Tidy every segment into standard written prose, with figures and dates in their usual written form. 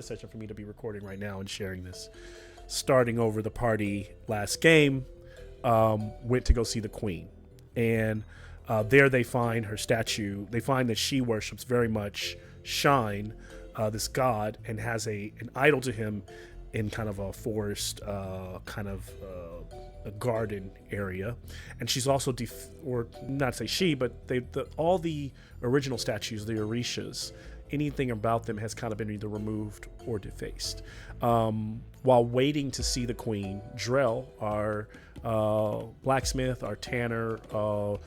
session for me to be recording right now and sharing this. Starting over the party last game, went to go see the queen, and there they find her statue. They find that she worships very much Shine, this god, and has an idol to him in kind of a forest, a garden area. And she's also or not say she, but all the original statues, the Orishas, anything about them has kind of been either removed or defaced. While waiting to see the queen, Drell, our blacksmith, our tanner, a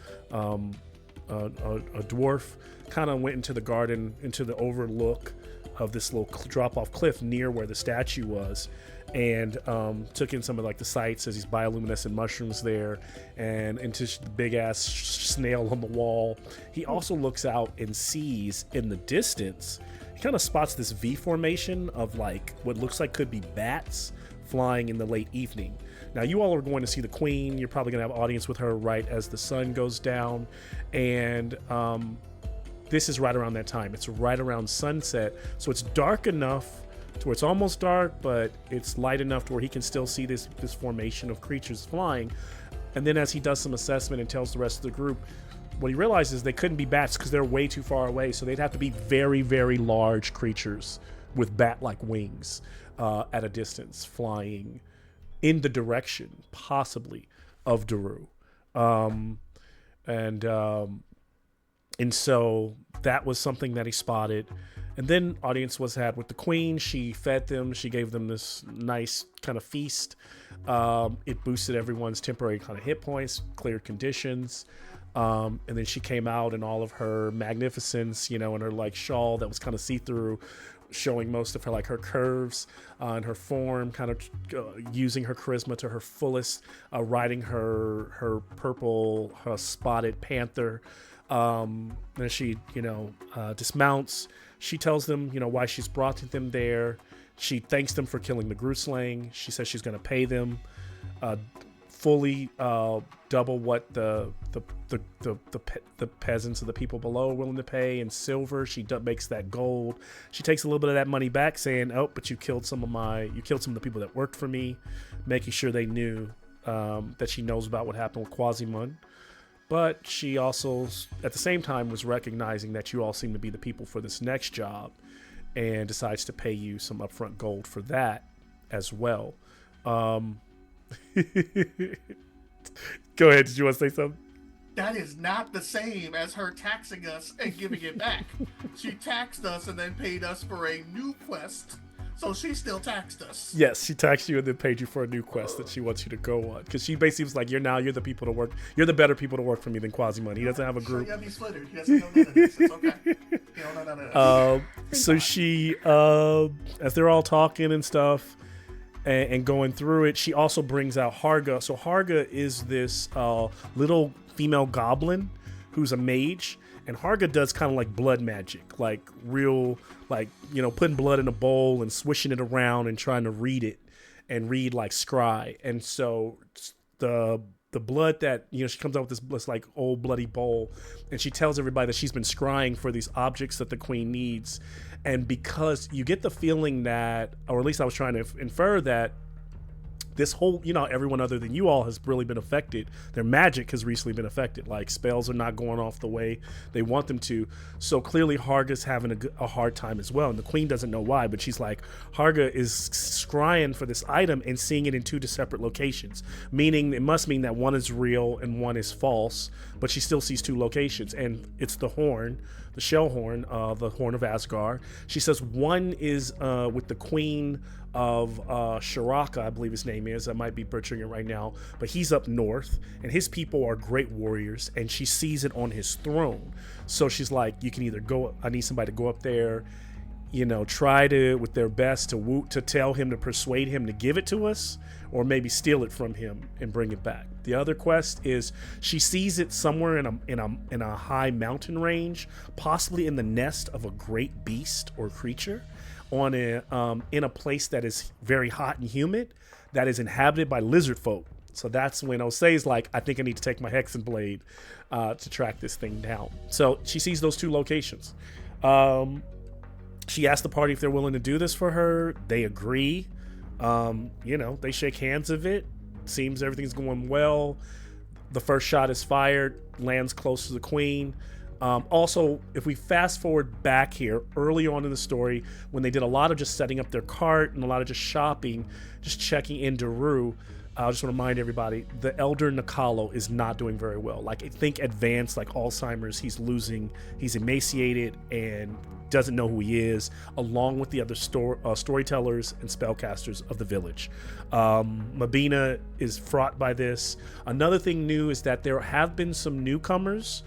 dwarf, kind of went into the garden, into the overlook of this little drop-off cliff near where the statue was, and took in some of like the sights as these bioluminescent mushrooms there, and into the big ass snail on the wall. He also looks out and sees in the distance, he kind of spots this V formation of like what looks like could be bats flying in the late evening. Now you all are going to see the queen. You're probably going to have audience with her right as the sun goes down, and this is right around that time. It's right around sunset, so it's dark enough to where it's almost dark, but it's light enough to where he can still see this formation of creatures flying. And then as he does some assessment and tells the rest of the group, what he realizes they couldn't be bats because they're way too far away, so they'd have to be very, very large creatures with bat-like wings at a distance, flying in the direction, possibly, of Daru. And so that was something that he spotted. And then audience was had with the queen. She fed them. She gave them this nice kind of feast. It boosted everyone's temporary kind of hit points, cleared conditions. And then she came out in all of her magnificence, in her like shawl that was kind of see-through, showing most of her like her curves and her form, kind of using her charisma to her fullest, riding her purple, her spotted panther. Then she, dismounts. She tells them, why she's brought them there. She thanks them for killing the Gruslang. She says she's going to pay them fully double what the peasants or the people below are willing to pay in silver. She makes that gold. She takes a little bit of that money back, saying, "Oh, but you killed some of the people that worked for me," making sure they knew that she knows about what happened with Quasimodo. But she also, at the same time, was recognizing that you all seem to be the people for this next job, and decides to pay you some upfront gold for that as well. Go ahead. Did you want to say something? That is not the same as her taxing us and giving it back. She taxed us and then paid us for a new quest. So she still taxed us. Yes, she taxed you and then paid you for a new quest that she wants you to go on. Because she basically was like, you're the people to work. You're the better people to work for me than Quasimodo. He doesn't have a group. He doesn't know none of this. It's okay. He don't know none of this. So she, as they're all talking and stuff and going through it, she also brings out Harga. So Harga is this little female goblin who's a mage. And Harga does kind of like blood magic, like real, like, putting blood in a bowl and swishing it around and trying to read it and read like scry. And so the blood that, she comes up with this like old bloody bowl, and she tells everybody that she's been scrying for these objects that the queen needs. And because you get the feeling that, or at least I was trying to infer that, this whole, everyone other than you all has really been affected. Their magic has recently been affected. Like, spells are not going off the way they want them to. So clearly Harga's having a hard time as well. And the queen doesn't know why, but she's like, Harga is scrying for this item and seeing it in two separate locations. Meaning, it must mean that one is real and one is false, but she still sees two locations. And it's the horn, the shell horn, the horn of Asgard. She says one is with the queen of Shiraka, I believe his name is. I might be butchering it right now, but he's up north, and his people are great warriors, and she sees it on his throne. So she's like, you can either go, I need somebody to go up there, try to, with their best, to tell him, to persuade him to give it to us, or maybe steal it from him and bring it back. The other quest is she sees it somewhere in a high mountain range, possibly in the nest of a great beast or creature, in a place that is very hot and humid, that is inhabited by lizard folk. So that's when Osei's like, I think I need to take my hexen blade to track this thing down. So she sees those two locations. She asked the party if they're willing to do this for her. They agree. They shake hands of it. Seems everything's going well. The first shot is fired, lands close to the queen. Also, if we fast forward back here, early on in the story, when they did a lot of just setting up their cart and a lot of just shopping, just checking in Daru, I just want to remind everybody, the elder Nicolo is not doing very well. Like, I think advanced, like Alzheimer's, he's emaciated and doesn't know who he is, along with the other storytellers and spellcasters of the village. Mabina is fraught by this. Another thing new is that there have been some newcomers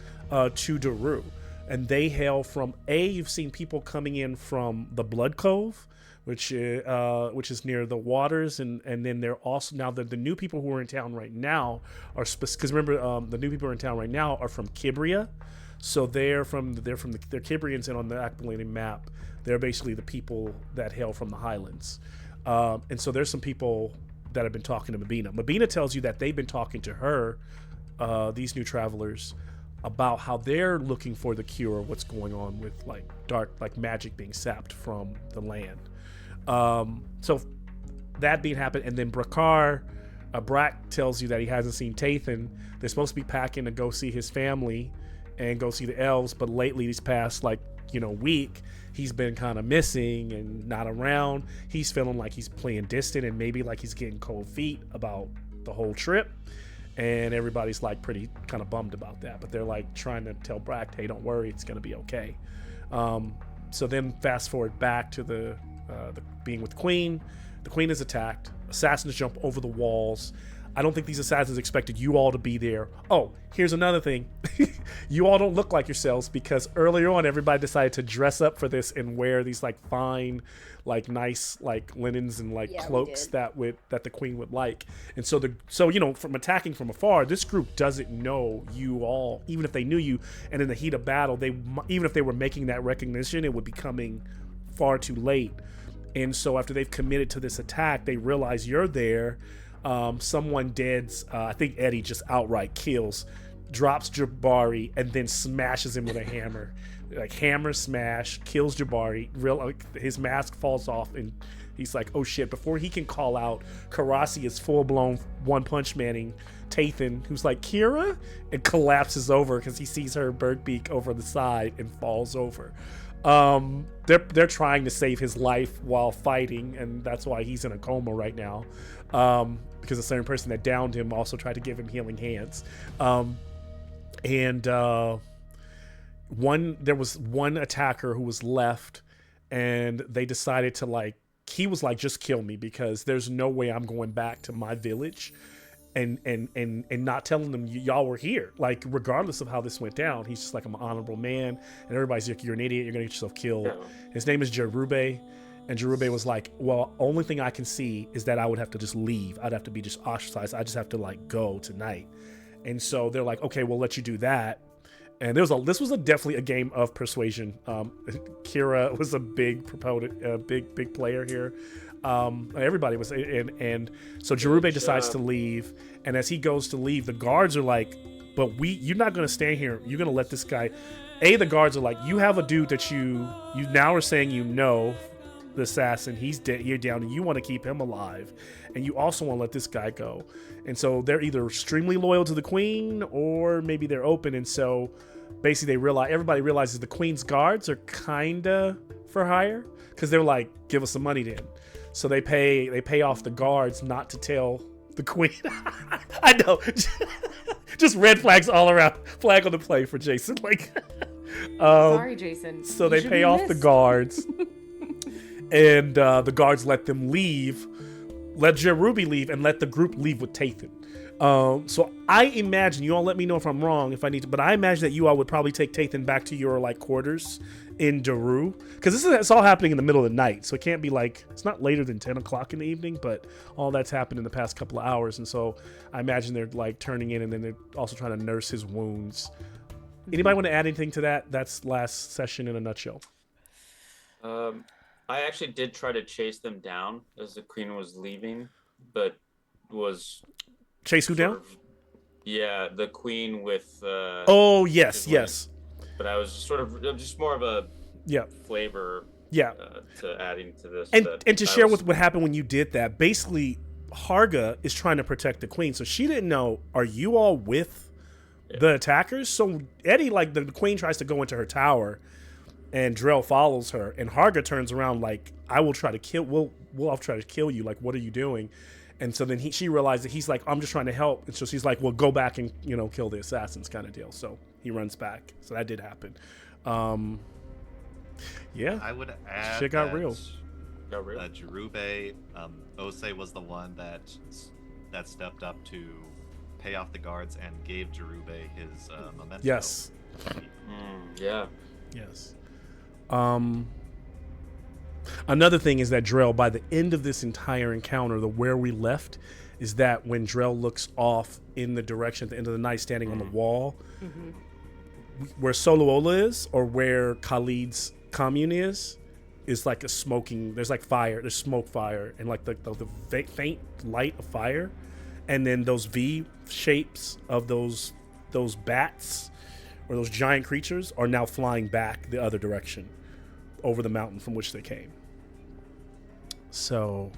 to Daru, and they hail from you've seen people coming in from the Blood Cove, which is near the waters, and then they're also now the new people who are in town right now are because remember the new people who are in town right now are from Kibria, so they're Kibrians, and on the Aquilanian map they're basically the people that hail from the Highlands, and so there's some people that have been talking to Mabina. Mabina tells you that they've been talking to her, these new travelers, about how they're looking for the cure of what's going on with like magic being sapped from the land. So that being happened, and then Brack tells you that he hasn't seen Tathan. They're supposed to be packing to go see his family and go see the elves, but lately, these past week, he's been kind of missing and not around. He's feeling like he's playing distant and maybe like he's getting cold feet about the whole trip. And everybody's like pretty kind of bummed about that, but they're like trying to tell Brack, hey, don't worry, it's gonna be okay. So then fast forward back to the being with the Queen. The Queen is attacked. Assassins jump over the walls. I don't think these assassins expected you all to be there. Oh, here's another thing. You all don't look like yourselves because earlier on everybody decided to dress up for this and wear these like fine, like nice like linens and like cloaks that the Queen would like. And so from attacking from afar, this group doesn't know you all, even if they knew you. And in the heat of battle, even if they were making that recognition, it would be coming far too late. And so after they've committed to this attack, they realize you're there. Someone deads, I think Eddie just outright kills, drops Jabari, and then smashes him with a hammer. Like hammer smash, kills Jabari. His mask falls off, and he's like, oh shit. Before he can call out, Karasi is full-blown one-punch manning Tathan, who's like, Kira? And collapses over because he sees her bird beak over the side and falls over. They're trying to save his life while fighting, and that's why he's in a coma right now. Because the same person that downed him also tried to give him healing hands. There was one attacker who was left, and they decided to he was like, just kill me because there's no way I'm going back to my village and not telling them y'all were here. Like, regardless of how this went down, he's just like, I'm an honorable man, and everybody's like, you're an idiot, you're gonna get yourself killed. Yeah. His name is Jerube. And Jerube was like, well, only thing I can see is that I would have to just leave. I'd have to be just ostracized. I just have to go tonight. And so they're like, okay, we'll let you do that. And this was definitely a game of persuasion. Kira was a big proponent, big player here. Everybody was, and so Jerube decides to leave. And as he goes to leave, the guards are like, but you're not going to stand here. You're going to let this guy. The guards are like, you have a dude that you now are saying the assassin, he's dead, you're down, and you want to keep him alive, and you also want to let this guy go. And so they're either extremely loyal to the Queen or maybe they're open. And so basically everybody realizes the Queen's guards are kinda for hire because they're like, give us some money then. So they pay off the guards not to tell the Queen. I know. Just red flags all around. Flag on the play for Jason. Sorry, Jason. So they pay off the guards. And the guards let them leave, let Jerubi leave, and let the group leave with Tathan. So I imagine, you all let me know if I'm wrong, if I need to, but I imagine that you all would probably take Tathan back to your quarters in Daru, because it's all happening in the middle of the night, so it can't be it's not later than 10 o'clock in the evening, but all that's happened in the past couple of hours, and so I imagine they're turning in, and then they're also trying to nurse his wounds. Anybody want to add anything to that? That's last session in a nutshell. I actually did try to chase them down as the Queen was leaving, but was chase who down? Yeah, the Queen with. Oh yes. But I was just more of a flavor Yeah. To adding to this. And to share with what happened when you did that, basically, Harga is trying to protect the queen, so she didn't know. Are you all with the attackers? So Eddie, like the queen, tries to go into her tower, and Drell follows her, and Harga turns around like, "I will try to kill. I'll try to kill you. Like, what are you doing?" And so then she realized that he's like, "I'm just trying to help," and so she's like, "Well, go back and kill the assassins," kind of deal. So he runs back. So that did happen. Yeah, I would add shit got real. Jirube, Osei was the one that stepped up to pay off the guards and gave Jirube his memento. Yes. Yeah. Yes. Another thing is that Drell, by the end of this entire encounter, where we left is that when Drell looks off in the direction at the end of the night, standing on the wall, where Soloola is, or where Khalid's commune is like there's smoke fire, and like the faint light of fire, and then those V shapes of those bats or those giant creatures are now flying back the other direction over the mountain from which they came. So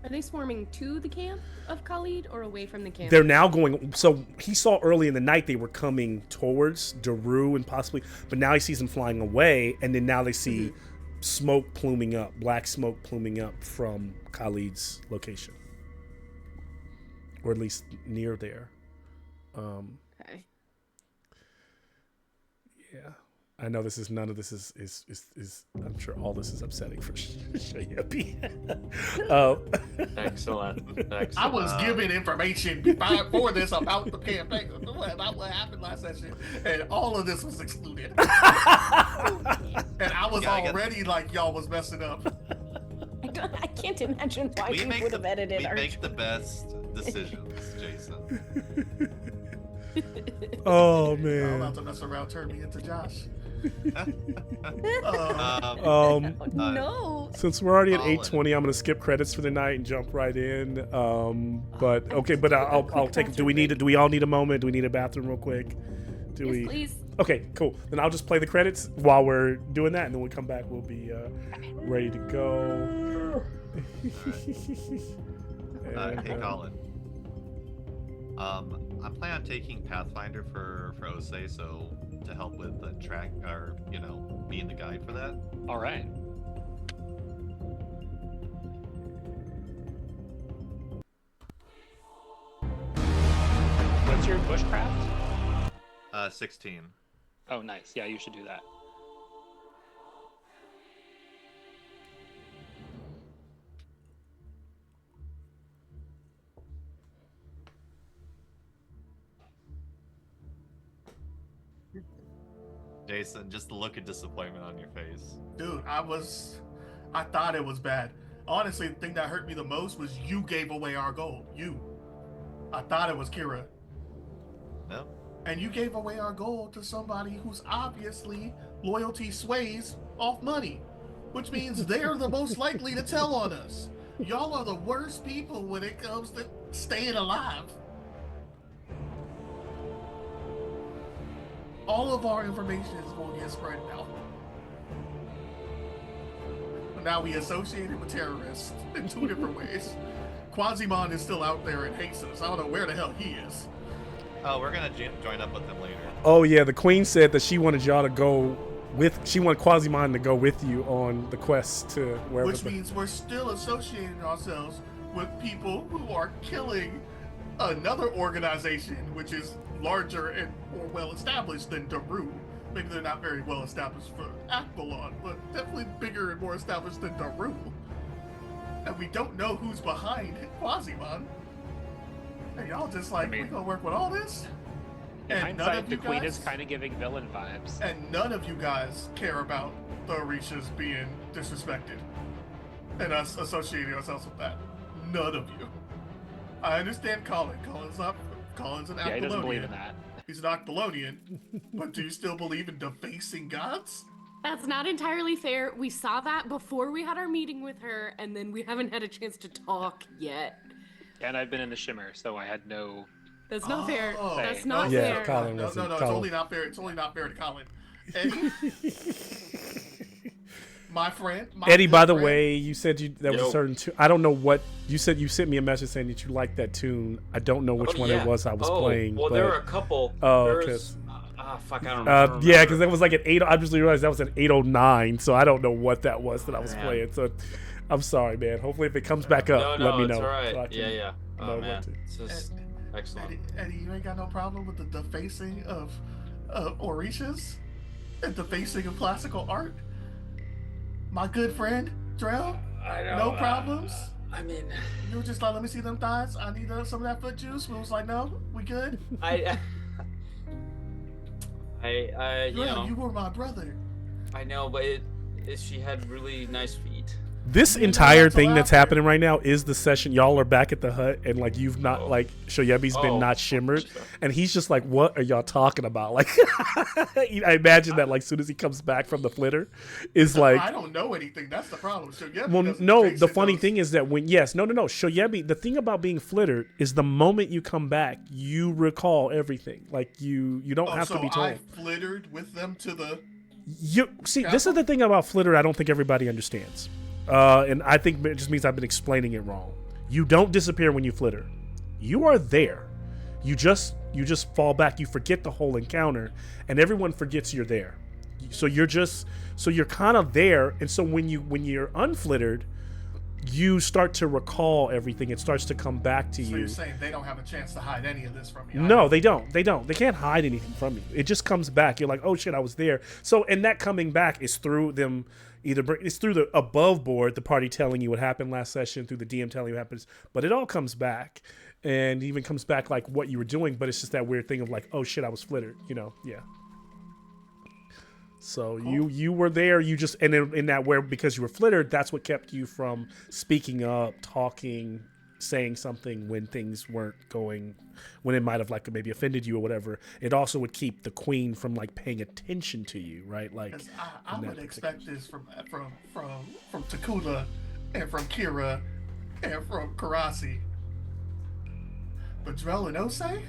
Are they swarming to the camp of Khalid or away from the camp? they're now going. So he saw early in the night they were coming towards Daru and possibly, but now he sees them flying away, and then now they see smoke pluming up, black smoke pluming up from Khalid's location, or at least near there. Okay. Yeah. I know none of this is I'm sure all this is upsetting for Shayepi. Excellent. I was given information before this about the campaign, about what happened last session, and all of this was excluded. And I was already like, y'all was messing up. I can't imagine why we would have edited our. We make the best decisions, Jason. Oh I'm man. about to mess around, turn me into Josh. No. Since we're already at Colin. 8:20, I'm gonna skip credits for the night and jump right in. But okay, but I'll take. Do we all need a moment? Do we need a bathroom real quick? Yes, please. Okay, cool. Then I'll just play the credits while we're doing that, and then when we come back, we'll be ready to go. Hey, Colin. I'm planning on taking Pathfinder for Osei, so to help with the track, or being the guide for that. All right. What's your bushcraft? 16. Oh, nice. Yeah, you should do that. Jason, just the look of disappointment on your face. Dude, I thought it was bad. Honestly, the thing that hurt me the most was you gave away our gold. I thought it was Kira. No? And you gave away our gold to somebody whose obviously loyalty sways off money, which means they're the most likely to tell on us. Y'all are the worst people when it comes to staying alive. All of our information is going to get spread now. Now we associated with terrorists in 2 different ways. Quasimon is still out there and hates us. I don't know where the hell he is. Oh, we're gonna join up with them later. Oh yeah, the queen said that she wanted y'all to go with. She wanted Quasimon to go with you on the quest to wherever. Which means we're still associating ourselves with people who are killing another organization, which is larger and more well established than Daru. Maybe they're not very well established for Aquilon, but definitely bigger and more established than Daru. And we don't know who's behind Quasimon. And y'all just like, we gonna work with all this? In And none hindsight, of the you queen guys, is kind of giving villain vibes. and none of you guys care about the Orishas being disrespected and us associating ourselves with that. None of you. I understand Colin. Colin's an Yeah, he doesn't believe in Aquilonian. that. He's an Aquilonian. But do you still believe in defacing gods? That's not entirely fair. We saw that before we had our meeting with her, and then we haven't had a chance to talk yet. And I've been in the Shimmer, so I had no. That's not fair. Oh, That's no, not yeah, fair. Colin No, wasn't. it's Colin. only not fair. It's only not fair to Colin. Eddie, my friend. Eddie, good by the friend. way, you said that was a Yo. certain tune. I don't know what you said. You sent me a message saying that you liked that tune. I don't know which one yeah. it was I was playing. Well, but, there were a couple. Oh, There's, fuck, I don't know. yeah, because that was like at 8. I just realized that was at 8:09, so I don't know what that was that I was Man. playing. So I'm sorry, man. Hopefully, if it comes back up, No, let me it's know. all right. so I can Yeah. know Oh what man, to- it's just excellent. Eddie, you ain't got no problem with the defacing of Orishas and defacing of classical art. My good friend Drell, I know. no problems. I mean, You were just like, let me see them thighs. I need some of that foot juice. We was like, no, we good. you Drell, know, you were my brother. I know, but she had really nice feet. This You know entire that's thing what that's happened. happening right now is the session. Y'all are back at the hut, and like you've not like Shoyebi's been not shimmered, and he's just like, "What are y'all talking about?" Like, I imagine that like soon as he comes back from the flitter, is like, I don't know anything. That's the problem. So yeah. well, no. The funny thing is that when no. Shoyebi, the thing about being flittered is the moment you come back, you recall everything. Like you don't have to be told. I flittered with them to the. You see, this is the thing about flitter. I don't think everybody understands, and I think it just means I've been explaining it wrong. You don't disappear when you flitter. You are there. You just fall back. You forget the whole encounter, and everyone forgets you're there. So you're kind of there, and so when you're unflittered, you start to recall everything. It starts to come back to So you. you're saying they don't have a chance to hide any of this from you? No, they don't. They can't hide anything from you. It just comes back. You're like, oh shit, I was there. So, and that coming back is through them it's through the above board, the party telling you what happened last session, through the DM telling you what happens, but it all comes back, and even comes back like what you were doing, but it's just that weird thing of like, oh shit, I was flittered, yeah. So Cool. you were there, you just, and in that where, because you were flittered, that's what kept you from speaking up, talking, saying something when things weren't going, when it might have like maybe offended you or whatever. It also would keep the queen from like paying attention to you, right? Like 'Cause I in that would expect this from Takula and from Kira and from Karasi. But Drell and Osei?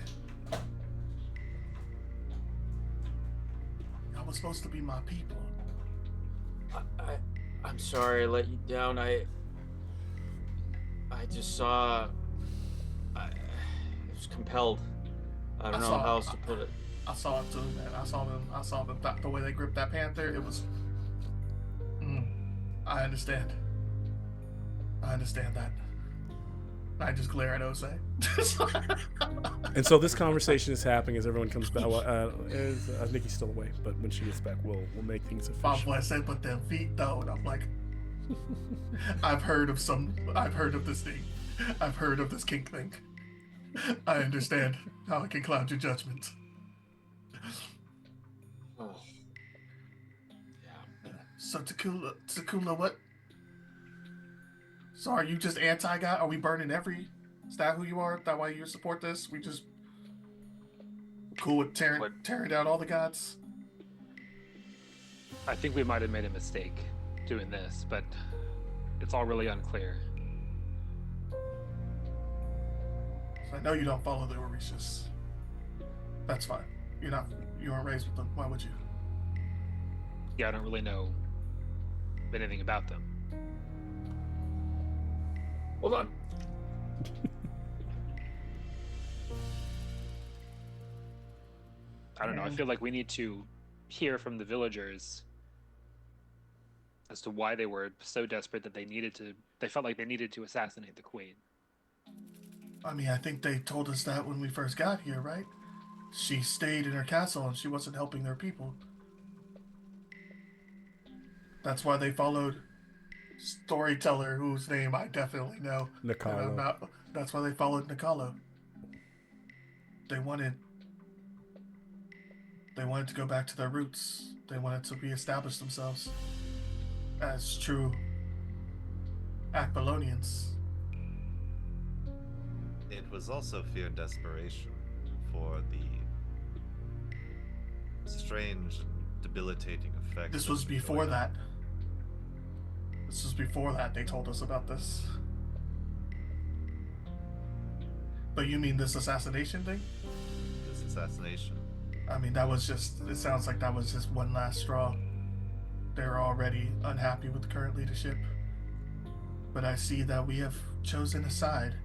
Y'all was supposed to be my people. I'm sorry I let you down. I just saw. I was compelled. I don't know how else to put it. I saw it too, man. I saw them. The way they gripped that panther. It was. I understand. I understand that. I just glare at Osei. And so this conversation is happening as everyone comes back. Well, Nikki's still away, but when she gets back, we'll make things My official. boy said, "Put them feet though," and I'm like, I've heard of this thing. I've heard of this kink thing. I understand how it can cloud your judgment. Oh. So Takula, what? So are you just anti-guy? Are we burning every? Is that who you are? That why you support this? We just cool with tearing down all the gods? I think we might have made a mistake doing this, but it's all really unclear. So I know you don't follow the Orishas. That's fine. You weren't raised with them. Why would you? Yeah, I don't really know anything about them. Hold on. I don't know. I feel like we need to hear from the villagers as to why they were so desperate that they felt like they needed to assassinate the queen. I mean, I think they told us that when we first got here, right? She stayed in her castle and she wasn't helping their people. That's why they followed Storyteller, whose name I definitely know. Nicolo. That's why they followed Nicolo. They wanted to go back to their roots. They wanted to reestablish themselves as true Aquilonians. It was also fear and desperation for the strange and debilitating effects. This was before that. They told us about this. But you mean this assassination thing? This assassination. I mean, it sounds like that was just one last straw. they're already unhappy with the current leadership. But I see that we have chosen a side.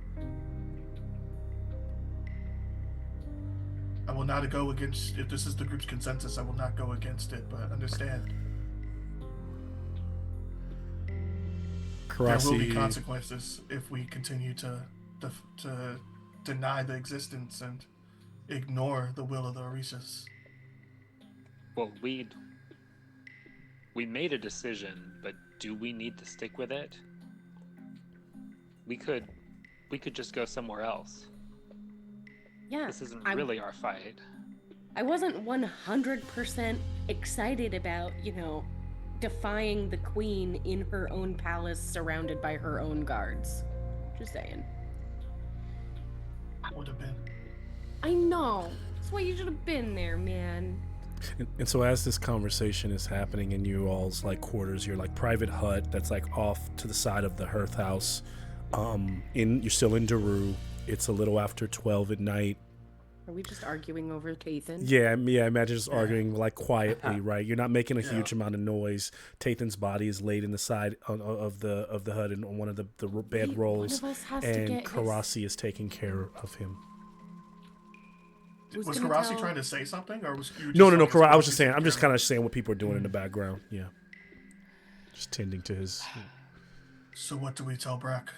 I will not go against, if this is the group's consensus, I will not go against it, but understand. There will be consequences if we continue to deny the existence and ignore the will of the Orishas. Well, we made a decision, but do we need to stick with it? We could just go somewhere else. Yeah. This isn't really our fight. I wasn't 100% excited about, defying the queen in her own palace surrounded by her own guards. Just saying. I would have been. I know. That's why you should have been there, man. And so as this conversation is happening in you all's like quarters, your like private hut that's like off to the side of the hearth house, you're still in Daru. It's a little after 12 at night. Are we just arguing over Tathan? Yeah, imagine just arguing like quietly, right? You're not making a huge amount of noise. Tathan's body is laid in the side of the hut and on one of the bed rolls, and Karasi is taking care of him. Was Karasi trying to say something, or was you just No. I was just saying. I'm just kind of saying what people are doing in the background. Yeah, just tending to his. So what do we tell Brack?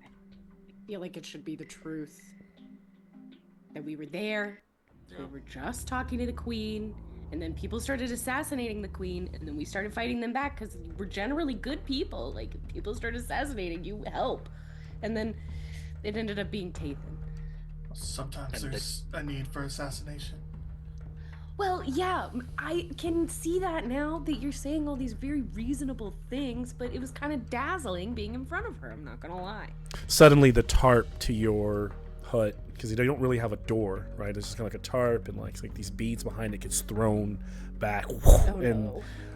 I feel like it should be the truth. That we were there, we were just talking to the queen, and then people started assassinating the queen, and then we started fighting them back because we're generally good people. Like, if people start assassinating, you help. And then it ended up being Tathan. Sometimes there's a need for assassination. Well, yeah, I can see that now that you're saying all these very reasonable things, but it was kind of dazzling being in front of her, I'm not gonna lie. Suddenly the tarp to your hut, because you don't really have a door, right? It's just kind of like a tarp, and like these beads behind it gets thrown back, and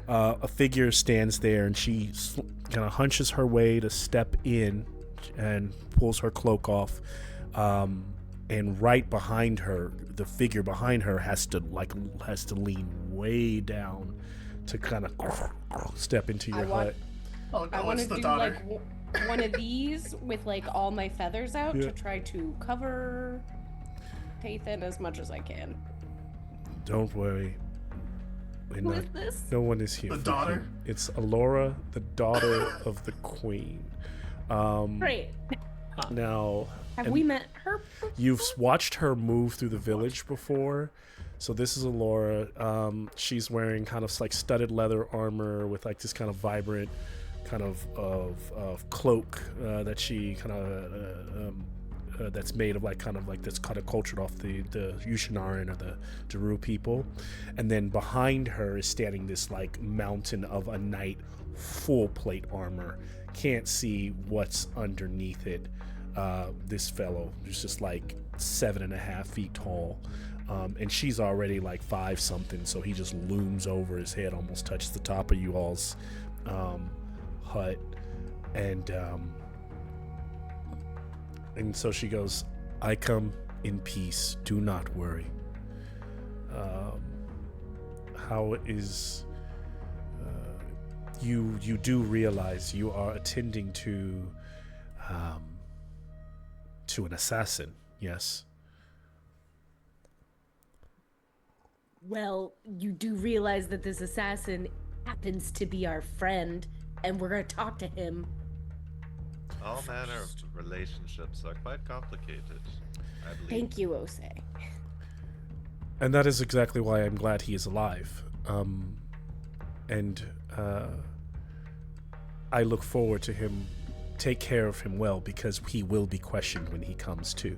a figure stands there, and she kind of hunches her way to step in and pulls her cloak off, and right behind her, the figure behind her has to lean way down to kind of step into your hut. I want to do like one of these with like all my feathers out to try to cover Tathan as much as I can. Don't worry. Who is this? No one is here. The daughter? You. It's Alora, the daughter of the queen. Great. Now, have we met her before? You've watched her move through the village before. So this is Alora. She's wearing kind of like studded leather armor with like this kind of vibrant kind of cloak that she kind of that's made of like kind of like that's kind of cultured off the Yushinaran or the Daru people. And then behind her is standing this like mountain of a knight, full plate armor. Can't see what's underneath it. This fellow who's just like 7.5 feet tall, and she's already like 5 something, so he just looms over his head, almost touches the top of you all's hut, and so she goes, "I come in peace, do not worry." How is you do realize you are attending to an assassin, yes? Well, you do realize that this assassin happens to be our friend, and we're going to talk to him. All manner of relationships are quite complicated, I believe. Thank you, Ose. And that is exactly why I'm glad he is alive. And I look forward to him. Take care of him well, because he will be questioned when he comes to.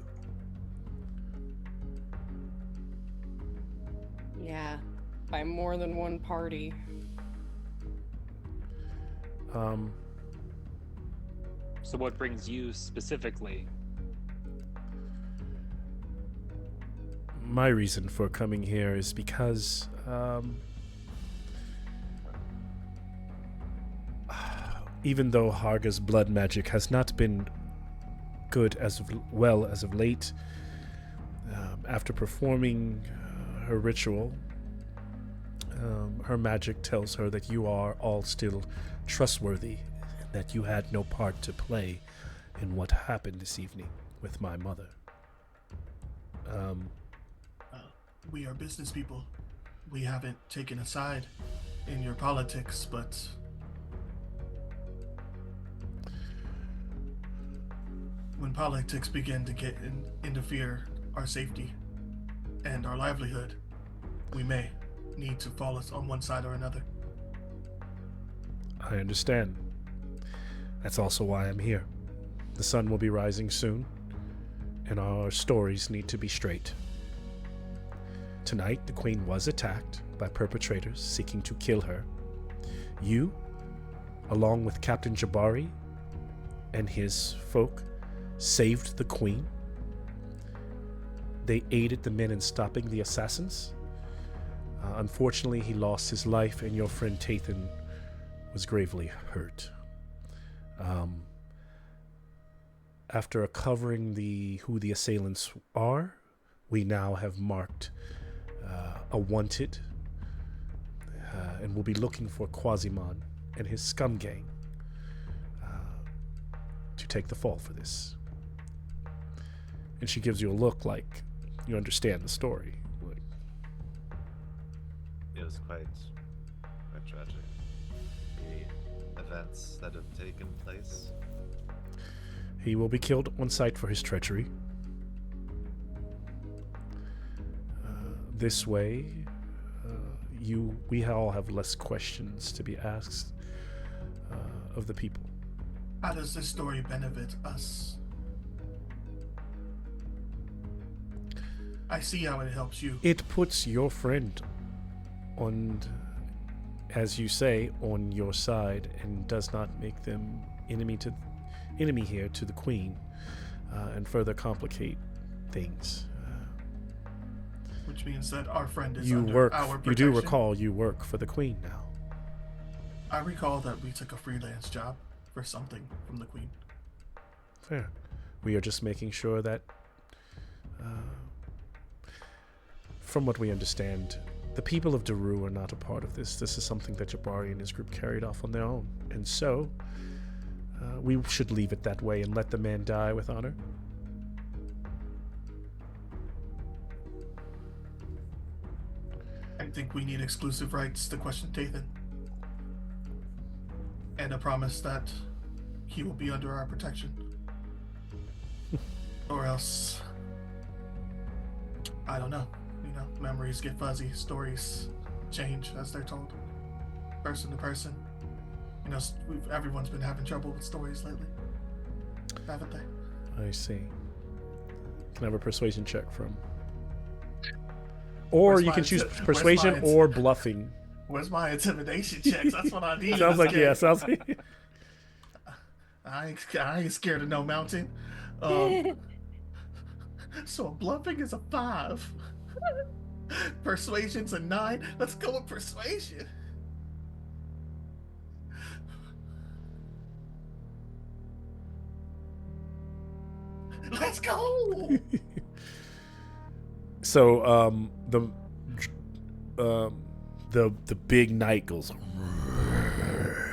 Yeah, by more than one party. So what brings you specifically? My reason for coming here is because even though Harga's blood magic has not been good as of late, after performing her ritual, Her magic tells her that you are all still trustworthy, and that you had no part to play in what happened this evening with my mother. We are business people. We haven't taken a side in your politics, but when politics begin to interfere our safety and our livelihood, we may need to fall on one side or another. I understand. That's also why I'm here. The sun will be rising soon, and our stories need to be straight. Tonight, the Queen was attacked by perpetrators seeking to kill her. You, along with Captain Jabari and his folk, saved the Queen. They aided the men in stopping the assassins. Unfortunately, he lost his life, and your friend Tathan was gravely hurt. After covering who the assailants are, we now have marked a wanted, and we'll be looking for Quasimon and his scum gang to take the fall for this. And she gives you a look like you understand the story. It was quite tragic. The events that have taken place. He will be killed on sight for his treachery. This way, we all have less questions to be asked of the people. How does this story benefit us? I see how it helps you. It puts your friend on, as you say, on your side, and does not make them enemy here to the Queen, and further complicate things. Which means that our friend is You under our protection. You do recall you work for the Queen now. I recall that we took a freelance job for something from the Queen. Fair. We are just making sure that, from what we understand, the people of Daru are not a part of this. This is something that Jabari and his group carried off on their own. And so, we should leave it that way and let the man die with honor. I think we need exclusive rights to question Tathan. And a promise that he will be under our protection. Or else, I don't know. Memories get fuzzy, stories change as they're told, person to person. Everyone's been having trouble with stories lately, haven't they? I see. Can I have a persuasion check from? Or you can choose persuasion or bluffing. Where's my intimidation checks? That's what I need. Sounds like. I ain't scared of no mountain. So bluffing is a 5. Persuasion's a 9. Let's go with persuasion. Let's go. So the big knight goes,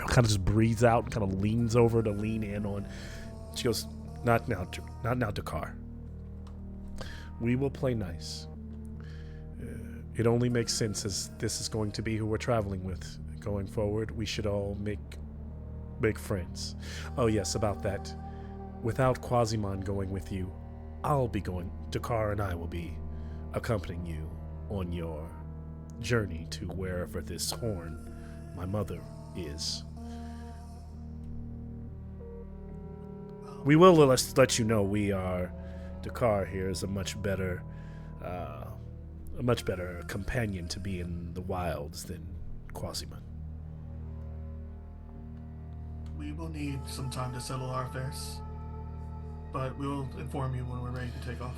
kind of just breathes out and kind of leans over to lean in on. She goes, not now, Dakar. We will play nice. It only makes sense, as this is going to be who we're traveling with going forward. We should all make friends. Oh yes, about that. Without Quasimon going with you, I'll be going. Dakar and I will be accompanying you on your journey to wherever this horn, my mother, is. We will let you know Dakar here is a much better companion to be in the wilds than Quasimon. We will need some time to settle our affairs, but we'll inform you when we're ready to take off.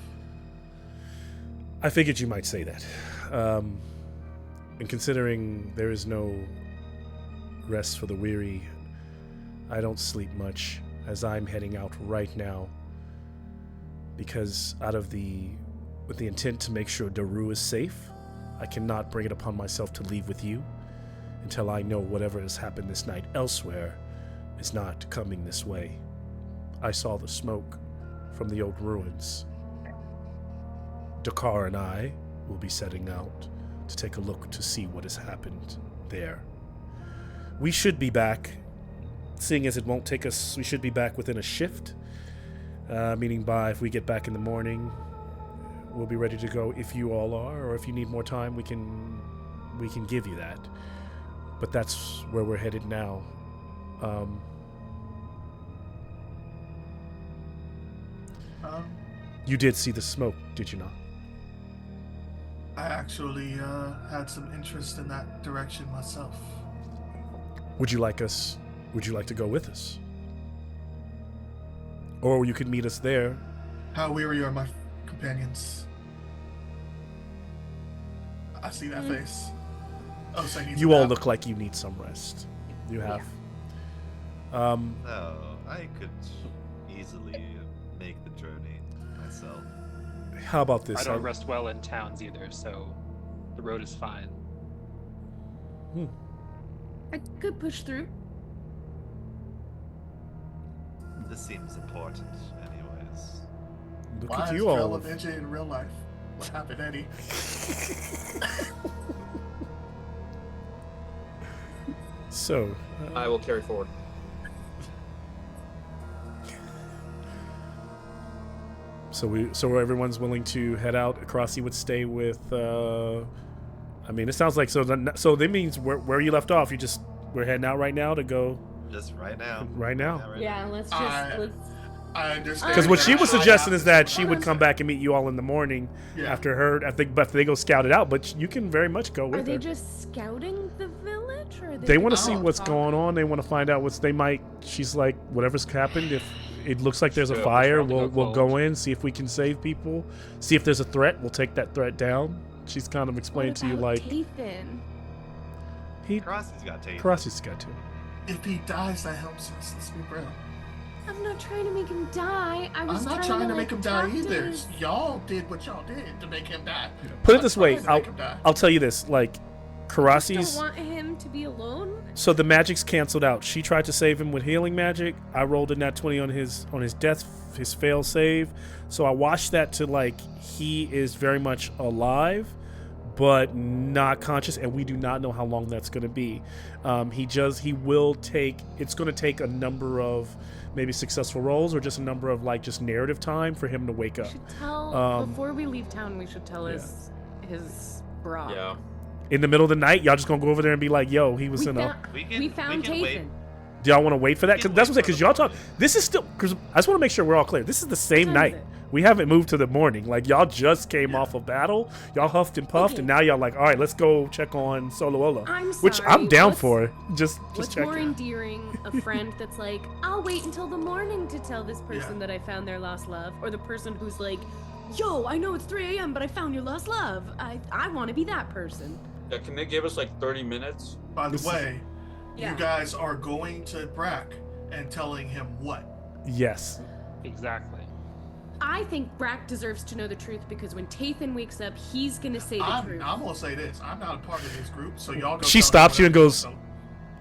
I figured you might say that. And considering there is no rest for the weary, I don't sleep much as I'm heading out right now, because with the intent to make sure Daru is safe, I cannot bring it upon myself to leave with you until I know whatever has happened this night elsewhere is not coming this way. I saw the smoke from the old ruins. Dakar and I will be setting out to take a look to see what has happened there. We should be back, seeing as it won't take us, we should be back within a shift, meaning by if we get back in the morning, we'll be ready to go if you all are, or if you need more time, we can give you that. But that's where we're headed now. You did see the smoke, did you not? I actually had some interest in that direction myself. Would you like to go with us? Or you could meet us there. How weary are my companions? I see that face. Oh, so he needs You a all nap. look like you need some rest. You have. No, I could easily make the journey myself. How about this? I don't rest well in towns either, so the road is fine. I could push through. This seems important, anyways. Look Why at is you Trail all. of Ninja in real life? What happened, Eddie? So, I will carry forward. so everyone's willing to head out. Crossy would stay with. I mean, it sounds like so. That means where you left off. We're heading out right now to go. Just right now. Right now. Yeah, let's just I understand. Because what that she was I suggesting have is to- that she would come back and meet you all in the morning Yeah. after they go scout it out. But you can very much go Are with they her. just scouting the village, or are They want to just see what's talk? going on. They want to find out what's. They might. She's like, whatever's happened. If it looks like there's a Sure, fire, we'll we'll go go in, see if we can save people. See if there's a threat. We'll take that threat down. She's kind of explaining to you What like about Tathan? Karasy's got tape. Karasy's got to. If he dies, that helps us. Let's be real. I'm not trying to make him die. I was I'm not trying to make him die talk to either. his- Y'all did what y'all did to make him die. Put it this way. To make him die. I'll tell you this. Like, I Karasy's. don't want him to be alone. So the magic's canceled out. She tried to save him with healing magic. I rolled a nat 20 on his death, his fail save. So I watched that to like he is very much alive, but not conscious, and we do not know how long that's going to be. He will take. It's going to take a number of maybe successful rolls or just a number of like just narrative time for him to wake We up. should tell before we leave town. We should tell his bra. Yeah. In the middle of the night, y'all just gonna go over there and be like, "Yo, he was in a." We found wait. Tathan. Do y'all want to wait for that? We Because can that's what I'm saying. wait for Because the y'all talk. morning. This is still. Because I just want to make sure we're all clear. This is the same time night. is it? We haven't moved to the morning. Like y'all just came off of battle. Y'all huffed and puffed, Okay. and now y'all like, all right, let's go check on Soloola. I'm Which sorry, I'm down what's- for. Just What's check. more endearing, a friend that's like, I'll wait until the morning to tell this person Yeah. that I found their lost love, or the person who's like, yo, I know it's 3 a.m., but I found your lost love. I want to be that person. Yeah, can they give us like 30 minutes? By This the is- way, Yeah. you guys are going to Brack and telling him what? Yes. Exactly. I think Brack deserves to know the truth because when Tathan wakes up, he's gonna say the I'm truth. gonna say this. I'm not a part of this group, so y'all go. She tell him stops you and whatever goes, tell him.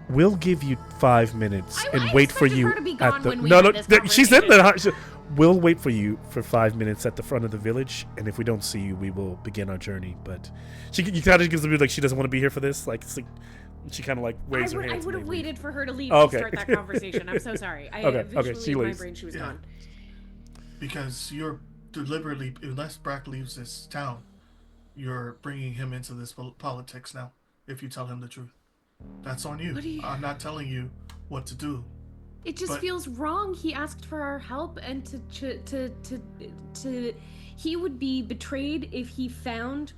We'll give you 5 minutes I and wait for expected you her to be at gone the. when we No, had no. this She's in the. conversation. We'll wait for you for 5 minutes at the front of the village, and if we don't see you, we will begin our journey. But you kind of gives a bit like she doesn't want to be here for this. Like, it's like she kind of like waves her I hands. would and have they leave. waited for her to leave Oh, to okay. start that conversation. I'm so sorry. Okay, Visually she in my leaves. brain, she was Yeah. gone. Because you're deliberately, unless Brack leaves this town, you're bringing him into this politics now. If you tell him the truth, that's on you. What do you- I'm not telling you what to do. It just But- feels wrong. He asked for our help, and he would be betrayed if he found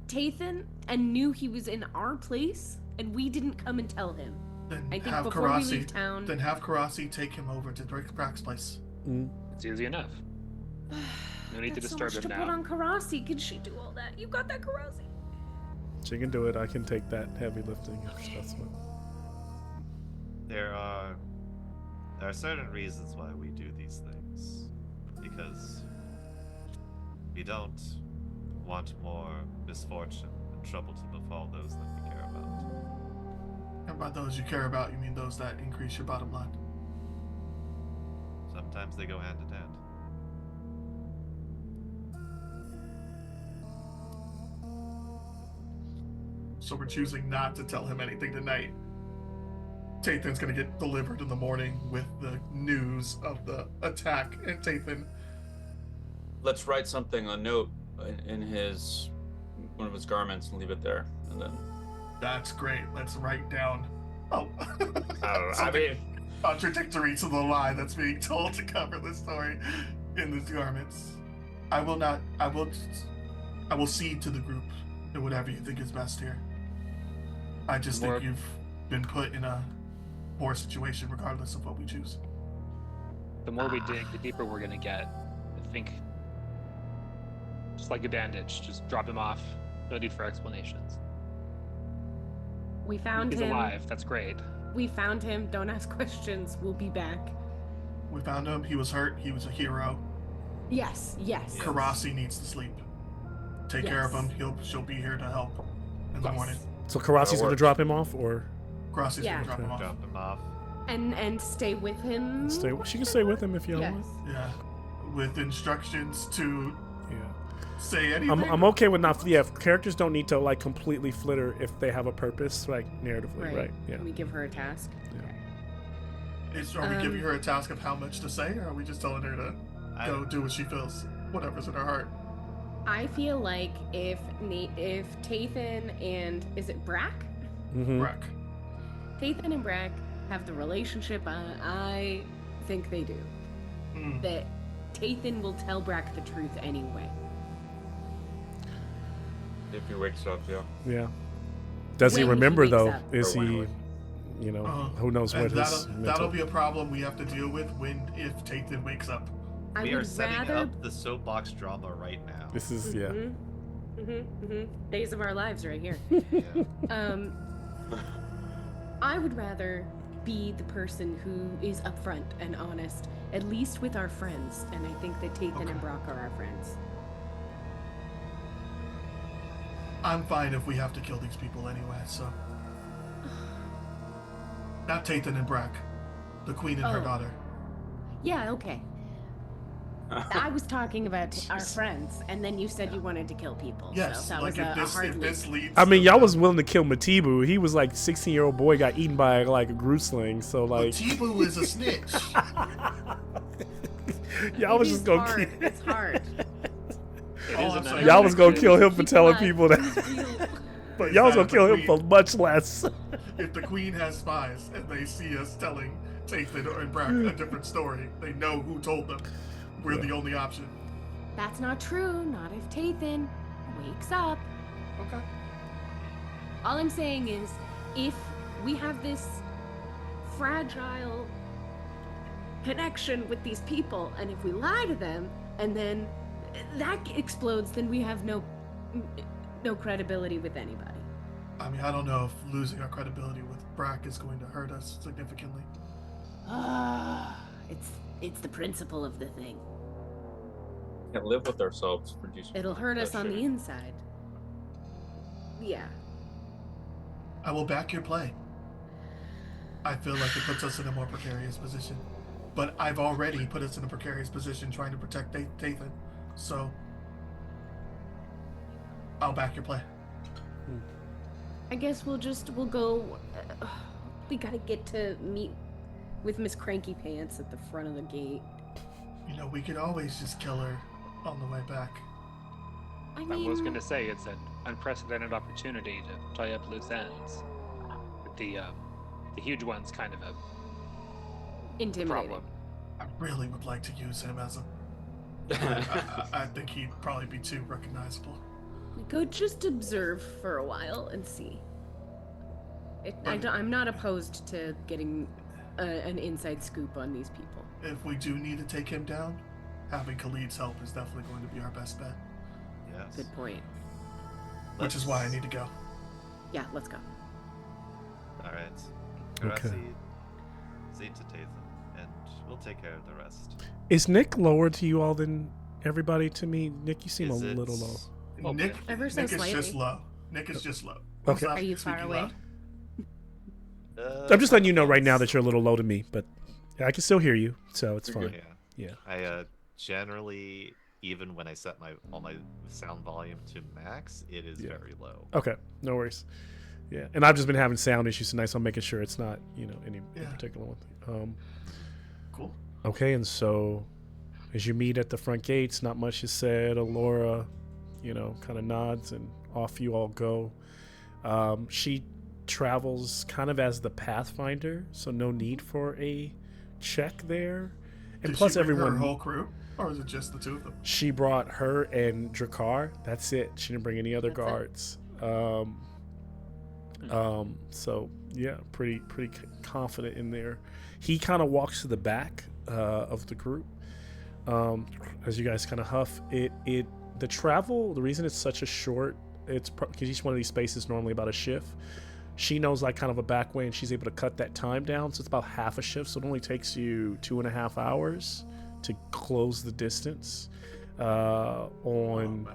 Tathan and knew he was in our place, and we didn't come and tell him. Then I think have before we Karasi. leave town. Then have Karasi take him over to Brack's place. It's easy enough. No need to That's so disturb much him to now. put on Karasi. Can she do all that? You got that, Karasi? She can do it. I can take that heavy lifting. If that's what. There are certain reasons why we do these things. Because we don't want more misfortune and trouble to befall those that we care about. And by those you care about, you mean those that increase your bottom line. Sometimes they go hand in hand. So we're choosing not to tell him anything tonight. Tathan's gonna get delivered in the morning with the news of the attack, and Tathan. Let's write something, a note in his one of his garments, and leave it there, and then. That's great. Let's write down. Oh, I mean, contradictory to the lie that's being told to cover the story in these garments. I will not. I will cede to the group in whatever you think is best here. I just think you've been put in a poor situation, regardless of what we choose. The more we dig, the deeper we're gonna get. I think, just like a bandage, just drop him off. No need for explanations. We found He's him. alive. That's great. We found him. Don't ask questions. We'll be back. We found him. He was hurt. He was a hero. Yes. Yes. Karasi needs to sleep. Take care of him. She'll be here to help in the morning. So Karasi's going to drop him off, or Karasi's Yeah. gonna drop him off. Drop him off. And stay with him. she can stay with him if you Yes. want. Yeah, with instructions to Yeah. say anything. I'm okay with not. Yeah, characters don't need to like completely flitter if they have a purpose, like narratively, right? Yeah. Can we give her a task? Yeah. Okay. Are we giving her a task of how much to say, or are we just telling her to go do what she feels, whatever's in her heart? I feel like if Tathan and is it Brack? Mm-hmm. Brack. Tathan and Brack have the relationship I think they do. Hmm. That Tathan will tell Brack the truth anyway. if he wakes up, yeah. Yeah. Does he When he remember wakes though? up. Is Or when he? he- You know, Uh, who knows And what his that'll mental. be a problem we have to deal with if Tathan wakes up. I We would are setting rather. up the soapbox drama right now. This is yeah. Days of our lives right here. Yeah. I would rather be the person who is upfront and honest, at least with our friends, and I think that Tathan and Brock are our friends. I'm fine if we have to kill these people anyway, so. Not Tathan and Brack. The queen and her Oh. daughter. Yeah, okay. I was talking about our friends, and then you said you wanted to kill people. Yes, so that like was a hard if leap. this leads I mean, to y'all the- was willing to kill Matibu. He was like 16-year-old boy got eaten by like a grusling. So like, Tibu is a snitch. y'all was It just is gonna hard. kill. It's hard. It Oh, is I'm an sorry. Y'all was gonna Keep kill him for alive. telling Keep people alive. that. He's real. But y'all was gonna Exactly. kill him for much less. If the queen has spies and they see us telling Tathan and Brack a different story, they know who told them. We're the only option. That's not true. Not if Tathan wakes up. Okay. All I'm saying is, if we have this fragile connection with these people, and if we lie to them, and then that explodes, then we have no credibility with anybody. I mean, I don't know if losing our credibility with Brack is going to hurt us significantly. It's the principle of the thing. Can't live with ourselves for decent. It'll hurt us on the inside. Yeah. I will back your play. I feel like it puts us in a more precarious position. But I've already put us in a precarious position trying to protect Tathan. So, I'll back your play. I guess we'll go. We gotta get to meet with Miss Cranky Pants at the front of the gate. You know, we could always just kill her on the way back. I I was mean, going to say it's an unprecedented opportunity to tie up loose ends. With the huge one's kind of a intimidating. problem. I really would like to use him as a... I think he'd probably be too recognizable. We could just observe for a while and see. I'm not opposed to getting an inside scoop on these people. If we do need to take him down, having Khalid's help is definitely going to be our best bet. Yes. Good point. Which is why I need to go. Yeah, let's go. All right. Okay. Karasi, Zeke to Tathan, and we'll take care of the rest. Is Nick lower to you all than everybody to me? Nick, you seem Is a it- little low. Oh, Nick, Ever so Nick is just slightly. low. Nick is just low. Okay. Are you far away? I'm just letting you know right now that you're a little low to me, but I can still hear you, so it's You're fine. good. Yeah. I generally, even when I set all my sound volume to max, it is very low. Okay, no worries. Yeah, and I've just been having sound issues tonight, so I'm making sure it's not, any particular one. Cool. Okay, and so as you meet at the front gates, not much is said. Alora, kind of nods, and off you all go. She travels kind of as the Pathfinder, so no need for a check there. And Did plus, she bring everyone. her whole crew, or is it just the two of them? She brought her and Drakkar. That's it. She didn't bring any other guards. So yeah, pretty confident in there. He kind of walks to the back of the group. As you guys kind of huff, the travel. The reason it's such a short, it's because each one of these spaces is normally about a shift. She knows like kind of a back way, and she's able to cut that time down, so it's about half a shift. So it only takes you 2.5 hours to close the distance on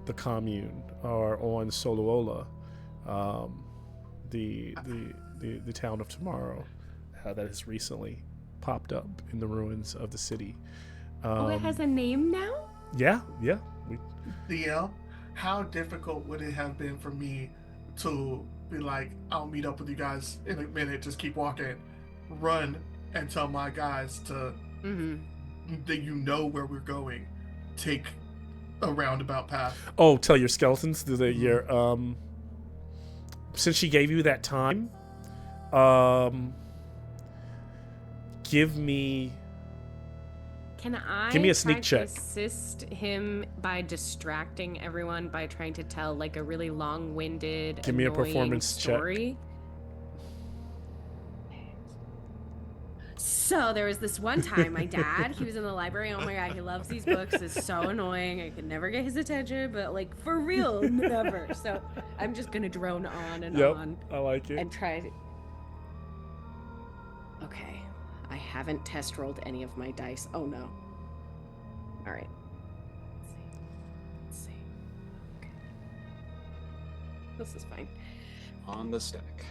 the commune or on Soluola, the town of tomorrow that has recently popped up in the ruins of the city. It has a name now? Yeah. DL, how difficult would it have been for me to be like, I'll meet up with you guys in a minute, just keep walking, run and tell my guys to, that where we're going, take a roundabout path. Oh, tell your skeletons since she gave you that time, give me a sneak try check. to assist him by distracting everyone by trying to tell like a really long-winded, Give me a annoying performance story? So there was this one time my dad, he was in the library. Oh my god, he loves these books. It's so annoying. I could never get his attention, but like for real, never. So I'm just gonna drone on and on. I like it. And try. Okay, I haven't test rolled any of my dice. Oh no. All right. Let's see. Okay. This is fine. On the stack.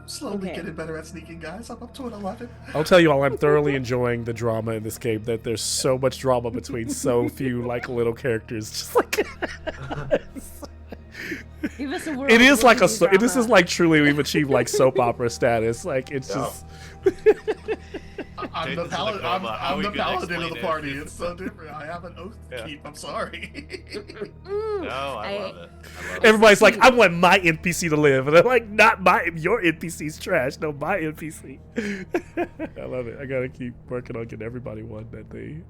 Slowly Okay. getting better at sneaking, guys. I'm up to an 11. I'll tell you all, I'm thoroughly enjoying the drama in this game. That there's so much drama between so few like little characters. Just like Give us a world. it is like this this is like truly we've achieved like soap opera status. Like it's just. I'm the Jason's like, "Mama, how I'm we the gonna paladin of explain the it?" party. It's so different. I have an oath to Yeah. keep. I'm sorry. No, I love it. Everybody's like, I want my NPC to live, and I'm like, not your NPC's trash. No, my NPC. I love it. I gotta keep working on getting everybody one that they.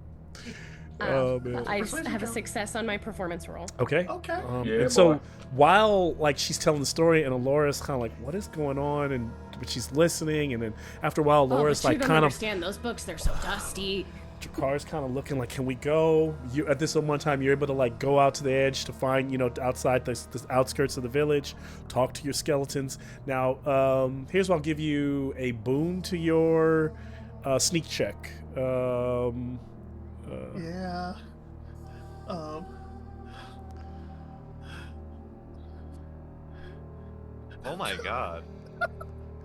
Oh man. I have a success on my performance roll. Okay. Okay. And so while like she's telling the story, and Alora's kind of like, "What is going on?" but she's listening, and then after a while, Alora's like, you don't kind of. understand those books. They're so dusty. Drakar's kind of looking like, "Can we go?" You at this one time, you're able to like go out to the edge to find, outside the outskirts of the village, talk to your skeletons. Now, here's what I'll give you a boon to your sneak check. Yeah. Oh my god.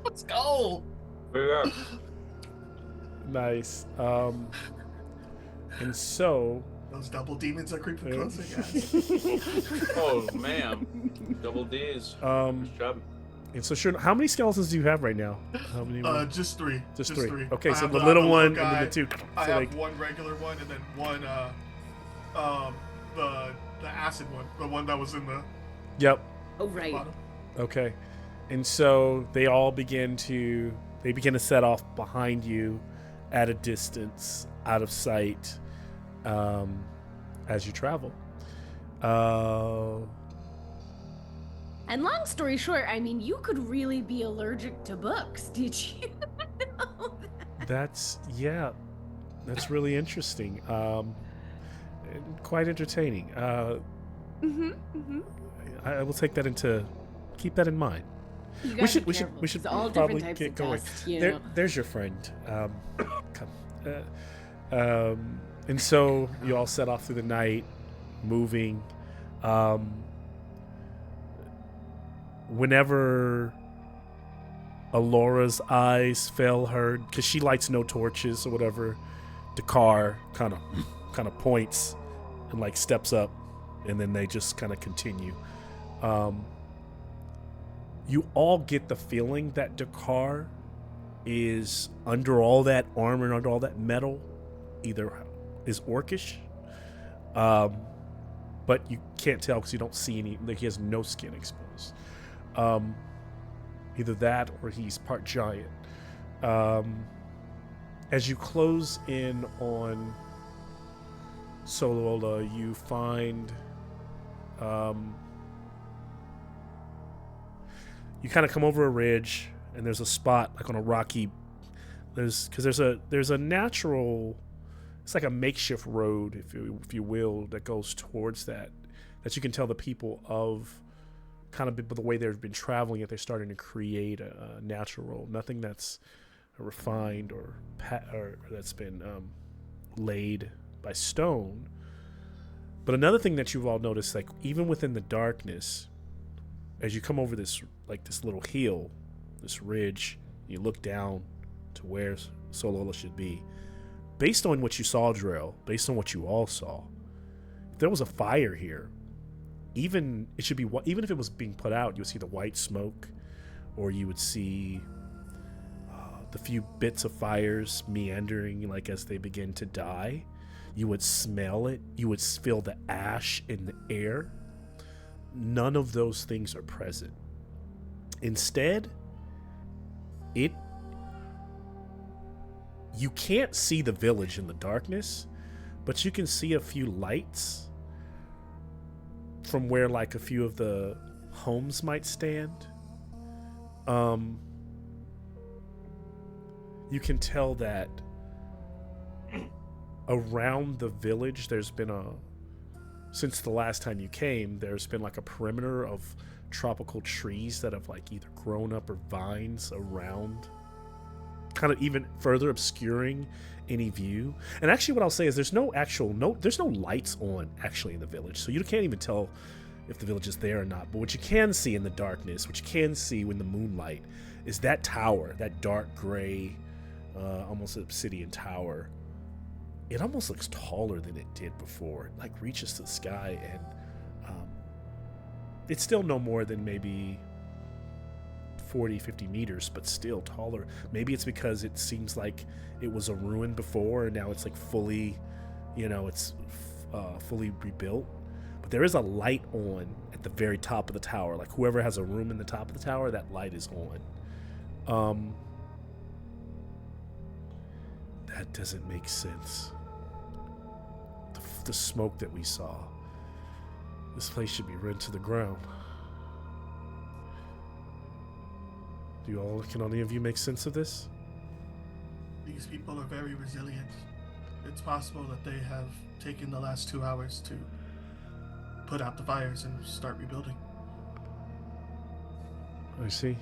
Let's go. Yeah. Nice. And so. Those double demons are creeping Yeah. closer, guys. Oh man, double D's. Good job. And so, sure. How many skeletons do you have right now? How many? Just three. Just three. Okay, I so have the little one guy, and then the two. I So have like, one regular one and then one, the acid one, the one that was in the yep. Oh right. bottom. Okay. And so they all begin to set off behind you at a distance, out of sight, as you travel. And long story short, I mean, you could really be allergic to books. Did you know that? That's really interesting. And quite entertaining. I will take that keep that in mind. You We gotta should be careful. we should It's all probably different types get of going. dust, you know. There's your friend. Come. And so you all set off through the night, moving. whenever Alora's eyes fail her, because she lights no torches or whatever, the car kind of points and like steps up, and then they just kind of continue. You all get the feeling that Dakar is under all that armor and under all that metal, either is orcish, but you can't tell because you don't see any. Like, he has no skin exposed. Either that or he's part giant. As you close in on Solola, you find you kind of come over a ridge, and there's a spot like on a rocky. There's a natural. It's like a makeshift road, if you will, that goes towards that you can tell the people of kind of the way they've been traveling it. They're starting to create a natural road, nothing that's refined or that's been laid by stone. But another thing that you've all noticed, like even within the darkness, as you come over this little hill, this ridge, you look down to where Solola should be. Based on what you saw, Drell, based on what you all saw, if there was a fire here, even if it was being put out, you would see the white smoke, or you would see the few bits of fires meandering, like as they begin to die. You would smell it. You would feel the ash in the air. None of those things are present. Instead, you can't see the village in the darkness, but you can see a few lights from where like a few of the homes might stand. You can tell that around the village since the last time you came, there's been like a perimeter of tropical trees that have like either grown up or vines around, kind of even further obscuring any view. And actually what I'll say is there's no lights on actually in the village, so you can't even tell if the village is there or not. But what you can see in the darkness, what you can see in the moonlight, is that tower, that dark gray, almost obsidian tower. It almost looks taller than it did before. It like reaches to the sky, and it's still no more than maybe 40, 50 meters, but still taller. Maybe it's because it seems like it was a ruin before, and now it's like fully, it's fully rebuilt. But there is a light on at the very top of the tower. Like whoever has a room in the top of the tower, that light is on. That doesn't make sense. The smoke that we saw. This place should be rent to the ground. Can any of you make sense of this? These people are very resilient. It's possible that they have taken the last 2 hours to put out the fires and start rebuilding. I see.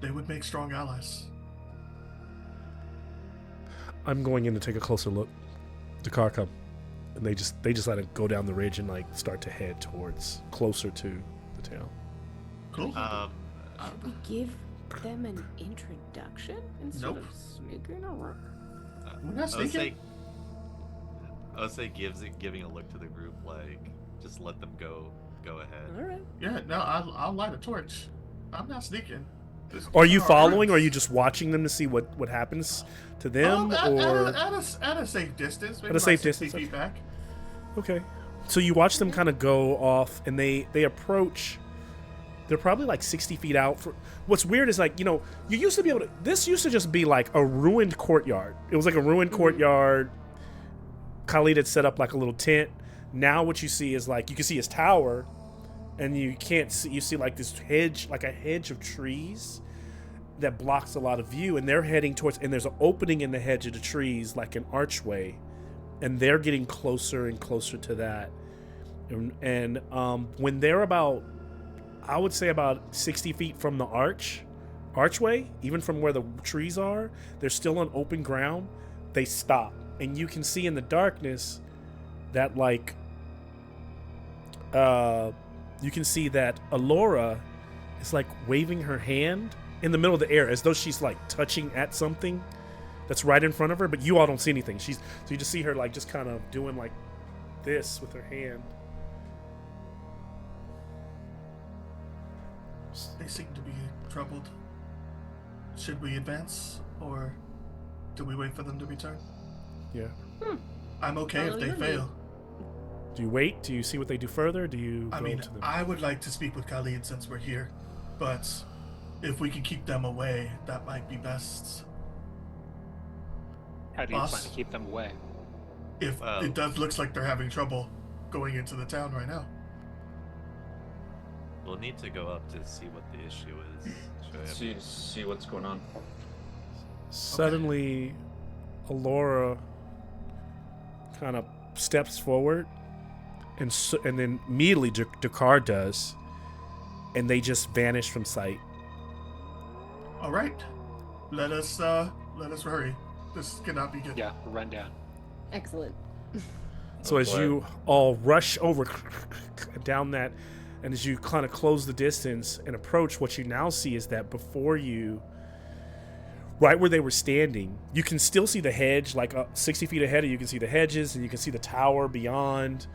They would make strong allies. I'm going in to take a closer look. The car come, and they just let it go down the ridge and like start to head towards closer to the town. Cool. Should we give them an introduction instead Nope. of sneaking around? We're not sneaking. Ose giving a look to the group, like, just let them go ahead. All right. Yeah, no, I'll light a torch. I'm not sneaking. Are you following, or are you just watching them to see what happens to them, or at a safe distance? Maybe At a safe 60 distance, feet back. okay? So you watch them kind of go off, and they approach. They're probably like 60 feet out. What's weird is like, you used to be able to. This used to just be like a ruined courtyard. It was like a ruined courtyard. Khalid had set up like a little tent. Now what you see is like you can see his tower, and you can't see. You see like this hedge, like a hedge of trees that blocks a lot of view, and they're heading towards. And there's an opening in the hedge of the trees, like an archway, and they're getting closer and closer to that. And when they're about, I would say about 60 feet from the archway, even from where the trees are, they're still on open ground. They stop, and you can see in the darkness that like you can see that Alora is like waving her hand in the middle of the air as though she's like touching at something that's right in front of her, but you all don't see anything. So you just see her like just kind of doing like this with her hand. They seem to be troubled. Should we advance, or do we wait for them to return? Yeah. I'm okay if they fail. Do you wait? Do you see what they do further? Do you I go mean, to them? I would like to speak with Khalid since we're here, but if we can keep them away, that might be best. How do you Boss? plan to keep them away? If it does looks like they're having trouble going into the town right now. We'll need to go up to see what the issue is. See what's going on. Suddenly, Alora kind of steps forward, and then immediately Dakar does, and they just vanish from sight. All right, let us hurry. This cannot be good. Yeah, run down. Excellent. So as you all rush over down that, and as you kind of close the distance and approach, what you now see is that before you, right where they were standing, you can still see the hedge, like 60 feet ahead of you. You can see the hedges, and you can see the tower beyond.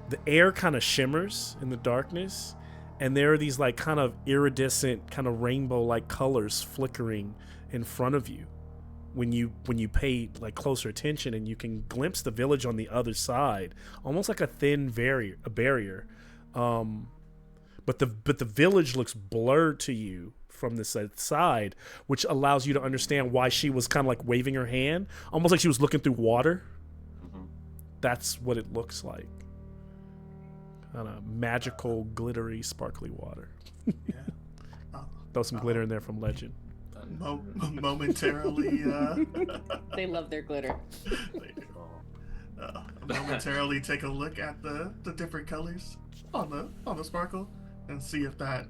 The air kind of shimmers in the darkness, and there are these like kind of iridescent, kind of rainbow-like colors flickering in front of you when you pay like closer attention, and you can glimpse the village on the other side, almost like a thin barrier. But the village looks blurred to you from the side, which allows you to understand why she was kind of like waving her hand, almost like she was looking through water. Mm-hmm. That's what it looks like. Kind of magical, glittery, sparkly water. Yeah. Throw some glitter in there from Legend. Momentarily, They love their glitter. momentarily take a look at the different colors on the sparkle and see if that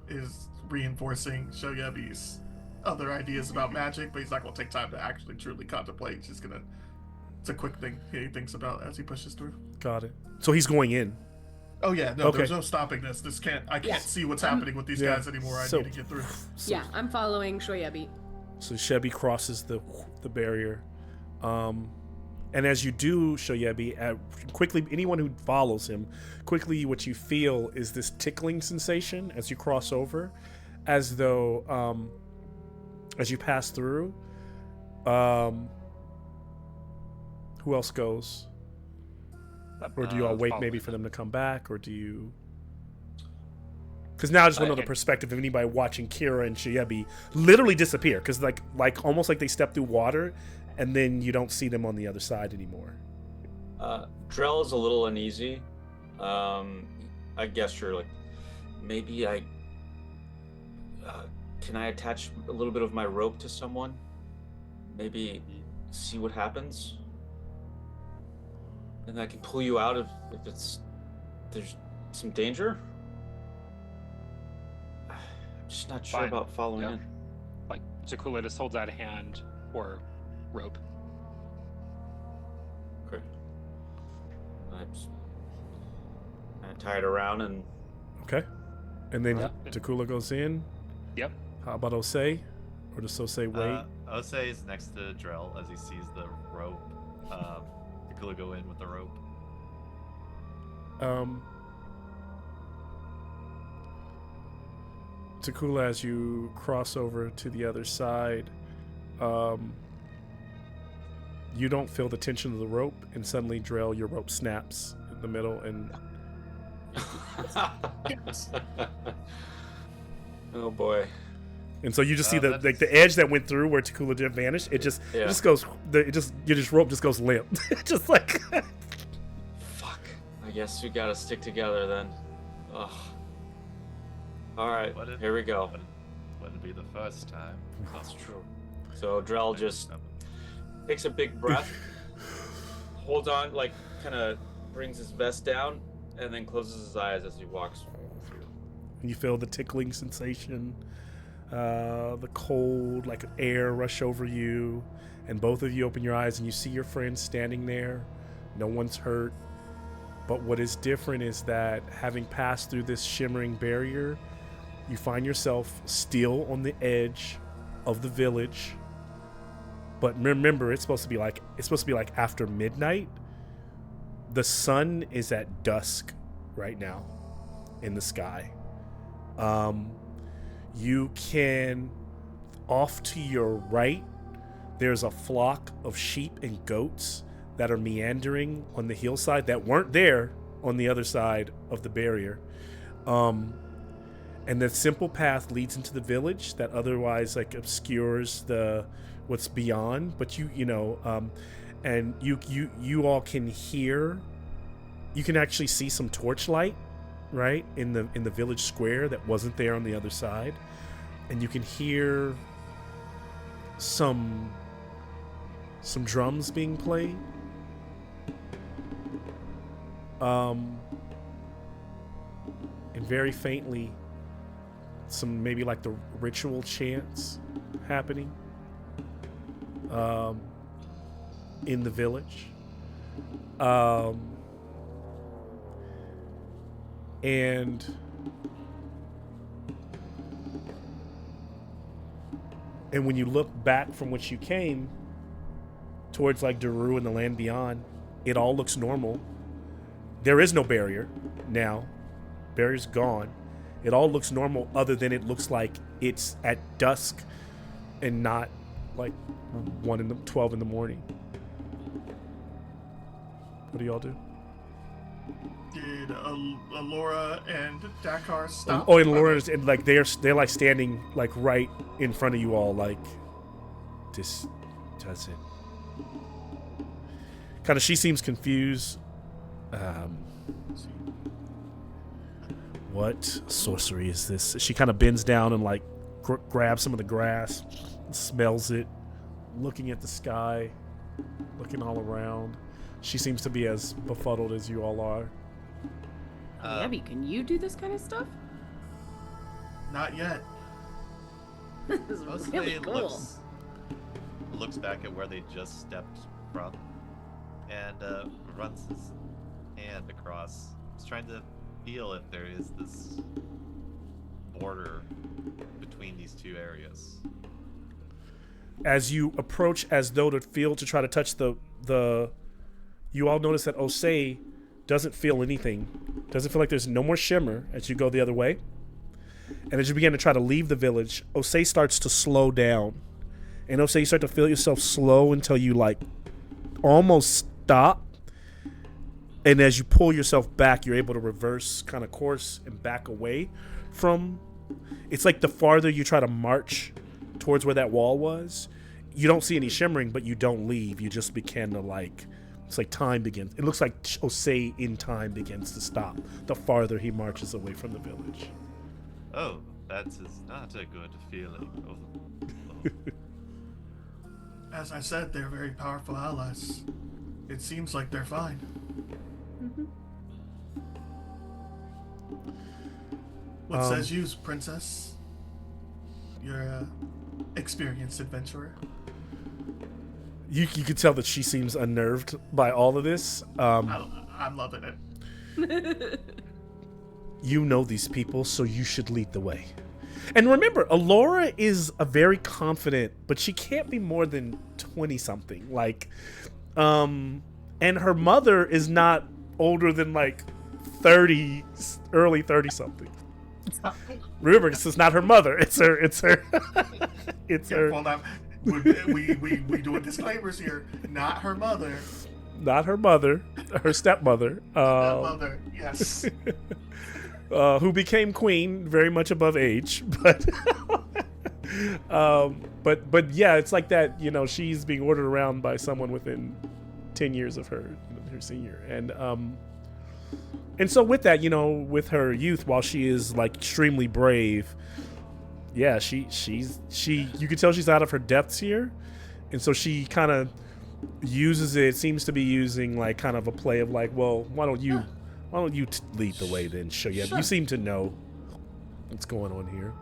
is reinforcing Shoyebi's other ideas about magic, but he's not going to take time to actually truly contemplate. He's just gonna, it's a quick thing he thinks about as he pushes through. Got it. So he's going in. Oh yeah, no, Okay. There's no stopping this. I can't see what's happening with these guys anymore. I So- need to get through. So, Yeah, I'm following Shoyebi. So Shebi crosses the barrier. And as you do, Shoyebi, quickly, anyone who follows him, quickly what you feel is this tickling sensation as you cross over, as though, as you pass through. Who else goes? Or do you all wait maybe for them to come back, or do you... Because now I just want to know the perspective of anybody watching Kira and Shoyebi literally disappear, because like almost like they step through water, and then you don't see them on the other side anymore. Drell is a little uneasy. I guess you're like, maybe can I attach a little bit of my rope to someone? Maybe see what happens? And I can pull you out if there's some danger? I'm just not sure Fine. about following Yeah. in. Like, Jakula just holds out a hand or rope. Okay. I tie it around and Okay. And then Yep. Takula goes in. Yep. How about Osei? Or does Osei wait? Osei is next to Drell as he sees the rope. Takula go in with the rope. Takula, as you cross over to the other side, you don't feel the tension of the rope, and suddenly, Drell, your rope snaps in the middle, and oh boy. and so you just see the that's- like the edge that went through where Takula did vanish. It just goes. Your rope just goes limp, just like. Fuck. I guess we gotta stick together then. Ugh. Alright, here we go. Wouldn't be the first time. That's true. So Drell just takes a big breath, holds on, like kind of brings his vest down, and then closes his eyes as he walks through. You feel the tickling sensation the cold, like air rush over you, and both of you open your eyes and you see your friends standing there. No one's hurt. But what is different is that having passed through this shimmering barrier, you find yourself still on the edge of the village. But remember, it's supposed to be like after midnight. The sun is at dusk right now in the sky. You can, off to your right, there's a flock of sheep and goats that are meandering on the hillside that weren't there on the other side of the barrier. And the simple path leads into the village that otherwise like obscures what's beyond. But and you all can hear. You can actually see some torchlight, right, in the village square that wasn't there on the other side, and you can hear some drums being played. And very faintly, some maybe like the ritual chants happening in the village. And when you look back from which you came towards like Daru and the land beyond, it all looks normal. There is no barrier now. Barrier's gone. It all looks normal other than it looks like it's at dusk and not like 12 in the morning. What do y'all do? Did Alora and Dakar stop? Oh, and Alora and like they're like standing like right in front of you all, like this does it. Kind of, she seems confused. What sorcery is this? She kind of bends down and like grabs some of the grass, smells it, looking at the sky, looking all around. She seems to be as befuddled as you all are. Abby, can you do this kind of stuff? Not yet. This is really cool. Looks back at where they just stepped from and runs his hand across. He's trying to feel if there is this border between these two areas. As you approach as though to try to touch the you all notice that Osei doesn't feel anything. Doesn't feel like there's no more shimmer as you go the other way. And as you begin to try to leave the village, Osei starts to slow down. And Osei, you start to feel yourself slow until you like almost stop. And as you pull yourself back, you're able to reverse kind of course and back away from. It's like the farther you try to march towards where that wall was, you don't see any shimmering, but you don't leave. You just begin to like, it's like time begins. It looks like Osei in time begins to stop the farther he marches away from the village. Oh, that is not a good feeling. Oh. As I said, they're very powerful allies. It seems like they're fine. What says you, Princess? You're a experienced adventurer. You can tell that she seems unnerved by all of this. I'm loving it. You know these people, so you should lead the way. And remember, Alora is a very confident, but she can't be more than 20-something. Like, and her mother is not older than like 30, early 30-something. Remember, this is not her mother. It's her. It's her. Well, now, we doing disclaimers here. Not her mother. Not her mother. Her stepmother. Stepmother. Yes. Who became queen, very much above age, but but yeah, it's like that. You know, she's being ordered around by someone within 10 years of her senior, and so with that, you know, with her youth, while she is like extremely brave, yeah, she you can tell she's out of her depths here, and so she kind of uses it. Seems to be using like kind of a play of like, well, why don't you lead the way then? Show you. You seem to know what's going on here.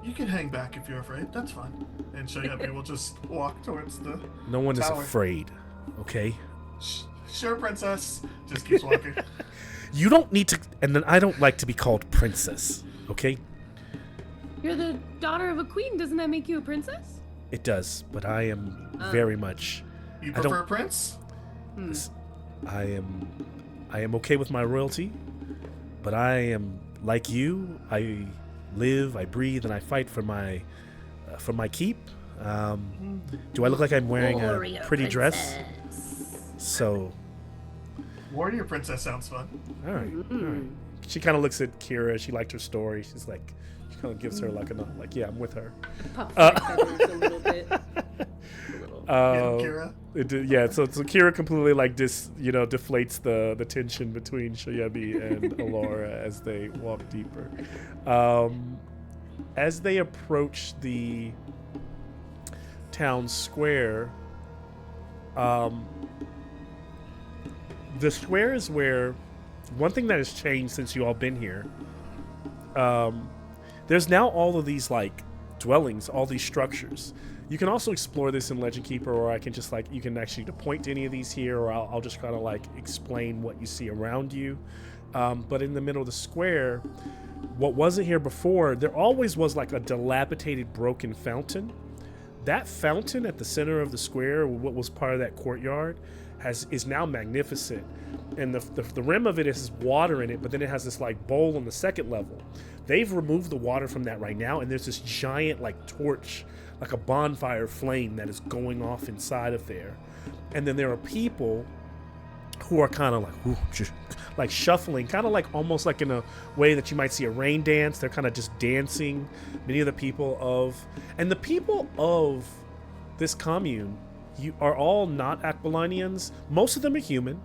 You can hang back if you're afraid. That's fine. And Shoyabi will just walk towards the No one is tower. afraid, okay? Sure, princess. Just keeps walking. You don't need to, and then I don't like to be called princess, okay? You're the daughter of a queen. Doesn't that make you a princess? It does, but I am very much. You I don't- prefer prince? I am okay with my royalty, but I am like you. I live, I breathe, and I fight for my keep. Do I look like I'm wearing a pretty dress? So, Warrior princess sounds fun. all right. She kind of looks at Kira. She liked her story. She's like, she kind of gives her like a nod, like, yeah, I'm with her. Puff my feathers a little bit. Kira. So Kira completely like deflates the tension between Shoyabi and Alora as they walk deeper. As they approach the town square, the square is where one thing that has changed since you all been here. There's now all of these like dwellings, all these structures. You can also explore this in Legend Keeper, or I can just like, you can actually point to any of these here, or I'll just kind of like explain what you see around you. But in the middle of the square, what wasn't here before, there always was like a dilapidated broken fountain. That fountain at the center of the square, what was part of that courtyard, is now magnificent. And the rim of it is water in it, but then it has this like bowl on the second level. They've removed the water from that right now, and there's this giant like torch, like a bonfire flame that is going off inside of there. And then there are people who are kind of like shuffling, kind of like almost like in a way that you might see a rain dance. They're kind of just dancing. Many of the people of this commune, you are all not Aquilinians. Most of them are human,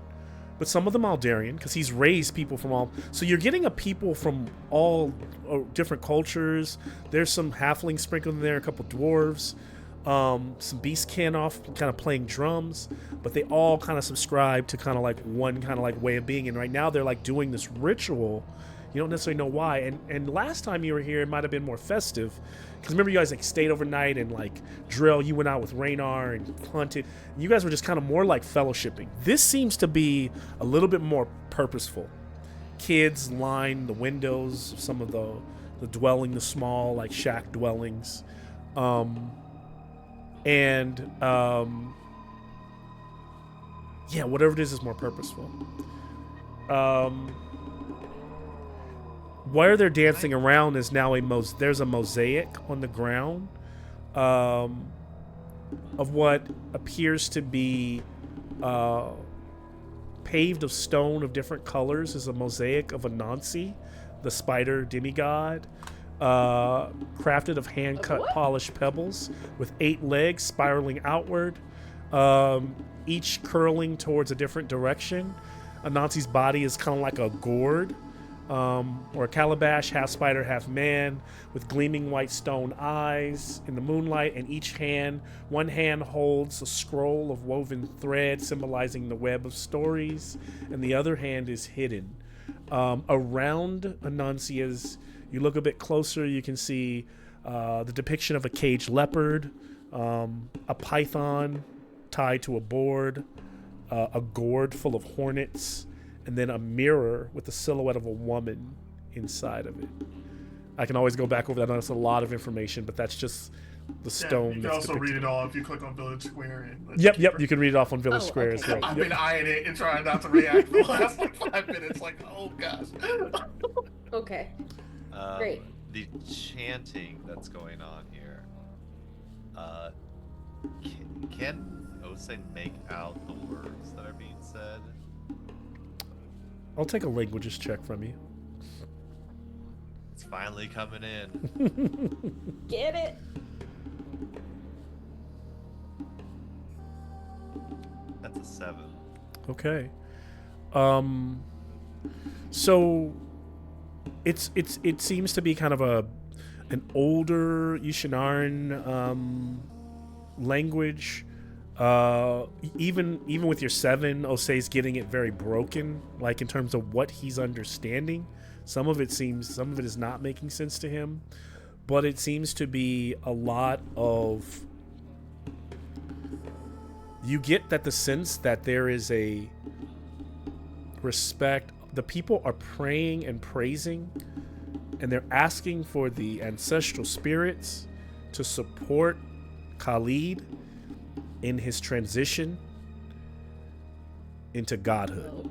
but some of them Aldarian, because he's raised people from all. So you're getting a people from all different cultures. There's some halflings sprinkled in there, a couple dwarves, some beastkin off, kind of playing drums, but they all kind of subscribe to kind of like one kind of like way of being. And right now they're like doing this ritual. You don't necessarily know why. And last time you were here, it might have been more festive. Because remember, you guys like stayed overnight and like Drill, you went out with Raynar and hunted. You guys were just kind of more like fellowshipping. This seems to be a little bit more purposeful. Kids line the windows of some of the dwelling, the small like shack dwellings. Yeah, whatever it is more purposeful. Where they're dancing around is now there's a mosaic on the ground of what appears to be paved of stone of different colors. Is a mosaic of Anansi, the spider demigod, crafted of hand-cut polished pebbles with 8 legs spiraling outward, each curling towards a different direction. Anansi's body is kind of like a gourd, or a calabash, half spider, half man, with gleaming white stone eyes in the moonlight, and one hand holds a scroll of woven thread symbolizing the web of stories, and the other hand is hidden. Around Anansi, as you look a bit closer, you can see the depiction of a caged leopard, a python tied to a board, a gourd full of hornets, and then a mirror with the silhouette of a woman inside of it. I can always go back over that. I know that's a lot of information, but that's just the stone. You can also read it all if you click on Village Square. Yep, you can read it off on Village Square as well. I've been eyeing it and trying not to react for the last like 5 minutes. Like, oh gosh. Okay. Great. The chanting that's going on here. Can Osei make out the words that are being said? I'll take a languages check from you. It's finally coming in. Get it. That's a 7. Okay. So it seems to be kind of an older Yushinaren language. Even with your 7, Osei's getting it very broken, like in terms of what he's understanding. Some of it is not making sense to him. but it seems to be a lot of. You get that the sense that there is a respect. The people are praying and praising, and they're asking for the ancestral spirits to support Khalid in his transition into godhood.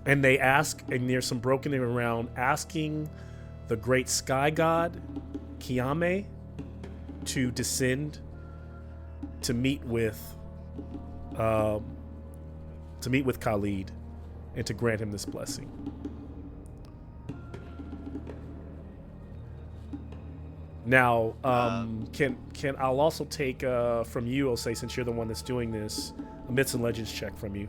And they ask, and there's some broken around asking the great sky god Kiame to descend to meet with Khalid and to grant him this blessing. Now, can I'll also take from you, I'll say, since you're the one that's doing this, a myths and legends check from you.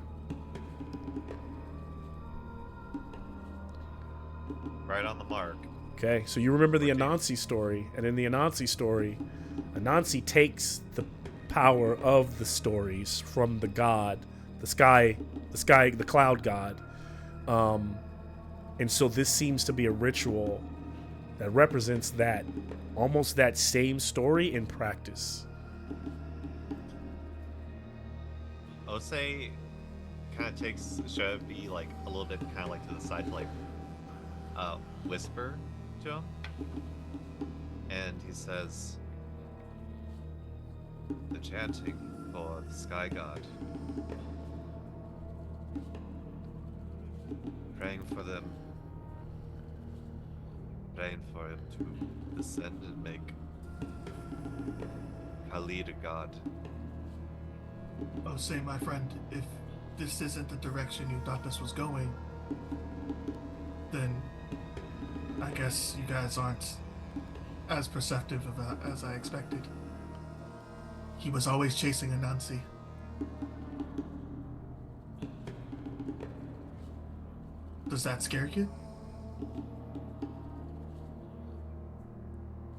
Right on the mark. Okay, so you remember the Anansi story, and in the Anansi story, Anansi takes the power of the stories from the god, the cloud god, and so this seems to be a ritual that represents that, almost that same story in practice. Osei kind of takes Shobi like a little bit kind of like to the side to like whisper to him, and he says, "The chanting for the sky god, praying for them, praying for him to descend and make Khalid a god." Oh, say, my friend, if this isn't the direction you thought this was going, then I guess you guys aren't as perceptive as I expected. He was always chasing Anansi. Does that scare you?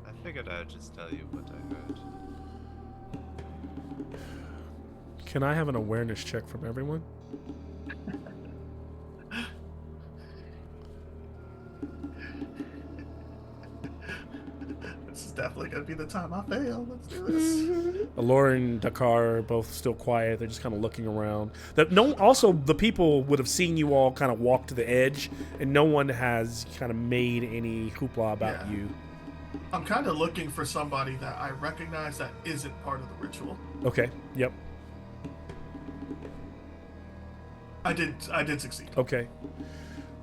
I figured I'd just tell you what I heard. Can I have an awareness check from everyone? This is definitely gonna be the time I fail. Let's do this. Allura and Dakar are both still quiet. They're just kind of looking around. Also, the people would have seen you all kind of walk to the edge, and no one has kind of made any hoopla about you. I'm kind of looking for somebody that I recognize that isn't part of the ritual. Okay. Yep. I did succeed. Okay.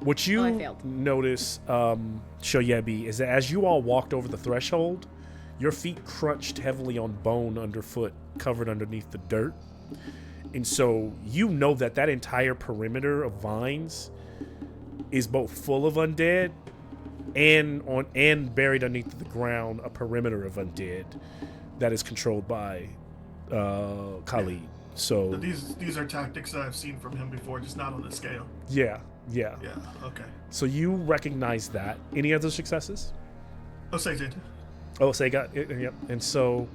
What you I failed. notice, Shoyebi, is that as you all walked over the threshold, your feet crunched heavily on bone underfoot, covered underneath the dirt. And so you know that that entire perimeter of vines is both full of undead and buried underneath the ground a perimeter of undead that is controlled by Khalid. So these are tactics that I've seen from him before, just not on this scale. yeah. Yeah, okay. So you recognize that. Any other successes? Osei did. Oh, say got it. Yep. And so,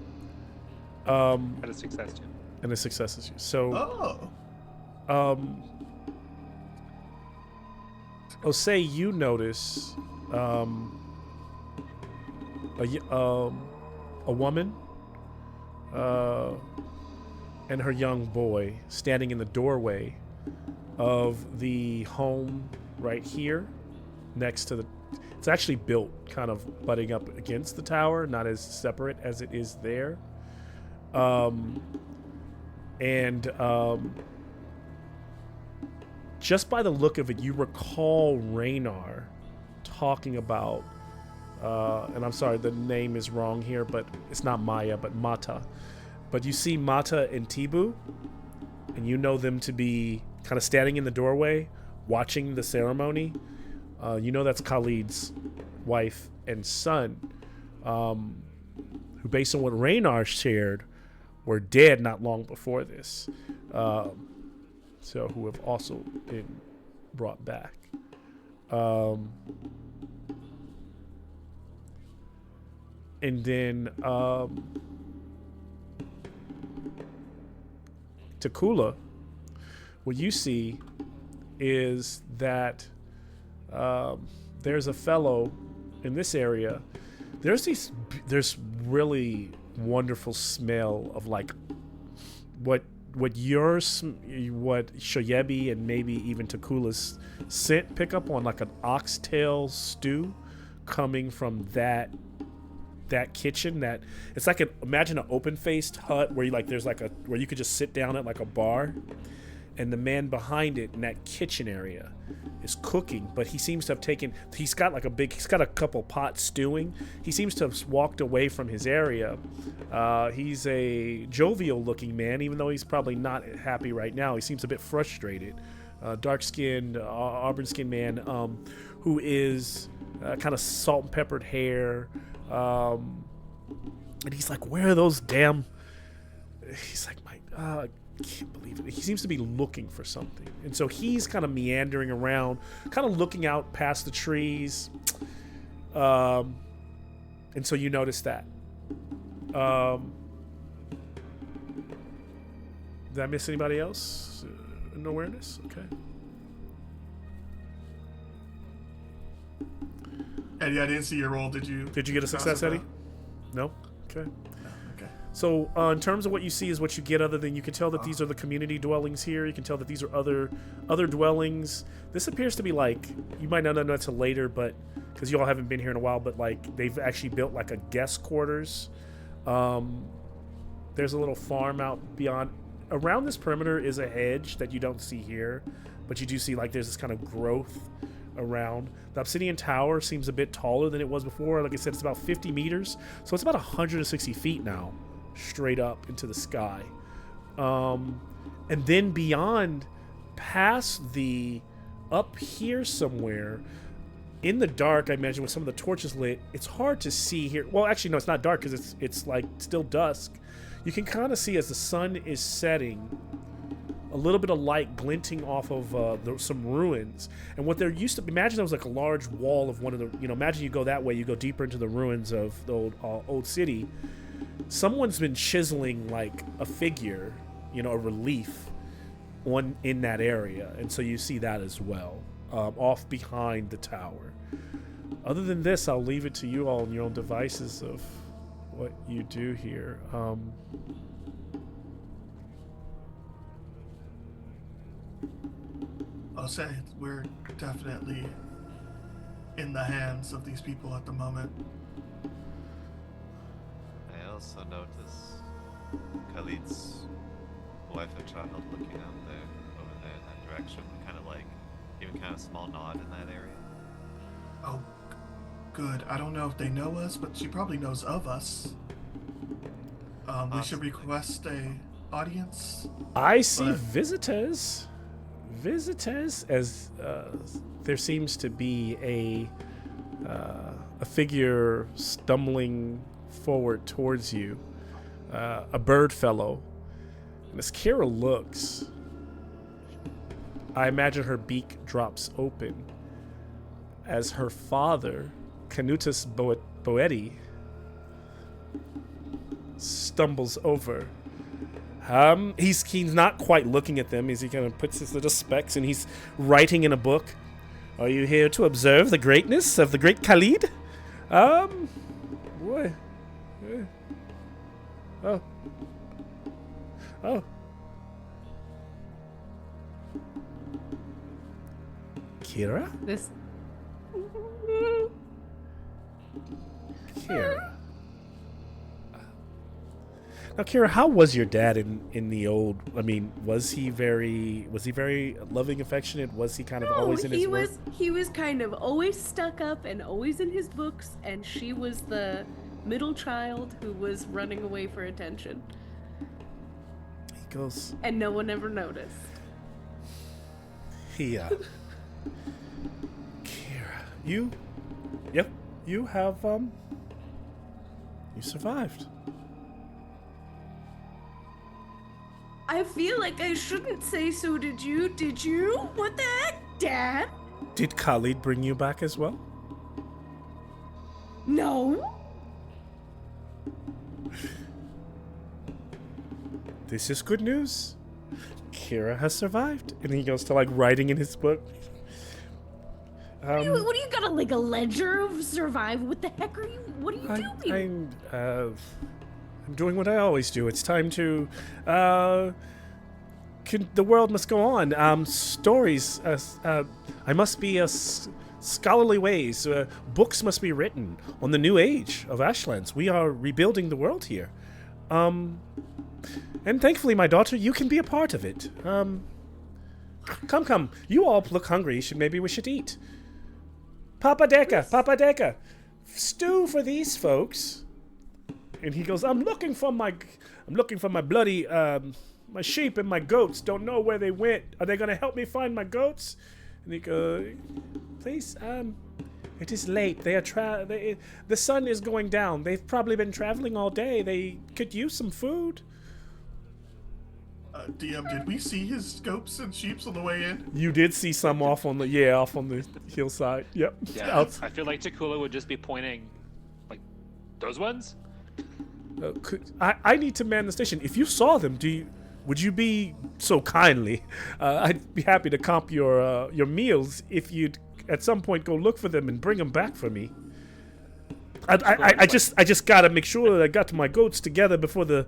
Had a success too. and the successes. So, Oh. Say you notice, a woman, and her young boy standing in the doorway of the home right here, next to the. It's actually built kind of butting up against the tower, not as separate as it is there. Just by the look of it, you recall Raynar talking about, and I'm sorry, the name is wrong here, but it's not Maya, but Mata. But you see Mata and Tibu, and you know them to be kind of standing in the doorway, watching the ceremony. You know that's Khalid's wife and son, who, based on what Raynar shared, were dead not long before this. So who have also been brought back. And then Takula, what you see is that there's a fellow in this area. There's really wonderful smell of like what Shoyebi and maybe even Takula's scent pick up on, like an oxtail stew coming from that kitchen. That it's like imagine an open-faced hut where where you could just sit down at like a bar, and the man behind it in that kitchen area is cooking, but he seems to have he's got a couple pots stewing. He seems to have walked away from his area. He's a jovial looking man, even though he's probably not happy right now. He seems a bit frustrated. Dark-skinned, auburn-skinned man who is kind of salt and peppered hair. And he's like, where are those damn... He's like, I can't believe it. He seems to be looking for something. And so he's kind of meandering around, kind of looking out past the trees. And so you notice that. Did I miss anybody else in awareness? Okay. Eddie, I didn't see your roll. Did you get a success, Eddie? No? Okay. Okay. So in terms of what you see is what you get, other than you can tell that these are the community dwellings here. You can tell that these are other dwellings. This appears to be like, you might not know until later, but because you all haven't been here in a while, but like they've actually built like a guest quarters. There's a little farm out beyond. Around this perimeter is a hedge that you don't see here, but you do see like there's this kind of growth around. The obsidian tower seems a bit taller than it was before. Like I said, it's about 50 meters, so it's about 160 feet now, straight up into the sky. And then beyond, past up here somewhere, in the dark, I imagine with some of the torches lit, it's hard to see here. Well, actually, no, it's not dark because it's like still dusk. You can kind of see as the sun is setting, a little bit of light glinting off of some ruins. And what there used to be, imagine there was like a large wall of one of the, imagine you go that way, you go deeper into the ruins of the old city. Someone's been chiseling like a figure, a relief in that area. And so you see that as well, off behind the tower. Other than this, I'll leave it to you all on your own devices of what you do here. I'll say we're definitely in the hands of these people at the moment. I also notice Khalid's wife and child looking out there, over there in that direction, kind of like, giving kind of a small nod in that area. Oh, good. I don't know if they know us, but she probably knows of us. We should request a audience. I see visitors, as there seems to be a figure stumbling forward towards you, a bird fellow. And as Kira looks, I imagine her beak drops open as her father, Canutus Boetti, stumbles over. He's not quite looking at them as he kind of puts his little specs and he's writing in a book. Are you here to observe the greatness of the great Khalid? Boy. Oh. Kira? Kira. Now, Kira, how was your dad in the old? I mean, was he very loving, affectionate? Was he kind of always in his work? He was kind of always stuck up and always in his books, and she was the middle child who was running away for attention. He goes, and no one ever noticed. Kira, you have you survived. I feel like I shouldn't say so. Did you? What the heck, Dad? Did Khalid bring you back as well? No. This is good news. Kira has survived. And he goes to like writing in his book. What do you got, like a ledger of survival? What the heck are you? What are you doing? I'm doing what I always do. It's time to. The world must go on. Stories. I must be scholarly ways. Books must be written on the new age of Ashlands. We are rebuilding the world here. And thankfully, my daughter, you can be a part of it. Come. You all look hungry. Maybe we should eat. Papa Deca. Stew for these folks. And he goes, I'm looking for my bloody, my sheep and my goats. Don't know where they went. Are they going to help me find my goats? And he goes, please, it is late. The sun is going down. They've probably been traveling all day. They could use some food. DM, did we see his goats and sheeps on the way in? You did see some off on the hillside. Yep. Yeah, I feel like Takula would just be pointing, like, those ones? I need to man the station. If you saw them, would you be so kindly? I'd be happy to comp your meals if you'd at some point go look for them and bring them back for me. I just gotta make sure that I got my goats together before the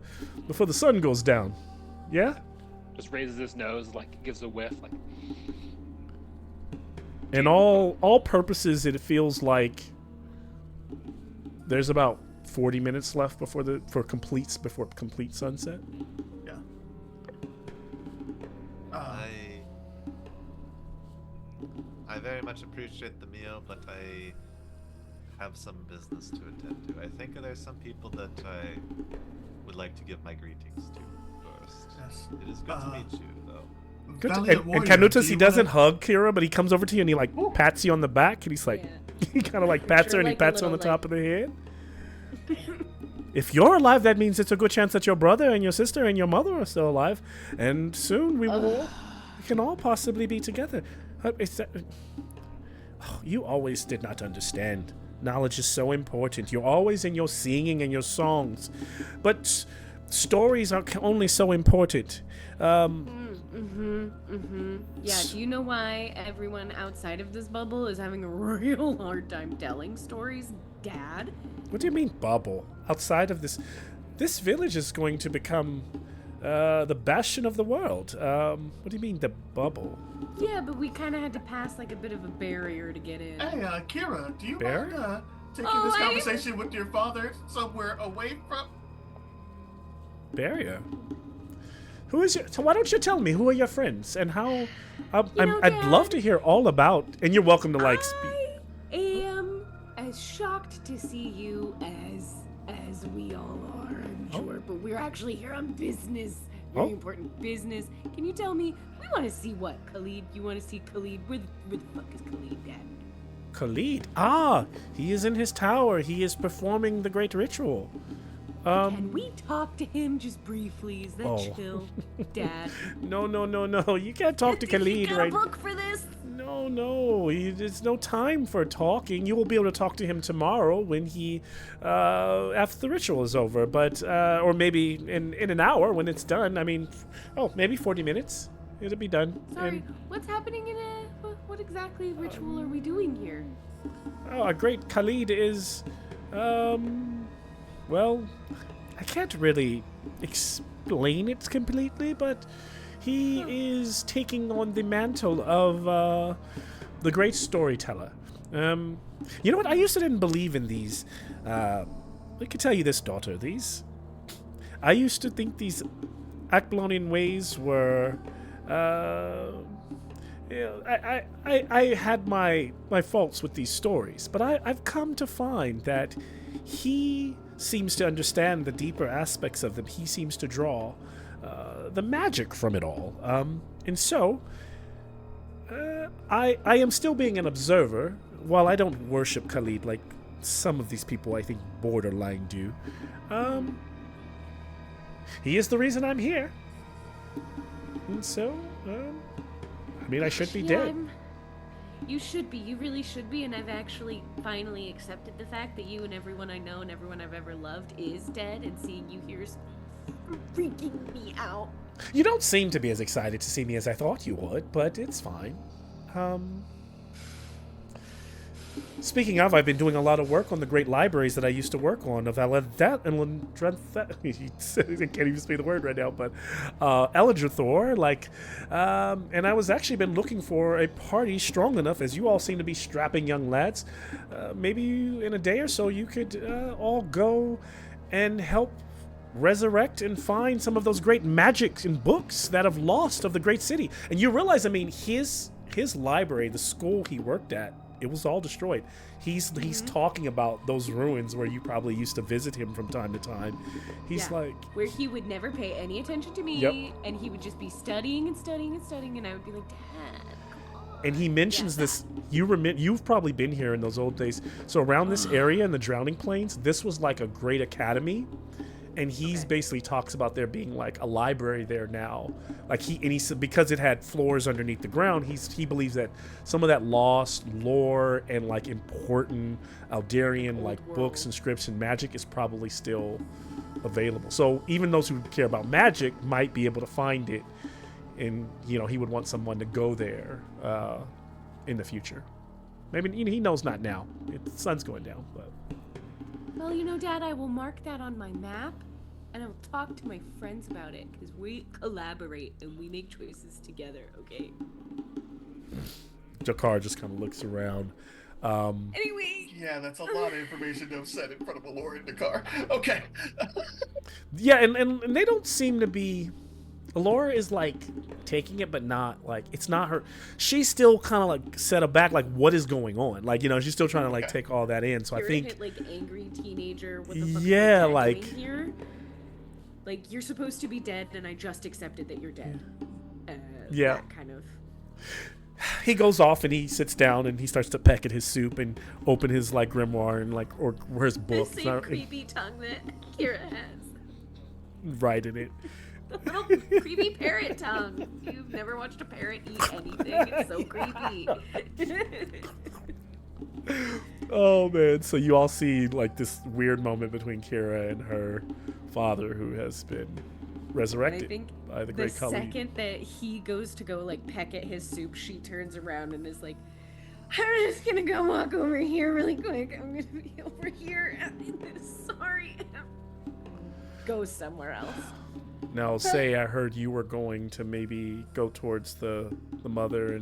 sun goes down. Yeah? Just raises his nose, like gives a whiff, like. And all purposes, it feels like there's about 40 minutes left before complete sunset. Yeah. I very much appreciate the meal, but I have some business to attend to. I think there's some people that I would like to give my greetings to first. Yes. It is good to meet you, though. Good. Valiant And warrior, Canutas, do he you doesn't wanna- hug Kira, but he comes over to you and he like pats you on the back, and he's like, he kind of like pats her and he Like a pats her on the little, top of the head. If you're alive, that means it's a good chance that your brother and your sister and your mother are still alive, and soon we can all possibly be together. You always did not understand. Knowledge is so important. You're always in your singing and your songs, but stories are only so important. Yeah, do you know why everyone outside of this bubble is having a real hard time telling stories, Dad? What do you mean, bubble? Outside of this village is going to become the bastion of the world. What do you mean, the bubble? Yeah, but we kind of had to pass like a bit of a barrier to get in. Hey, Kira, do you Bear? mind taking Oh, this I- conversation with your father somewhere away from... Barrier? Who is your... So why don't you tell me, who are your friends and how... I'd Dad, love to hear all about... And you're welcome to, like, speak. I am as shocked to see you as we all are, I'm sure, but we're actually here on business. Very important business. Can you tell me, we want to see what, Khalid? You want to see Khalid? Where the fuck is Khalid, Dad? Khalid? Ah, he is in his tower. He is performing the great ritual. Can we talk to him just briefly? Is that chill, Dad? No. You can't talk to Khalid You got right a book for this? No. There's no time for talking. You will be able to talk to him tomorrow when he, after the ritual is over. But, or maybe in an hour when it's done. I mean, maybe 40 minutes. It'll be done. Sorry, what's happening in what exactly ritual are we doing here? Our great Khalid is, well, I can't really explain it completely, but he is taking on the mantle of the great storyteller. You know what? I used to didn't believe in these. I can tell you this, daughter. I used to think these Akbalonian ways were. I had my faults with these stories, but I've come to find that he seems to understand the deeper aspects of them. He seems to draw the magic from it all. And so, I am still being an observer. While I don't worship Khalid like some of these people I think borderline do, he is the reason I'm here. And so, I mean, I should be dead. You should be. You really should be. And I've actually finally accepted the fact that you and everyone I know and everyone I've ever loved is dead. And seeing you here is freaking me out. You don't seem to be as excited to see me as I thought you would, but it's fine. Speaking of, I've been doing a lot of work on the great libraries that I used to work on of Aladat and I can't even speak the word right now, but Elidrathor, and I was actually been looking for a party strong enough, as you all seem to be strapping young lads. Maybe in a day or so you could all go and help resurrect and find some of those great magics and books that have lost of the great city. And you realize, I mean, his library, the school he worked at, it was all destroyed. He's talking about those ruins where you probably used to visit him from time to time. He's like, where he would never pay any attention to me, Yep. and he would just be studying and studying and studying, and I would be like, Dad, come on. and he mentions this. You've probably been here in those old days. So around this area in the Drowning Plains, this was like a great academy. And he's basically talks about there being like a library there now. Like he said, because it had floors underneath the ground, he believes that some of that lost lore and like important Aldarian like books and scripts and magic is probably still available. So even those who care about magic might be able to find it. And he would want someone to go there in the future. Maybe he knows not now. The sun's going down, but. Well, Dad, I will mark that on my map, and I will talk to my friends about it, because we collaborate and we make choices together, okay? Jakar just kind of looks around. Anyway. Yeah, that's a lot of information to have said in front of Allura in the car. Okay. Yeah, and they don't seem to be... Allura is like taking it, but not like it's not her. She's still kind of like set aback, like what is going on? Like she's still trying to like take all that in. So I think like angry teenager. What the fuck yeah, is like doing here? Like you're supposed to be dead, and I just accepted that you're dead. Yeah, that kind of. He goes off and he sits down and he starts to peck at his soup and open his like grimoire and like or his book. The same creepy tongue that Kira has. Right in it. The little creepy parrot tongue. You've never watched a parrot eat anything. It's so creepy. Oh man! So you all see like this weird moment between Kira and her father, who has been resurrected I think by the great Khalid. The second that he goes to go like peck at his soup, she turns around and is like, "I'm just gonna go walk over here really quick. I'm gonna be over here. Sorry." Go somewhere else. Now, say I heard you were going to maybe go towards the mother,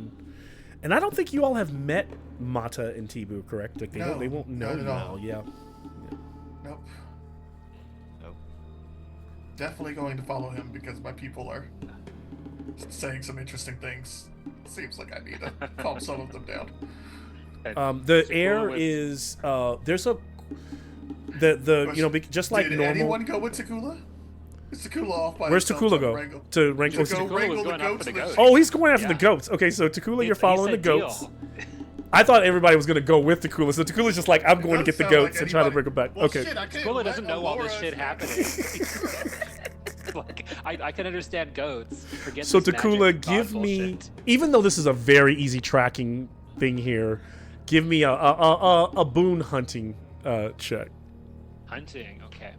and I don't think you all have met Mata and Tibu, correct? Like they won't know you all. Yeah. Nope. Definitely going to follow him because my people are saying some interesting things. Seems like I need to calm some of them down. The air is there's a just like did normal. Did anyone go with Takula? Is Takula off by Where's himself Takula go? To wrangle. Wrangle the goats. Oh, he's going after the goats. Okay, so Takula, you're following the goats. I thought everybody was going to go with Takula, so Takula's just like, I'm going to get the goats and try to bring them back. Well, okay. Shit, Takula doesn't know all this shit happening. Like, I can understand goats. Forget So this Takula, magic give god me, bullshit. even though this is a very easy tracking thing here, give me a boon hunting check. Hunting, okay.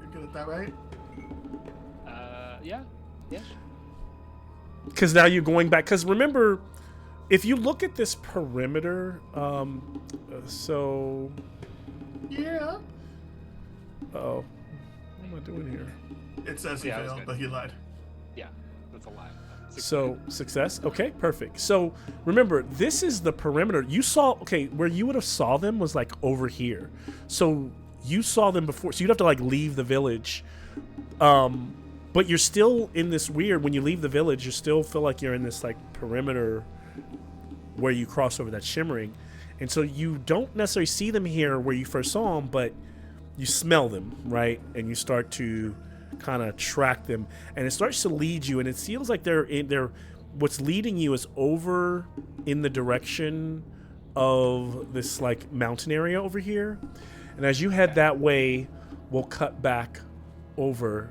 You're good at that, right? Yeah. Because now you're going back. Because remember, if you look at this perimeter, so... Yeah. Uh-oh. What am I doing here? It says he Yeah, that was failed, good. but he lied. Yeah, that's a lie. So, success? Okay, perfect. So, remember, this is the perimeter. You saw, okay, where you would have saw them was, like, over here. So, you saw them before. So, you'd have to, like, leave the village. But you're still in this weird, when you leave the village, you still feel like you're in this, like, perimeter where you cross over that shimmering. And so, you don't necessarily see them here where you first saw them, but you smell them, right? And you start to kind of track them, and it starts to lead you, and it feels like they're what's leading you is over in the direction of this like mountain area over here. And as you head that way, we'll cut back over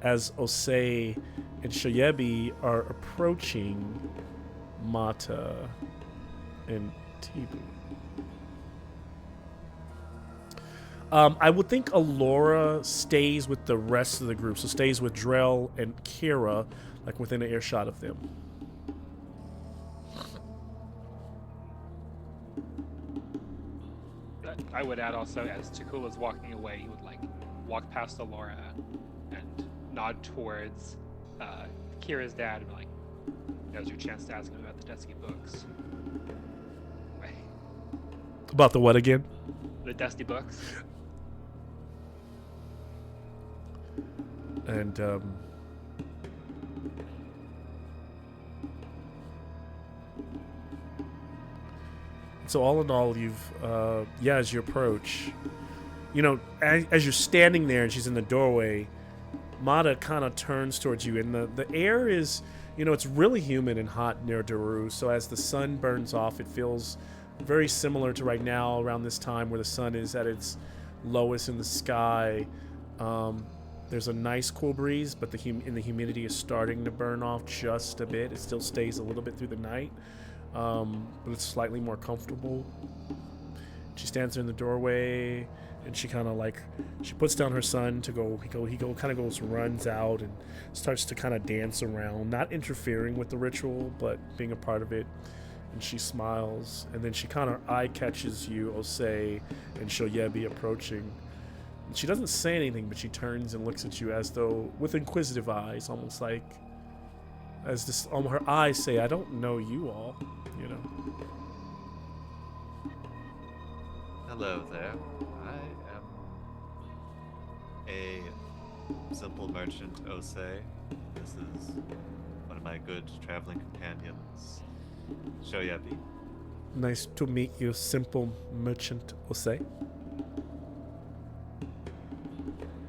as Osei and Shoyebi are approaching Mata and Tibu. I would think Allura stays with the rest of the group, so stays with Drell and Kira, like within an earshot of them. I would add also, as Takula's walking away, he would like walk past Alora and nod towards Kira's dad and be like, "Now's your chance to ask him about the Dusty books." Right. About the what again? The Dusty books. And so all in all, you've as you approach, as you're standing there and she's in the doorway, Mata kind of turns towards you, and the air is, it's really humid and hot near Daru. So as the sun burns off, it feels very similar to right now around this time where the sun is at its lowest in the sky. There's a nice cool breeze, but the humidity is starting to burn off just a bit. It still stays a little bit through the night, but it's slightly more comfortable. She stands there in the doorway, and she kind of she puts down her son to go. He kind of goes, runs out, and starts to kind of dance around, not interfering with the ritual, but being a part of it. And she smiles, and then she kind of eye catches you, Osei, and Shoyebi approaching. She doesn't say anything, but she turns and looks at you as though with inquisitive eyes, almost like as this. Her eyes say, "I don't know you all," Hello there. I am a simple merchant, Osei. This is one of my good traveling companions, Shoyebi. Nice to meet you, simple merchant Osei.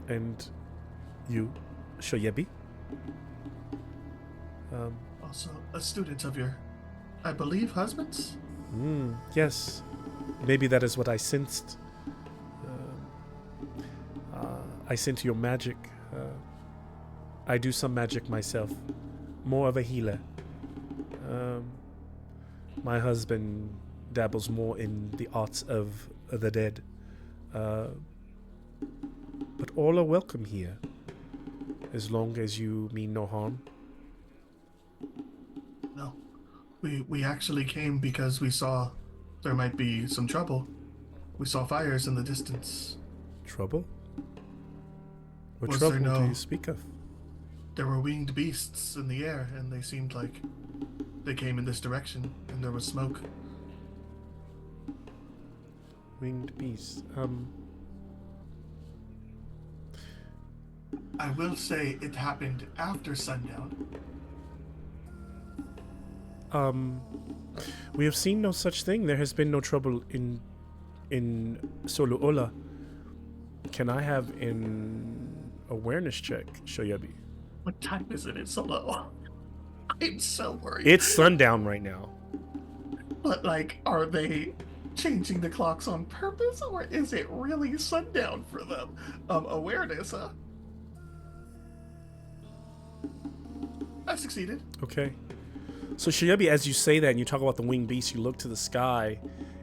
And you, Shoyebi? Also, a student of your, I believe, husband's? Yes. Maybe that is what I sensed. I sense your magic. I do some magic myself. More of a healer. My husband dabbles more in the arts of the dead. But all are welcome here, as long as you mean no harm. No. We actually came because we saw there might be some trouble. We saw fires in the distance. Trouble? What Was trouble there do no- you speak of? There were winged beasts in the air, and they seemed like they came in this direction, and there was smoke. Winged beasts. I will say it happened after sundown. We have seen no such thing. There has been no trouble in Solu'ola. Can I have an awareness check, Shoyebi? What time is it in Solo? I'm so worried. It's sundown right now. But, are they changing the clocks on purpose, or is it really sundown for them? Awareness, huh? I succeeded. Okay. So Shoyebi, as you say that and you talk about the winged beast, you look to the sky,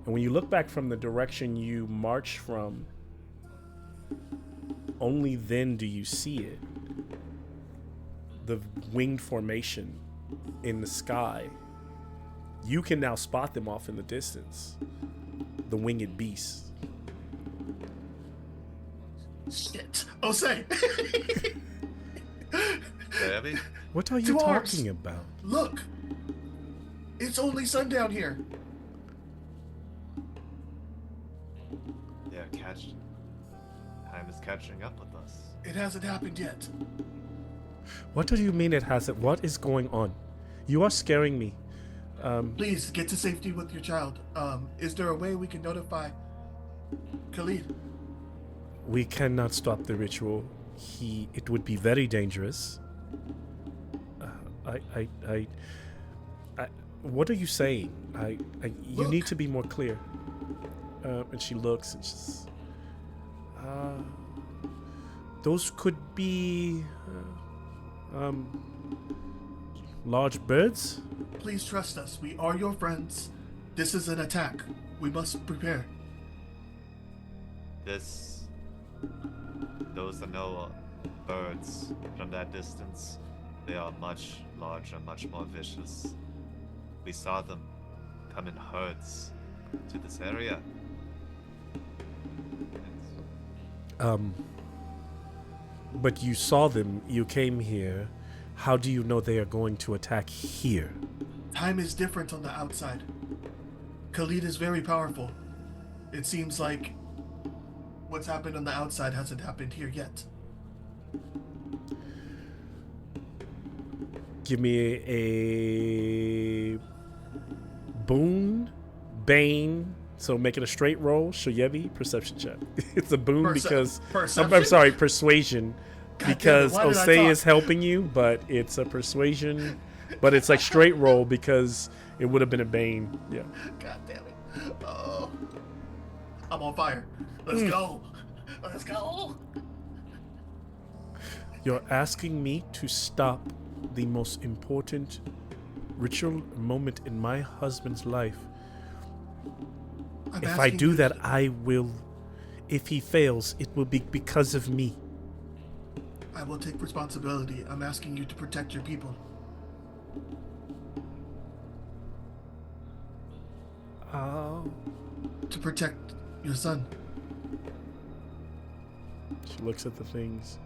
and when you look back from the direction you march from, only then do you see it. The winged formation in the sky. You can now spot them off in the distance. The winged beasts. Shit. Oh, say. Shoyebi? What are you Dwarves! talking about? Look. It's only sundown here. Yeah, time is catching up with us. It hasn't happened yet. What do you mean it hasn't? What is going on? You are scaring me. Please get to safety with your child. Is there a way we can notify Khalid? We cannot stop the ritual. It would be very dangerous. What are you saying? You Look. need to be more clear. And she looks and she's, those could be, large birds? Please trust us. We are your friends. This is an attack. We must prepare. Those are no birds from that distance. They are much larger, much more vicious. We saw them come in herds to this area. But you saw them, you came here. How do you know they are going to attack here? Time is different on the outside. Khalid is very powerful. It seems like what's happened on the outside hasn't happened here yet. Give me a boon, bane. So make it a straight roll. Shoyebi, perception check. It's a boon because I'm sorry, persuasion. God because damn it, why did I Osei talk? is helping you, but it's a persuasion. But it's like straight roll because it would have been a bane. Yeah. God damn it. Oh. I'm on fire. Let's go. Let's go. You're asking me to stop the most important ritual moment in my husband's life. I'm If I asking do you that, to- I will. If he fails, it will be because of me. I will take responsibility. I'm asking you to protect your people. Oh. To protect your son. She looks at the things.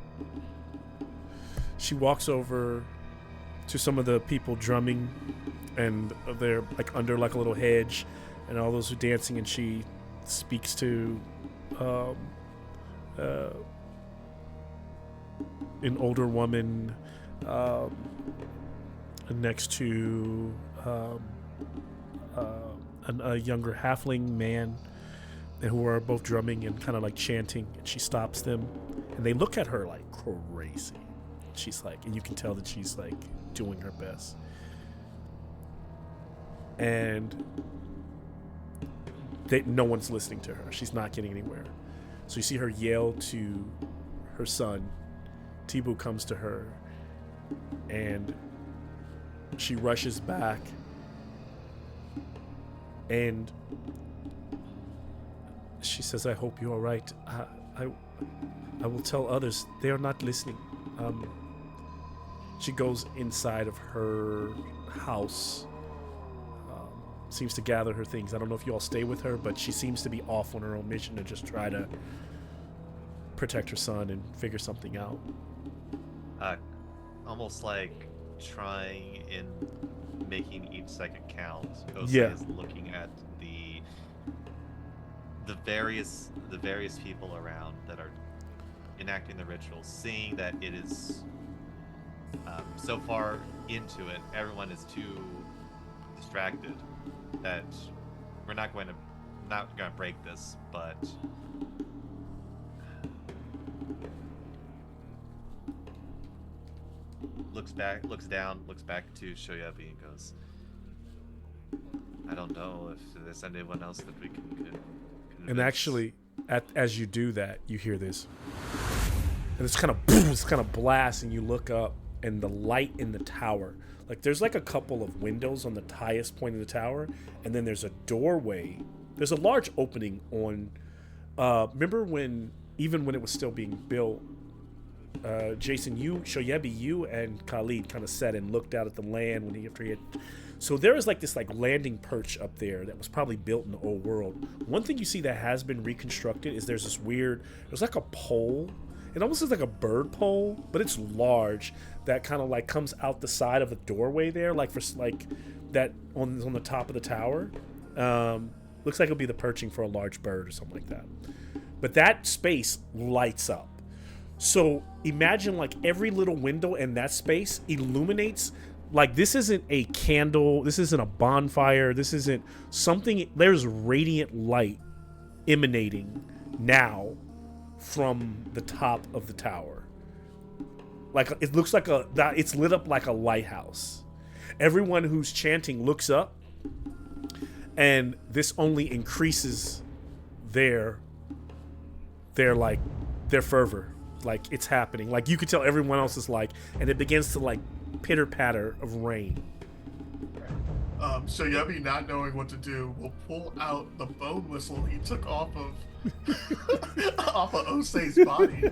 She walks over to some of the people drumming, and they're like under like a little hedge, and all those who are dancing, and she speaks to an older woman next to a younger halfling man, who are both drumming and kind of like chanting, and she stops them, and they look at her like crazy. She's like, and you can tell that she's like doing her best, and no one's listening to her. She's not getting anywhere. So you see her yell to her son. Tibu comes to her, and she rushes back, and she says, "I hope you're all right. I will tell others. They are not listening." She goes inside of her house, seems to gather her things. I don't know if you all stay with her, but she seems to be off on her own mission to just try to protect her son and figure something out. Almost like trying in making each second count. Osei Yeah. is looking at the various people around that are enacting the ritual, seeing that it is so far into it, everyone is too distracted that we're not going to break this, but looks back to Shoyebi and goes, I don't know if there's anyone else that we can convince. And actually, as you do that, you hear this, and it's kind of boom, it's kind of blast, and you look up, and the light in the tower, like there's like a couple of windows on the highest point of the tower, and then there's a doorway. There's a large opening on. Remember when it was still being built, Jason, Shoyebi, you and Khalid kind of sat and looked out at the land after he had. So there is like this like landing perch up there that was probably built in the old world. One thing you see that has been reconstructed is there's like a pole. It almost looks like a bird pole, but it's large, that kind of like comes out the side of the doorway there, like for like that on the top of the tower. Looks like it'll be the perching for a large bird or something like that. But that space lights up. So imagine like every little window in that space illuminates. Like this isn't a candle, this isn't a bonfire, this isn't something. There's radiant light emanating now from the top of the tower. Like it looks like it's lit up like a lighthouse. Everyone who's chanting looks up, and this only increases their fervor. Like it's happening. Like you could tell everyone else is like, and it begins to like pitter patter of rain. Shoyebi, not knowing what to do, will pull out the bone whistle he took off of Osei's body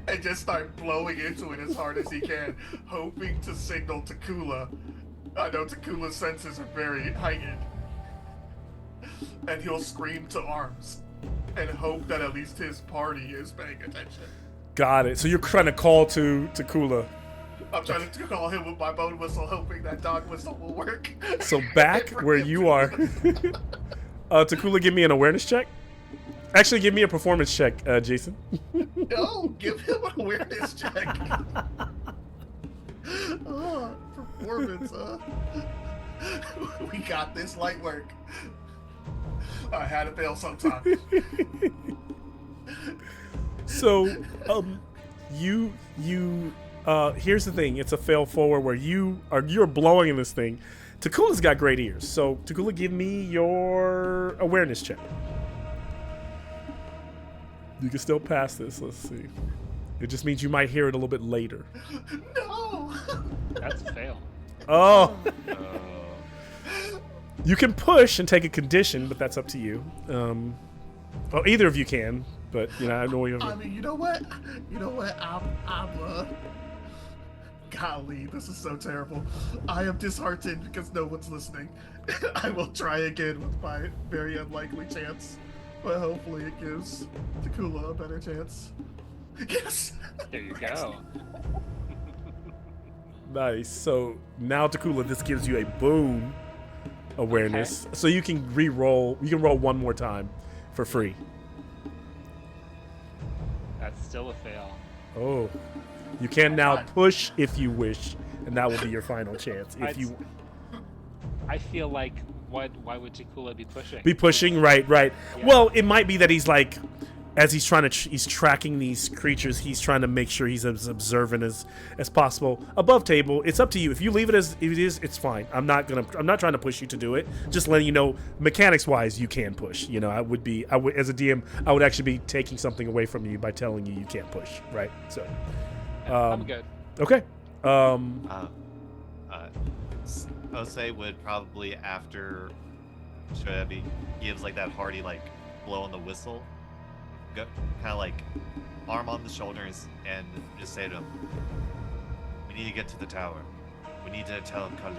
and just start blowing into it as hard as he can, hoping to signal Takula. I know Takula's senses are very heightened, and he'll scream to arms. and hope that at least his party is paying attention. Got it. So you're trying to call to Kula. I'm trying to call him with my bone whistle, hoping that dog whistle will work. So back where you are, Takula, give me an awareness check. Actually, give me a performance check, Jason. No, give him an awareness check. Oh, performance, We got this, light work. I had to fail sometime. So, you here's the thing. It's a fail forward where you're blowing in this thing. Takula's got great ears. So, Takula, give me your awareness check. You can still pass this. Let's see. It just means you might hear it a little bit later. No. That's a fail. Oh. You can push and take a condition, but that's up to you. Well, either of you can, but I know you. I mean, you know what? Golly, this is so terrible. I am disheartened because no one's listening. I will try again with my very unlikely chance, but hopefully it gives Takula a better chance. Yes. There you go. Nice. So now, Takula, this gives you a boom awareness, Okay. so you can re-roll. You can roll one more time for free. That's still a fail. Oh, you can now push if you wish, and that will be your final chance. If you I feel like why would Takula be pushing? be pushing, right. Yeah. Well, it might be that he's like, as he's trying to, he's tracking these creatures. He's trying to make sure he's as observant as possible. Above table, it's up to you. If you leave it as it is, it's fine. I'm not trying to push you to do it. Just letting you know, mechanics wise, you can push. I would as a DM, I would actually be taking something away from you by telling you can't push, right? So, I'm good. okay. Jose would probably, after Shoyabi gives like that hearty like blow on the whistle, go kind of like arm on the shoulders and just say to him, "We need to get to the tower. We need to tell Khalid."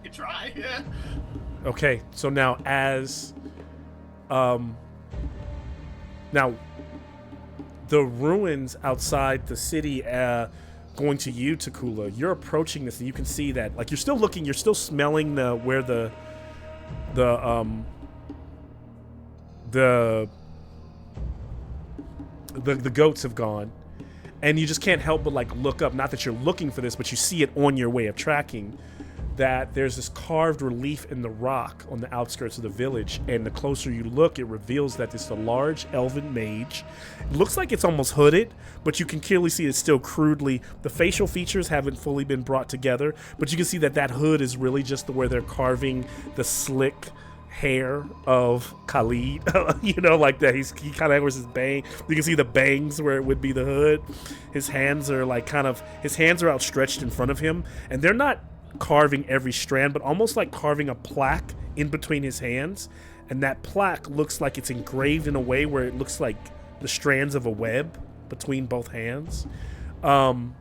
You try, yeah. Okay, so now now the ruins outside the city, going to you, Takula, you're approaching this and you can see that, like, you're still smelling where the goats have gone, and you just can't help but like look up. Not that you're looking for this, but you see it on your way of tracking, that there's this carved relief in the rock on the outskirts of the village, and the closer you look, it reveals that it's a large elven mage. It looks like it's almost hooded, but you can clearly see it's still crudely, the facial features haven't fully been brought together, but you can see that hood is really just where they're carving the slick hair of Khalid. Like that. He kind of wears his bang. You can see the bangs where it would be the hood. His hands are outstretched in front of him, and they're not carving every strand, but almost like carving a plaque in between his hands, and that plaque looks like it's engraved in a way where it looks like the strands of a web between both hands, and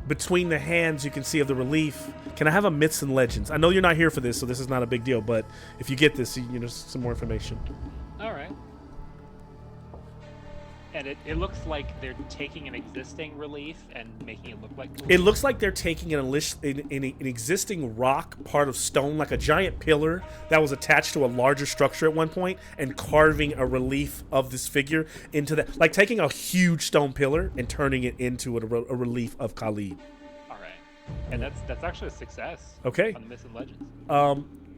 between the hands you can see of the relief. Can I have a myths and legends? I know you're not here for this, so this is not a big deal, but if you get this, some more information. All right. And it looks like they're taking an existing relief and making it look like... It looks like they're taking an existing rock, part of stone, like a giant pillar that was attached to a larger structure at one point, and carving a relief of this figure into that. Like taking a huge stone pillar and turning it into a relief of Khalid. All right. And that's actually a success. Okay. On the Myths and Legends.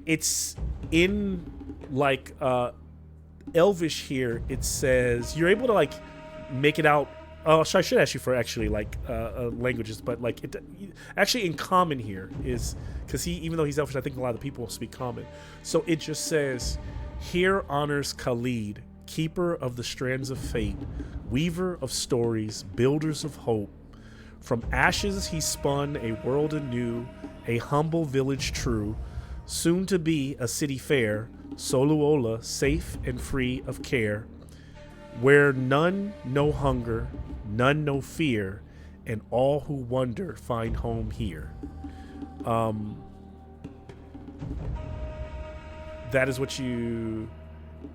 It's in like Elvish here. It says you're able to like make it out. Oh, so I should ask you for actually like languages, but like it actually in common here is because even though he's Elvish, I think a lot of the people speak common. So it just says, "Here honors Khalid, keeper of the strands of fate, weaver of stories, builders of hope. From ashes he spun a world anew, a humble village true, soon to be a city fair, Soluola safe and free of care, where none know hunger, none know fear, and all who wander find home here." That is what you...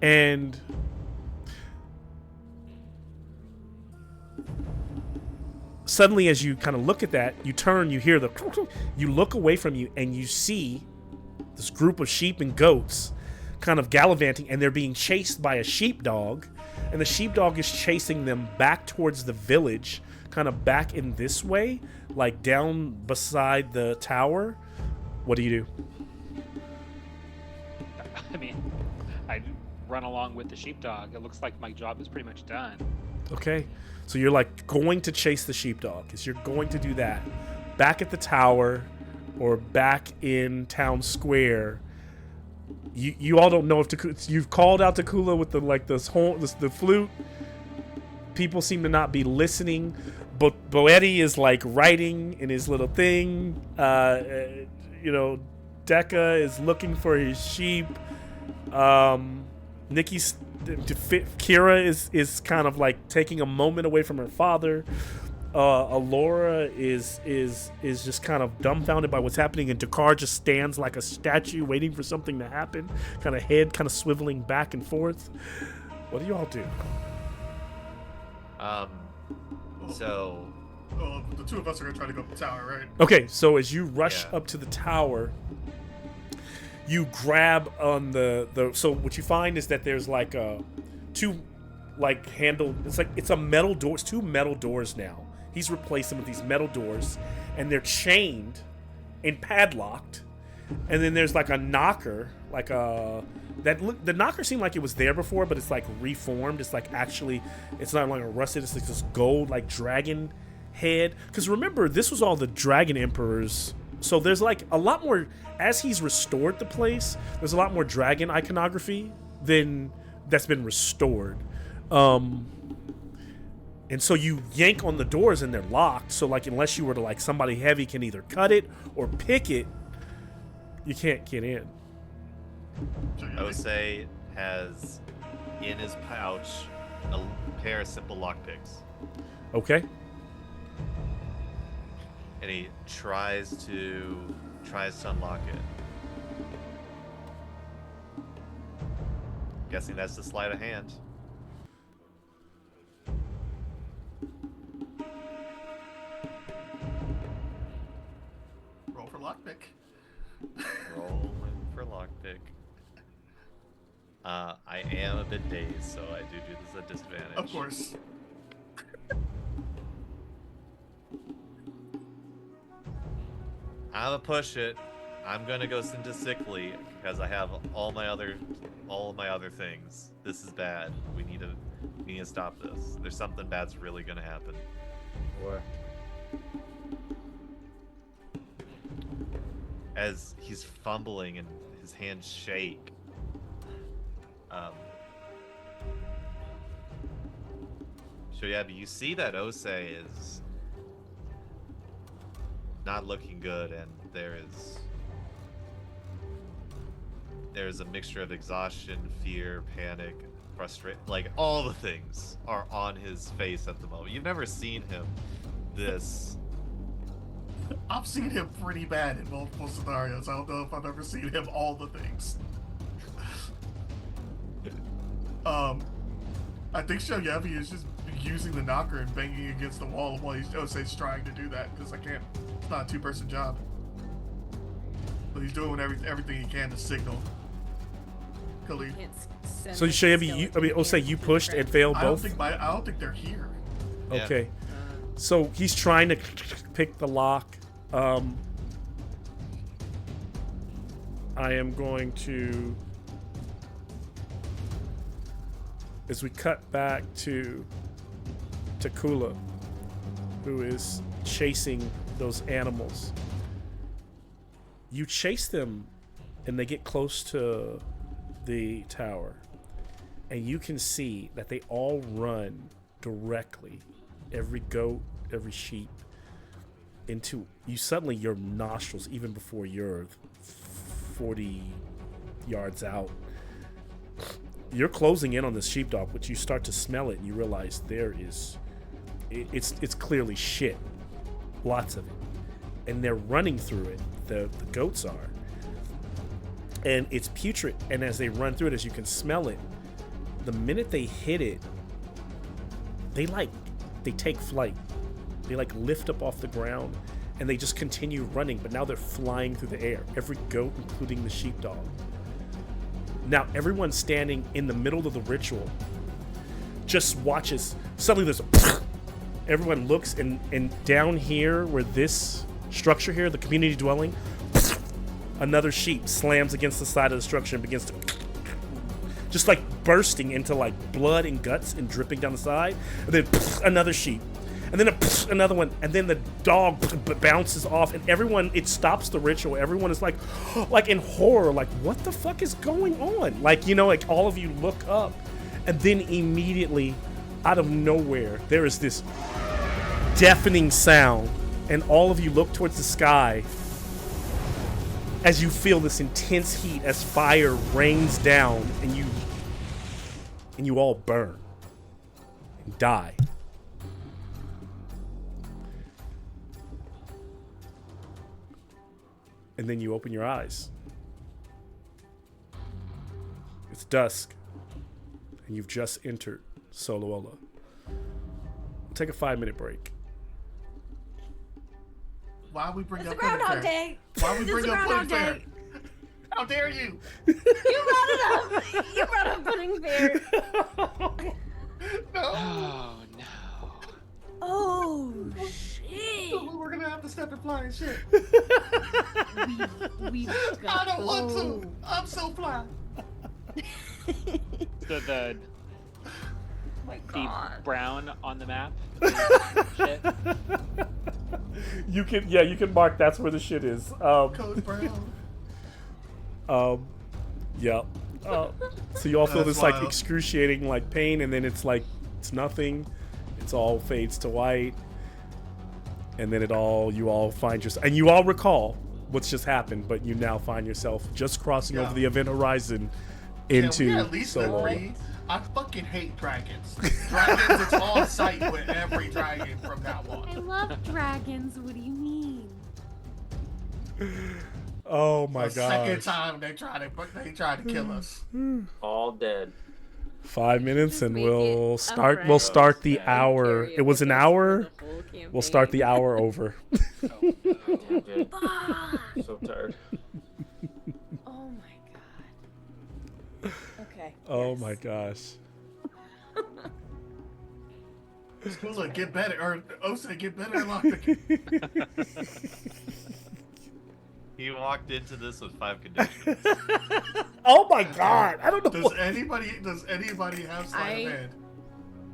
And... Suddenly, as you kind of look at that, you turn, you hear the... You look away from you, and you see this group of sheep and goats kind of gallivanting, and they're being chased by a sheepdog, and the sheepdog is chasing them back towards the village, kind of back in this way, like down beside the tower. What do you do? I mean, I run along with the sheepdog. It looks like my job is pretty much done. Okay, so you're like going to chase the sheepdog, because you're going to do that back at the tower or back in town square. You all don't know if you've called out Takula with the flute. People seem to not be listening, but Boetti is like writing in his little thing. Deca is looking for his sheep. Kira is kind of like taking a moment away from her father. Alora is just kind of dumbfounded by what's happening, and Dakar just stands like a statue waiting for something to happen, kind of head kind of swiveling back and forth. What do you all do? So... the two of us are going to try to go up the tower, right? Okay, so as you rush up to the tower, you grab on the so what you find is that there's like two like handle, it's a metal door, it's two metal doors now. He's replaced them with these metal doors, and they're chained and padlocked. And then there's like a knocker, the knocker seemed like it was there before, but it's like reformed. It's like actually, it's not like a rusted, it's like this gold like dragon head. Because remember, this was all the dragon emperors. So there's like a lot more, as he's restored the place, there's a lot more dragon iconography than that's been restored. And so you yank on the doors and they're locked. So like, unless you were to like, somebody heavy can either cut it or pick it, you can't get in. Osei has in his pouch a pair of simple lockpicks. Okay. And he tries to unlock it. Guessing that's the sleight of hand. Roll for lockpick. Rolling for lockpick. I am a bit dazed, so I do this at disadvantage. Of course. I'm gonna push it. I'm gonna go into sickly because I have all my other things. This is bad. We need to stop this. There's something bad's really gonna happen. Or As he's fumbling and his hands shake. So yeah, but you see that Osei is not looking good, and there is a mixture of exhaustion, fear, panic, frustration. Like, all the things are on his face at the moment. You've never seen him this. I've seen him pretty bad in multiple scenarios. I don't know if I've ever seen him all the things. I think Shoyavi is just using the knocker and banging against the wall while Osei's trying to do that, because it's not a two-person job. But he's doing everything he can to signal. Khalid. So Shoyavi, Osei, you pushed and failed both? I don't think they're here. Okay. So he's trying to pick the lock. I am going to, as we cut back to Takula, who is chasing those animals. You chase them and they get close to the tower, and you can see that they all run directly, every goat, every sheep, into you. Suddenly your nostrils, even before you're 40 yards out, you're closing in on this sheepdog, but you start to smell it and you realize it's clearly shit, lots of it, and they're running through it. The goats are, and it's putrid. And as they run through it, as you can smell it, the minute they hit it, they take flight. They lift up off the ground, and they just continue running. But now they're flying through the air. Every goat, including the sheepdog. Now everyone standing in the middle of the ritual just watches. Suddenly there's a everyone looks, and down here where this structure here, the community dwelling, another sheep slams against the side of the structure and begins to just bursting into blood and guts and dripping down the side. And then another sheep. And then another one, and then the dog bounces off, and everyone, it stops the ritual. Everyone is like in horror, what the fuck is going on? All of you look up, and then immediately, out of nowhere, there is this deafening sound, and all of you look towards the sky as you feel this intense heat as fire rains down, and you all burn and die. And then you open your eyes. It's dusk, and you've just entered Solola. We'll take a 5-minute break. Why we bring It's up a Groundhog Pudding Fair? Day. Why we It's bring a up Pudding Groundhog Fair? Day. How dare you? You brought it up. You brought up Pudding Fair. No. Oh no. Oh shit. We were gonna have to step and fly and shit. We've I got don't want to. I'm so fly. So the my the god. brown on the map. Shit. You can mark that's where the shit is. Code Brown. Yeah. So you all feel That's this wild. excruciating pain, and then it's nothing. It's all fades to white, and then you all find yourself, and you all recall what's just happened, but you now find yourself just crossing over the event horizon into we at least Solo. agree. I fucking hate dragons. Dragons, it's on sight with every dragon from now I on. love dragons. What do you mean? Oh my The second god! time they tried to kill us. All dead. 5 minutes, Just and make we'll it start. upright. We'll start the Yeah. hour. It was an hour. We'll start the hour over. Oh, no. Damn, dude. Ah! So tired. Oh my god. Okay. Oh yes. my gosh! Skula, get better. Or Osa, get better at lockpicking. He walked into this with 5 conditions. Oh my god! I don't know. Does anybody have sleight of hand?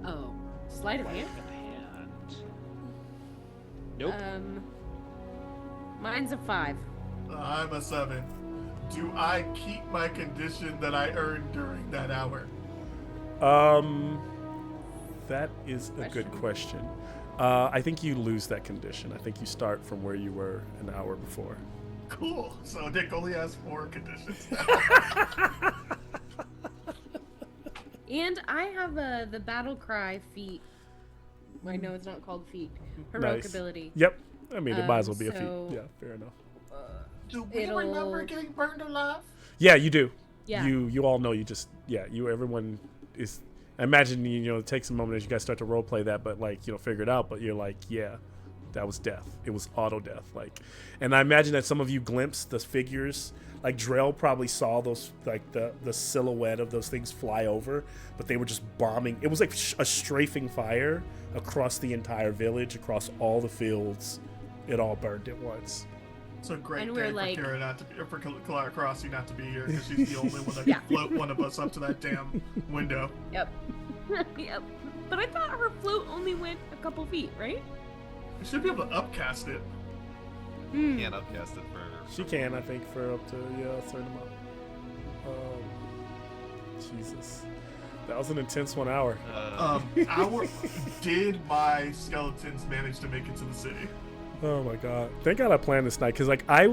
Oh, sleight of hand. And... Nope. Mine's a 5. I'm a 7. Do I keep my condition that I earned during that hour? That is a good question. I think you lose that condition. I think you start from where you were an hour before. Cool. So Nick only has 4 conditions. And I have the battle cry feat. I know it's not called feat. Heroic Nice. ability. Yep. I mean, it might as well be a so- feat. Yeah, fair enough. Do we It'll- remember getting burned alive? Yeah, you do. Yeah. You all know. Everyone is. I imagine it takes a moment as you guys start to role play that, but figure it out. But you're yeah, that was death. It was auto death. And I imagine that some of you glimpsed the figures. Drell probably saw those the silhouette of those things fly over, but they were just bombing. It was like a strafing fire across the entire village, across all the fields. It all burned at once. It's a great And day we're for like- Kara not to be, or for Clara Crossy not to be here because she's the only one that can float one of us up to that damn window. Yep. Yep. But I thought her float only went a couple feet, right? You should be able to upcast it. Hmm. Can't upcast it for. She can, I think, for up to a certain amount. Jesus, that was an intense 1 hour. Did my skeletons manage to make it to the city? Oh my god! Thank God I planned this night, because I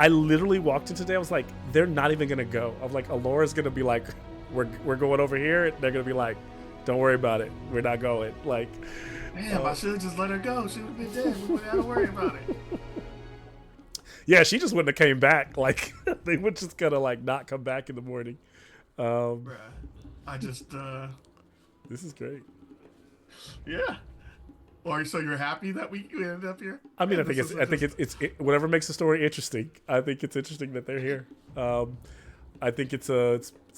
literally walked in today. I was like, they're not even gonna go. I'm like, Alora's gonna be like, we're going over here. They're gonna be like, don't worry about it. We're not going. Damn, I should have just let her go. She would have been dead. We wouldn't have to worry about it. Yeah, she just wouldn't have came back. Like they would just kind of like not come back in the morning. Bruh. I just, This is great. yeah. Or so you're happy that we ended up here? I mean, And I think it's whatever makes the story interesting. I think it's interesting that they're here. I think it's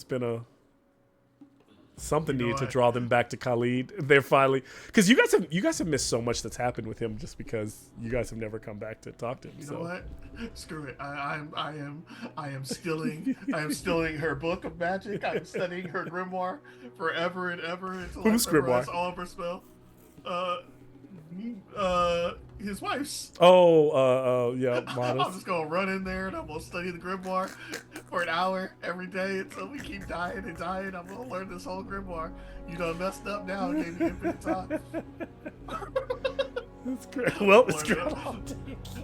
been a something You know needed to what? draw them back to Khalid. They're finally, because you guys have missed so much that's happened with him just because you guys have never come back to talk to him. You So know what? Screw it. I am stealing her book of magic. I'm studying her grimoire forever and ever until Whose I memorize grimoire? all of her spell. His wife's. Yeah, I'm modest. just gonna run in there and I'm gonna study the grimoire for an hour every day until we keep dying and dying. I'm gonna learn this whole grimoire. You done messed up now. Gave me infinite time. That's great. Well, it's Learn great. it.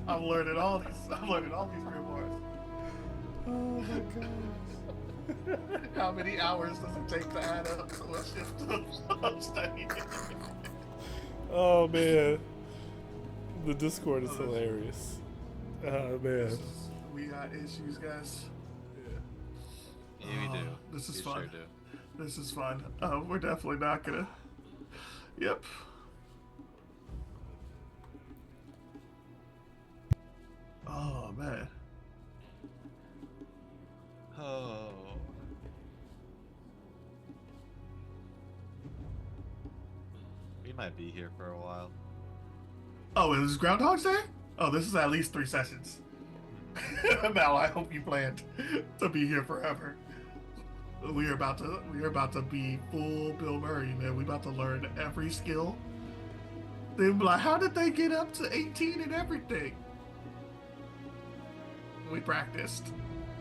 I'm learning all these grimoires. Oh my god. How many hours does it take to add up to a shift of studying? Oh man, the Discord is hilarious. Oh man. We got issues, guys. Yeah, we do. This is We fun. Sure do. This is fun. We're definitely not gonna. Yep. Oh man. Oh. We might be here for a while. Oh, is Groundhog's Day? Oh, this is at least 3 sessions. Mal, I hope you planned to be here forever. We are about to be full Bill Murray, man. We about to learn every skill. They'll be like, how did they get up to 18 and everything? We practiced.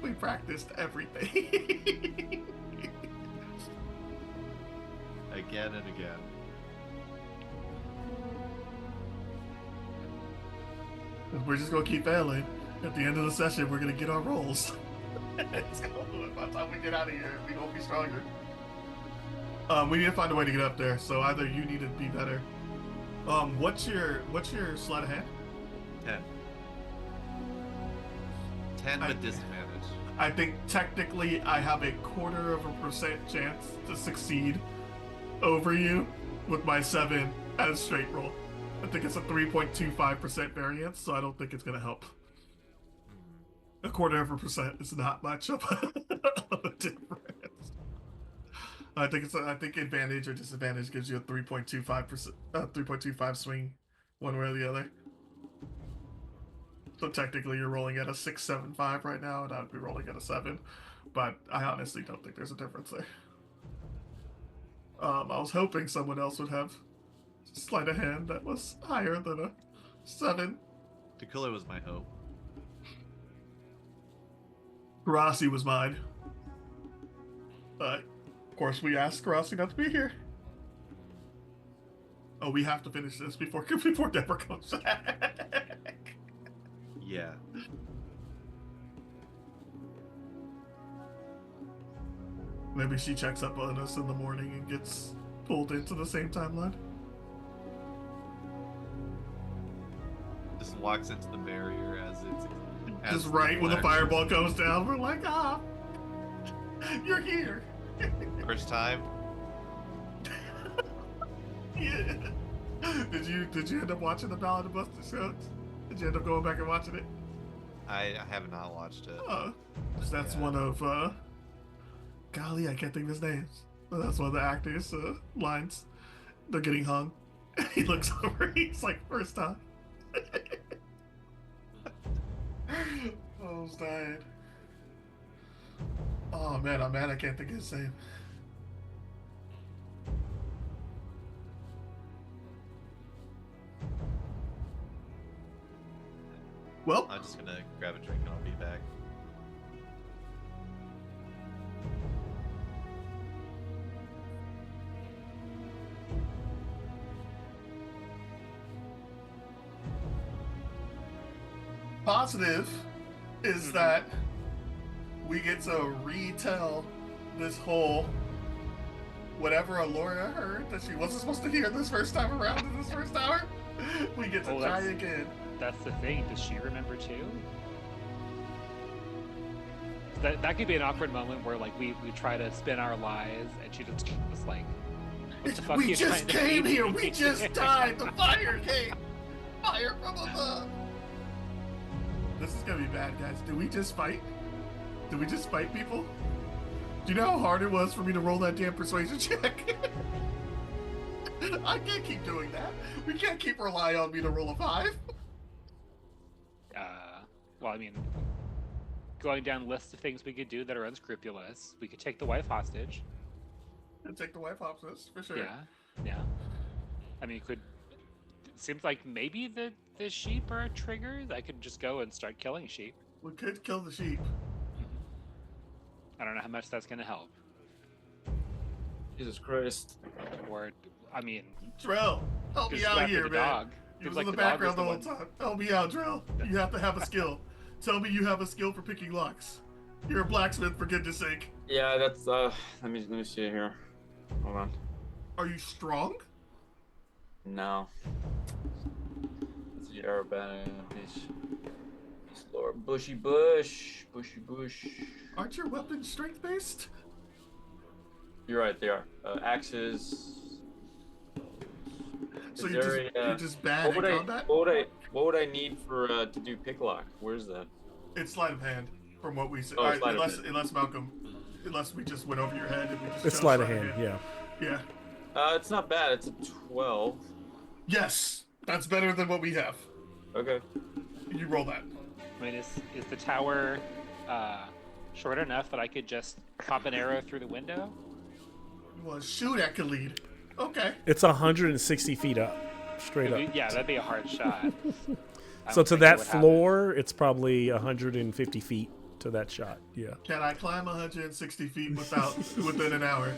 We practiced everything. Again and again. We're just gonna keep failing. At the end of the session, we're gonna get our rolls. It's gonna, by the time we get out of here, we gonna be stronger. We need to find a way to get up there. So either you need to be better. What's your sleight of hand? 10. 10 with disadvantage. I think technically I have a 0.25% chance to succeed over you with my 7 at a straight roll. I think it's a 3.25% variance, so I don't think it's gonna help. A 0.25% is not much of a difference. I think advantage or disadvantage gives you a 3.25%, 3.25 swing, one way or the other. So technically, you're rolling at a 6.75 right now, and I'd be rolling at a 7. But I honestly don't think there's a difference there. I was hoping someone else would have sleight of hand that was higher than a 7. Tequila was my hope. Rossi was mine. Of course, we asked Rossi not to be here. Oh, we have to finish this before Deborah comes back. Yeah. Maybe she checks up on us in the morning and gets pulled into the same timeline. Just walks into the barrier as it's. Just right when the fireball goes down, we're like, you're here. First time. Yeah. Did you end up watching the Ballad of Buster Scruggs? Did you end up going back and watching it? I have not watched it. That's Yeah. one of golly, I can't think of his names. But that's one of the actors' lines. They're getting hung. He looks over. He's like, first time. I was dying. Oh man, I can't think of his name. Well, I'm just gonna grab a drink and I'll be back. positive is that we get to retell this whole whatever Alora heard that she wasn't supposed to hear this first time around in this first hour. We get to try again. That's the thing. Does she remember too? That could be an awkward moment where like we try to spin our lies and she just like, what the fuck We you just trying to came feed here. me? We just died. The fire came. Fire from above. This is gonna be bad, guys. Did we just fight? Did we just fight people? Do you know how hard it was for me to roll that damn persuasion check? I can't keep doing that. We can't keep relying on me to roll a 5. Well, I mean, going down lists of things we could do that are unscrupulous. We could take the wife hostage. And take the wife hostage, for sure. Yeah. I mean, it seems like maybe the sheep are a trigger. I could just go and start killing sheep. We could kill the sheep. I don't know how much that's going to help. Jesus Christ. Or, I mean, Drell, help me just go out after here, the man. dog. He was Seems in the the dog background the whole was time. Help me out, Drell. You have to have a skill. Tell me you have a skill for picking locks. You're a blacksmith, for goodness sake. Yeah, that's let me see it here. Hold on. Are you strong? No. It's the aerobatic piece. Lord, bushy bush. Aren't your weapons strength-based? You're right, they are. Axes. So Is you're there you're just bad at combat? What would I need for to do pick lock? Where's that? It's sleight of hand, from what we said. Oh, sleight of hand. Unless Malcolm, unless we just went over your head and we just. It's chose sleight of hand, yeah. Yeah. It's not bad. It's a 12. Yes, that's better than what we have. Okay. You roll that. I mean, is the tower short enough that I could just pop an arrow through the window? You want to shoot at Khalid? Okay. It's 160 feet up, straight up. Yeah, that'd be a hard shot. I So don't to think that it would happen. floor, it's probably 150 feet to that shot. Yeah. Can I climb 160 feet within an hour?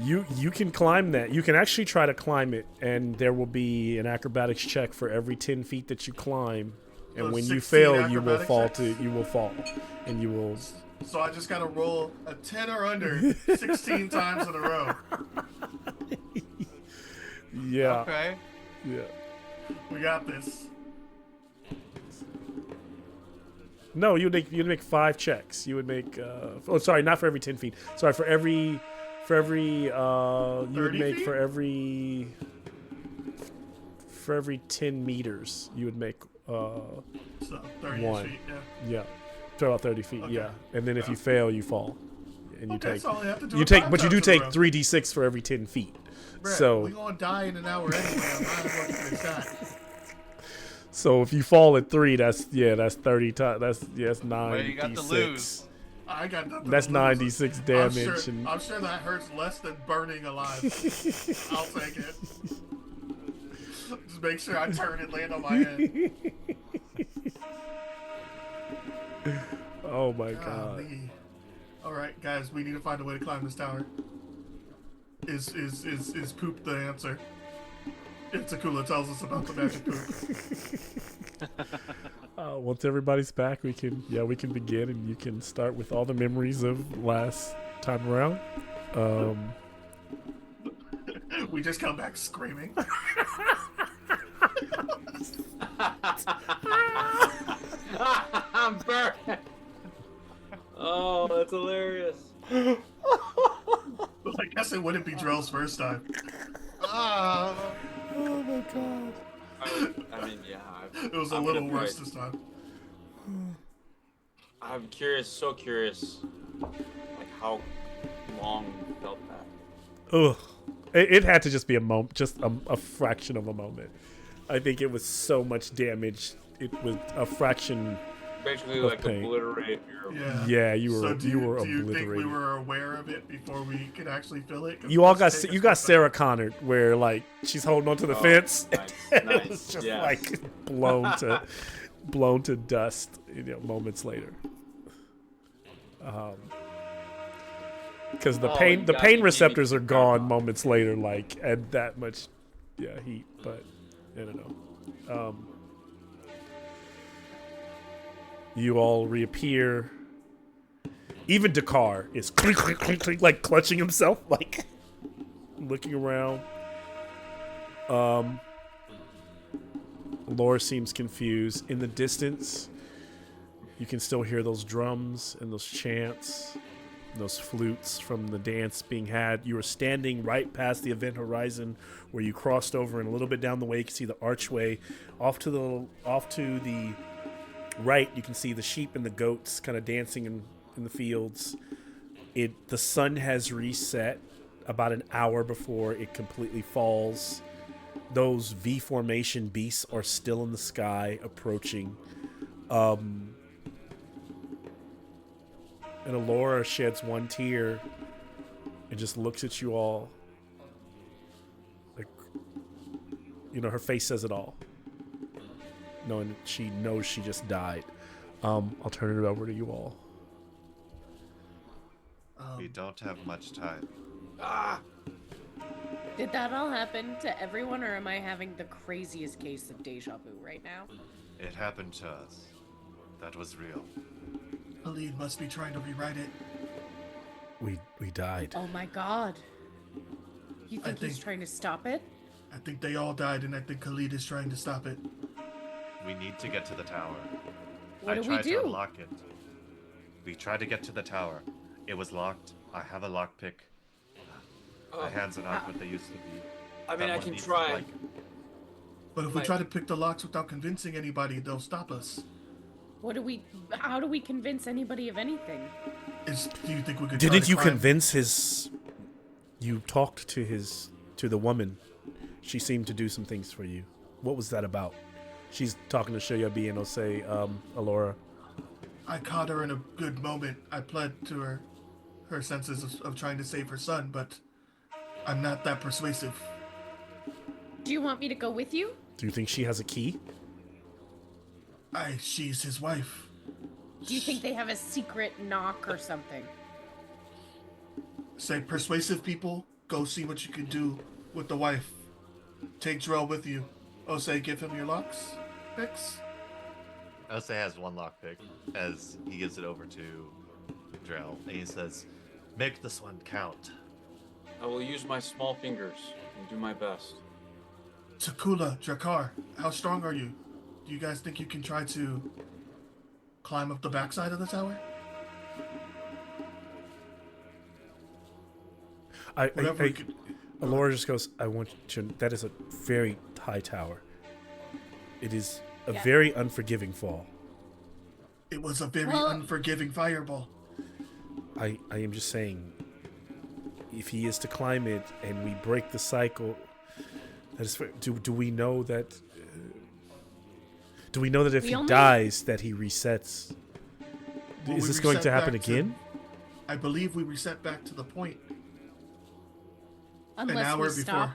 You can climb that. You can actually try to climb it, and there will be an acrobatics check for every 10 feet that you climb. And So when you 16 fail, you will acrobatic fall checks? you will fall, and you will. So I just gotta roll a 10 or under 16 times in a row. Yeah. Okay. Yeah. We got this. No, you'd make 5 checks. You would make. Oh, sorry, not for every 10 feet. Sorry, for every. You would 30 make feet? for every 10 meters. You would make. So 30 One. feet, yeah. Yeah. To about 30 feet. Okay. Yeah. And then if you fail, you fall. And you Okay, take. so all I have to do You is take, 5 but you times do in a take row. 3d6 for every 10 feet. Brett, So, we gonna die in an hour anyway. I might as well get this shot. so if you fall at 3, that's 30 times. That's 96. Well, you got to lose. I got nothing. That's to lose. 96 damage. I'm sure that hurts less than burning alive. I'll take it. Just make sure I turn and land on my head. Oh my god. Golly. All right, guys, we need to find a way to climb this tower. Is poop the answer? If Takula tells us about the magic poop. Once everybody's back, we can begin, and you can start with all the memories of last time around. We just come back screaming. I'm burned. Oh, that's hilarious. I guess it wouldn't be Drell's first time. Oh my god. I mean, yeah. It was a I'm little gonna worse try- this time. I'm curious, so curious, like how long you felt that. Ugh. It had to just be a moment, just a fraction of a moment. I think it was so much damage. It was a fraction. Basically, Of like pain. obliterate your. Yeah. Yeah, you were So do you were do you think obliterated. we were aware of it before we could actually feel it? 'Cause You all it got does take you us got some Sarah Connored, where like she's holding onto the Oh, fence, nice, and it nice, was just yes. like blown to dust. Moments later. Because the Oh, pain you the got pain me receptors are beaming. gone moments later, like at that much, heat. But I don't know. You all reappear. Even Dakar is clink, clink, clink, clink, like clutching himself, like looking around. Laura seems confused. In the distance, You can still hear those drums and those chants, and those flutes from the dance being had. You are standing right past the event horizon where you crossed over, and a little bit down the way you can see the archway. Off to the right, you can see the sheep and the goats kind of dancing in the fields. The sun has reset about an hour before it completely falls. Those V formation beasts are still in the sky, approaching. And Alora sheds one tear and just looks at you all. Like, her face says it all. Knowing she knows she just died. I'll turn it over to you all. We don't have much time. Did that all happen to everyone, or am I having the craziest case of deja vu right now? It happened to us. That was real. Khalid must be trying to rewrite it. We died. Oh my god. You think he's trying to stop it? I think they all died, and I think Khalid is trying to stop it. We need to get to the tower. What do we tried do? to unlock it. We tried to get to the tower. It was locked. I have a lockpick. My hands are not what they used to be. I mean, I Someone can needs to, try. But if we try to pick the locks without convincing anybody, they'll stop us. How do we convince anybody of anything? Do you think we could? Didn't you convince his? You talked to the woman. She seemed to do some things for you. What was that about? She's talking to Shoyabi and Osei, Alora. I caught her in a good moment. I pled to her senses of trying to save her son, but I'm not that persuasive. Do you want me to go with you? Do you think she has a key? She's his wife. Do you think they have a secret knock or something? Say, persuasive people, go see what you can do with the wife. Take Drell with you. Osei, give him your locks. Picks. Osei has one lockpick as he gives it over to Drell, and he says, "Make this one count." I will use my small fingers and do my best. Takula, Drakar, how strong are you? Do you guys think you can try to climb up the backside of the tower? Alora just goes, I want you to, that is a very high tower. It is a very unforgiving fall. It was a very unforgiving fireball. I am just saying, if he is to climb it and we break the cycle, that is. Do we know that? Do we know that if he dies, that he resets? Is this going to happen again? I believe we reset back to the point. Unless an hour we stop.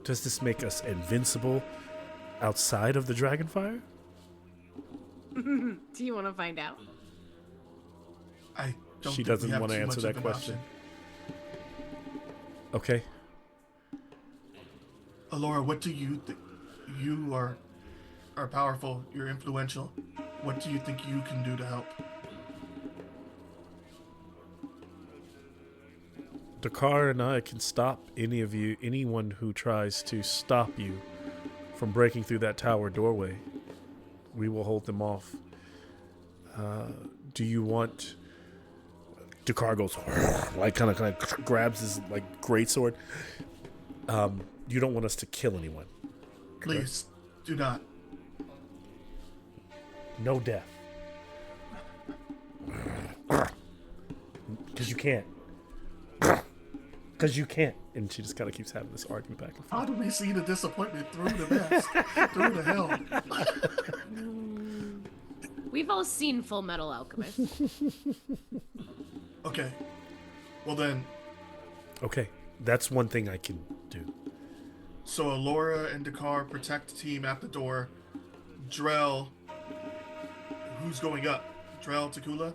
Does this make us invincible outside of the Dragonfire? Do you want to find out? I don't. She think doesn't we have want to too answer much that of an question. option. Okay. Alora, what do you think? You are powerful. You're influential. What do you think you can do to help? Dakar and I can stop anyone who tries to stop you from breaking through that tower doorway. We will hold them off. Do you want... Dakar goes, kind of grabs his greatsword. You don't want us to kill anyone. Please, do not. No death. Because you can't. Because you can't. And she just kind of keeps having this argument back and forth. How do we see the disappointment through the mess, through the hell? We've all seen Full Metal Alchemist. Okay. Well then. Okay. That's one thing I can do. So Alora and Dakar protect team at the door. Drell. Who's going up? Drell, Takula?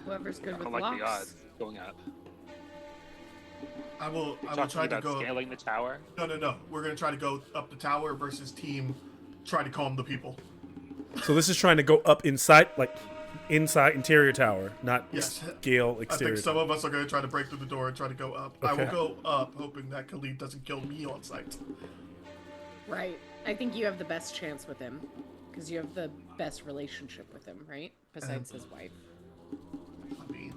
Whoever's good I with don't like the locks. odds going up. I will Talking try to about go. scaling the tower. No. We're gonna try to go up the tower versus team. Try to calm the people. So this is trying to go up inside interior tower, not Yes. scale I exterior. think some of us are gonna try to break through the door and try to go up. I Okay. will go up, hoping that Khalid doesn't kill me on sight. Right. I think you have the best chance with him. Because you have the best relationship with him, right? Besides his wife. I mean,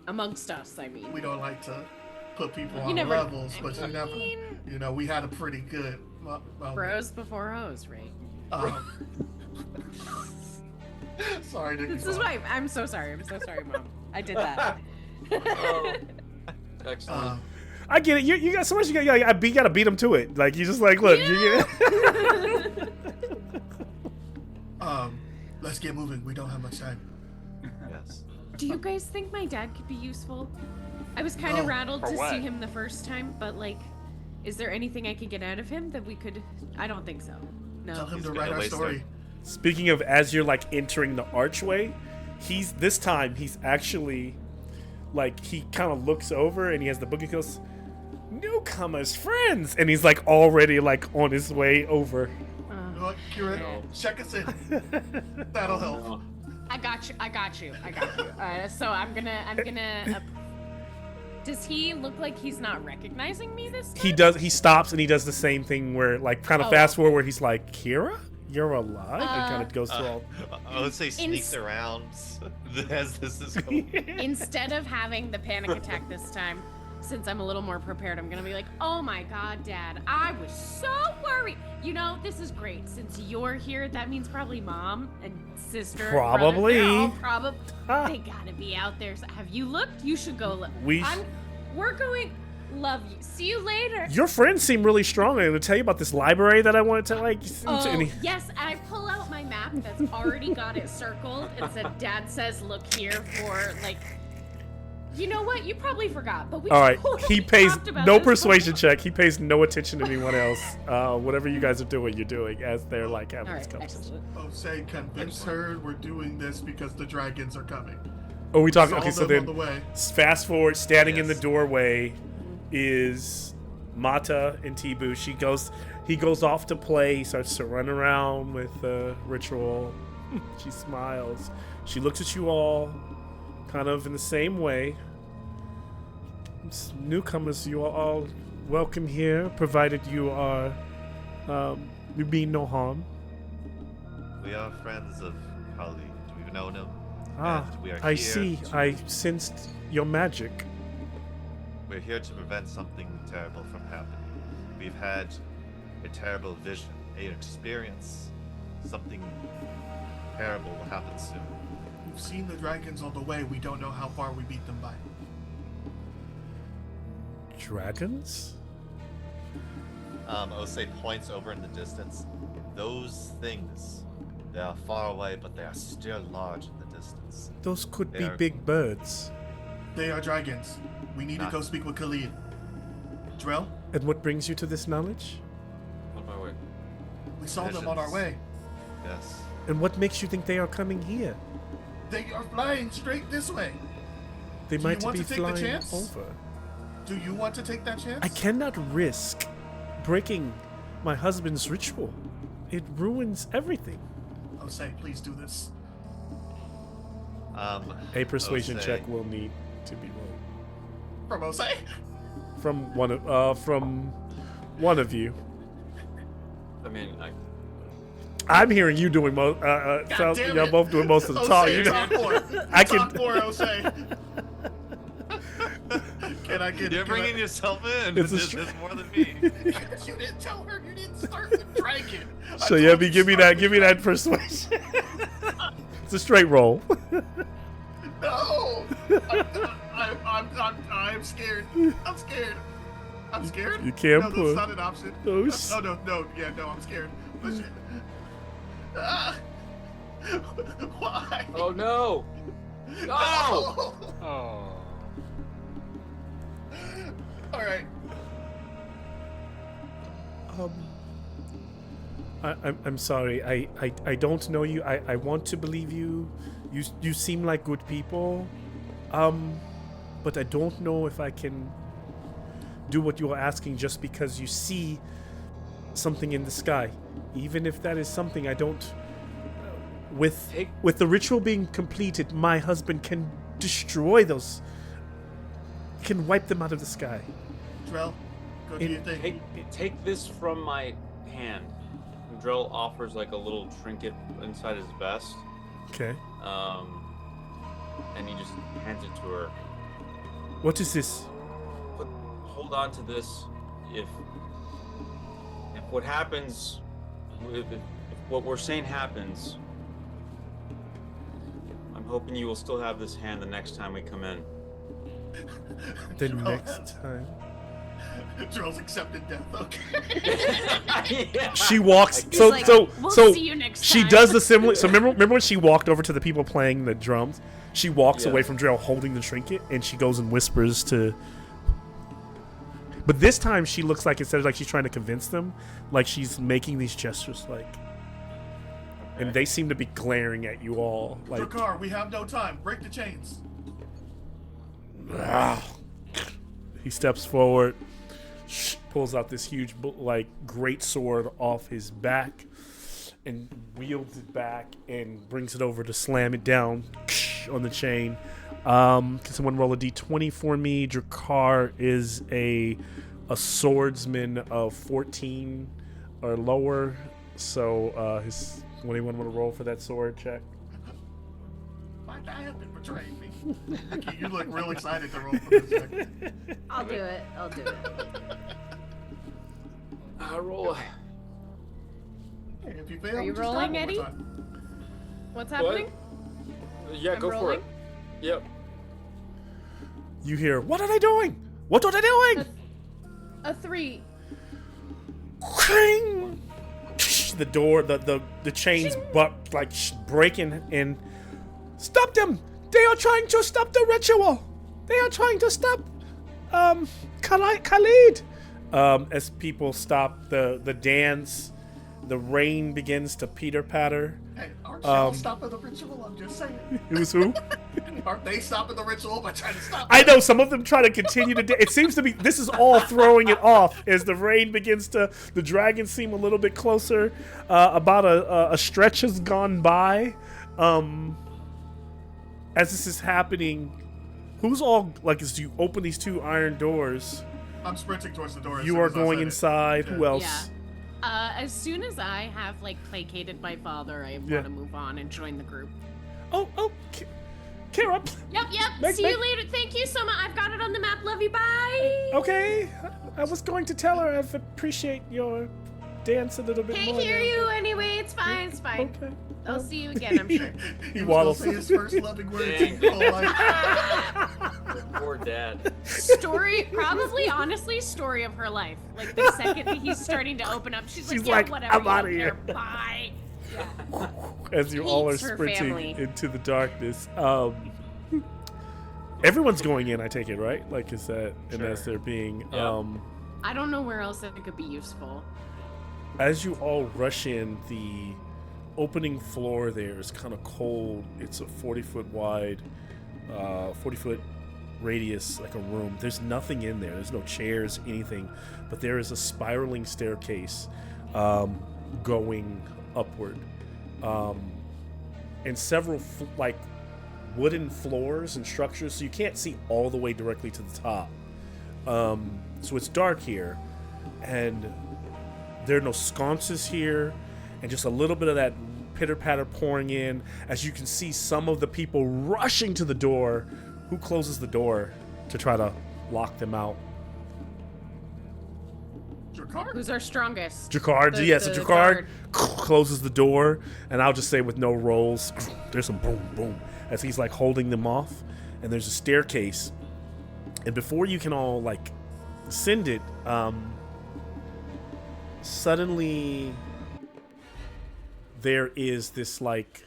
Amongst us, I mean. we don't like to put people You on never- levels, I but mean- you know, we had a pretty good. Bros before hoes, right? Sorry, Nikki. This is why I'm so sorry. I'm so sorry, Mom. I did that. Oh, excellent. I get it. You got so much. You gotta beat him to it. Like you just like look. Let's get moving. We don't have much time. Yes. Do you guys think my dad could be useful? I was kind of Oh, rattled for to what? see him the first time, but like, is there anything I could get out of him that we could? I don't think so. Tell No. him He's to gonna write our waste story. Speaking of, as you're like entering the archway, he's actually like he kind of looks over and he has the book and goes, "Newcomers, friends," and he's like already like on his way over. You know what, Kira? Check us in. That'll help. I got you. So I'm gonna. Does he look like he's not recognizing me this time? He does. He stops and he does the same thing where like kind of Oh. fast forward where he's like, "Kira, you're alive," and kind of goes through all. I would say sneaks Ins- around as this is going. Instead of having the panic attack this time, since I'm a little more prepared, I'm gonna be like, "Oh my God, Dad, I was so worried. You know, this is great. Since you're here, that means probably Mom and sister, Probably. brother, they gotta be out there. So have you looked? You should go look. We're going. Love you. See you later. Your friends seem really strong. I'm gonna tell you about this library that I wanted to like. Oh, and he- yes, and I pull out my map that's already got it circled and said, Dad says look here for, like, you know what? You probably forgot, but we All right, totally he pays talked about no this persuasion before. check. He pays no attention to anyone else. Whatever you guys are doing, you're doing as they're like having All this right, conversation. excellent. Say, convince her we're doing this because the dragons are coming. Oh, we talking? Saw Okay, so them on then the way. fast forward. Standing in the Yes. doorway is Mata and Tibu. He goes off to play. He starts to run around with Ritual. She smiles. She looks at you all, kind of in the same way. Newcomers, you are all welcome here, provided you are you mean no harm. We are friends of Khalid. We've known him. Ah, and we are I here see. to- I sensed your magic. We're here to prevent something terrible from happening. We've had a terrible vision, an experience. Something terrible will happen soon. We've seen the dragons on the way. We don't know how far we beat them by. Dragons? Osei points over in the distance. Those things, they are far away, but they are still large in the distance. Those could They be are- big birds. They are dragons. We need to Not- go speak with Khalid. Drell, And what brings you to this knowledge? On my way. we saw them on our Visions. way. Yes. And what makes you think they are coming here? They are flying straight this way. They Do might you want be to take the flying chance? over. Do you want to take that chance? I cannot risk breaking my husband's ritual. It ruins everything. Oh, say, please do this. A persuasion Osei- check will need to be rolled From Osei? from one of you. I mean, I'm hearing you doing most. God damn Y'all it. both doing most of the Osei, talk. You top know? four. I can- Top four, Osei. Can I get? You're can I- bringing yourself in. It's a This str- is more than me. You didn't tell her. You didn't start with dragon. I So told yeah, you give me start that. Give me with that persuasion. It's a straight roll. No. I'm scared. I'm scared. I'm scared. You can't No, put- that's not an option. Oh, No. Yeah, no, I'm scared. Push it. Ah. Why? oh no! No! No. Oh. All right. I'm sorry. I don't know you. I want to believe you. You seem like good people. But I don't know if I can do what you are asking just because you see something in the sky. Even if that is something I don't. With the ritual being completed, my husband can destroy those. Can wipe them out of the sky. Drell, go do your thing. Take this from my hand. Drell offers like a little trinket inside his vest. Okay. And he just hands it to her. What is this? Hold on to this. If what happens, if what we're saying happens, I'm hoping you will still have this hand the next time we come in. The next time. Drill's accepted death. Okay. Yeah. She walks. He's So like, so we'll so see you next she time. does the similar. So remember when she walked over to the people playing the drums? She walks Yeah. away from Drell holding the trinket, and she goes and whispers to. But this time she looks like, instead of like she's trying to convince them, like she's making these gestures, like, and they seem to be glaring at you all, like. Drakkar, we have no time. Break the chains. He steps forward, pulls out this huge, like, great sword off his back, and wields it back and brings it over to slam it down on the chain. Can someone roll a d20 for me? Drakkar is a swordsman of 14 or lower, so anyone want to roll for that sword check? My guy has been betraying me. You look real excited to roll for this check. I'll do it. I roll. Hey, if you fail, Are you just rolling, try it Eddie? one more time. What's happening? Yeah, I'm go rolling? for it. Yep. You hear, "What are they doing? What are they doing?" A 3. Cring! The door, the chains, breaking, and stop them! They are trying to stop the ritual. They are trying to stop, Khalid. As people stop the dance, the rain begins to pitter patter. Hey, aren't y'all stopping the ritual? I'm just saying. It was who? Aren't they stopping the ritual by trying to stop I know some of them try to continue to dance. It seems to be this is all throwing it off as the rain begins to. The dragons seem a little bit closer. About a stretch has gone by. As this is happening, who's all like as you open these two iron doors? I'm sprinting towards the door. as You soon are as I going said it. inside. Who Yeah. else? As soon as I have placated my father, I Yeah. want to move on and join the group. Oh, Kara. Yep. Meg- See Meg- you later. Thank you so much. I've got it on the map. Love you. Bye. Okay, I was going to tell her I appreciate your dance a little bit Can't more. hear now. you anyway. It's fine. It's fine. Okay. I'll see you again, I'm sure. He was waddles. gonna say his first loving words Dang. in his whole life. Poor dad. Probably, honestly, story of her life. Like, the second that he's starting to open up, she's She's like, like, yeah, whatever. I'm you outta don't here. care. Bye. Yeah. As you all are Hates her sprinting family. into the darkness. Everyone's going in, I take it, right? Like, is that, and Sure. as they're being, Yeah. I don't know where else it could be useful. as you all rush in, the opening floor there is kind of cold. It's a 40-foot wide, 40-foot radius, like a room. There's nothing in there. There's no chairs, anything. But there is a spiraling staircase going upward. And several, wooden floors and structures, so you can't see all the way directly to the top. So it's dark here, and there are no sconces here, and just a little bit of that pitter-patter pouring in, as you can see some of the people rushing to the door. Who closes the door to try to lock them out? Drakkar? Who's our strongest? Jacquard, The- yes, the Jacquard guard. closes the door, and I'll just say with no rolls, there's some boom, boom, as he's like holding them off, and there's a staircase, and before you can all ascend it, suddenly there is this light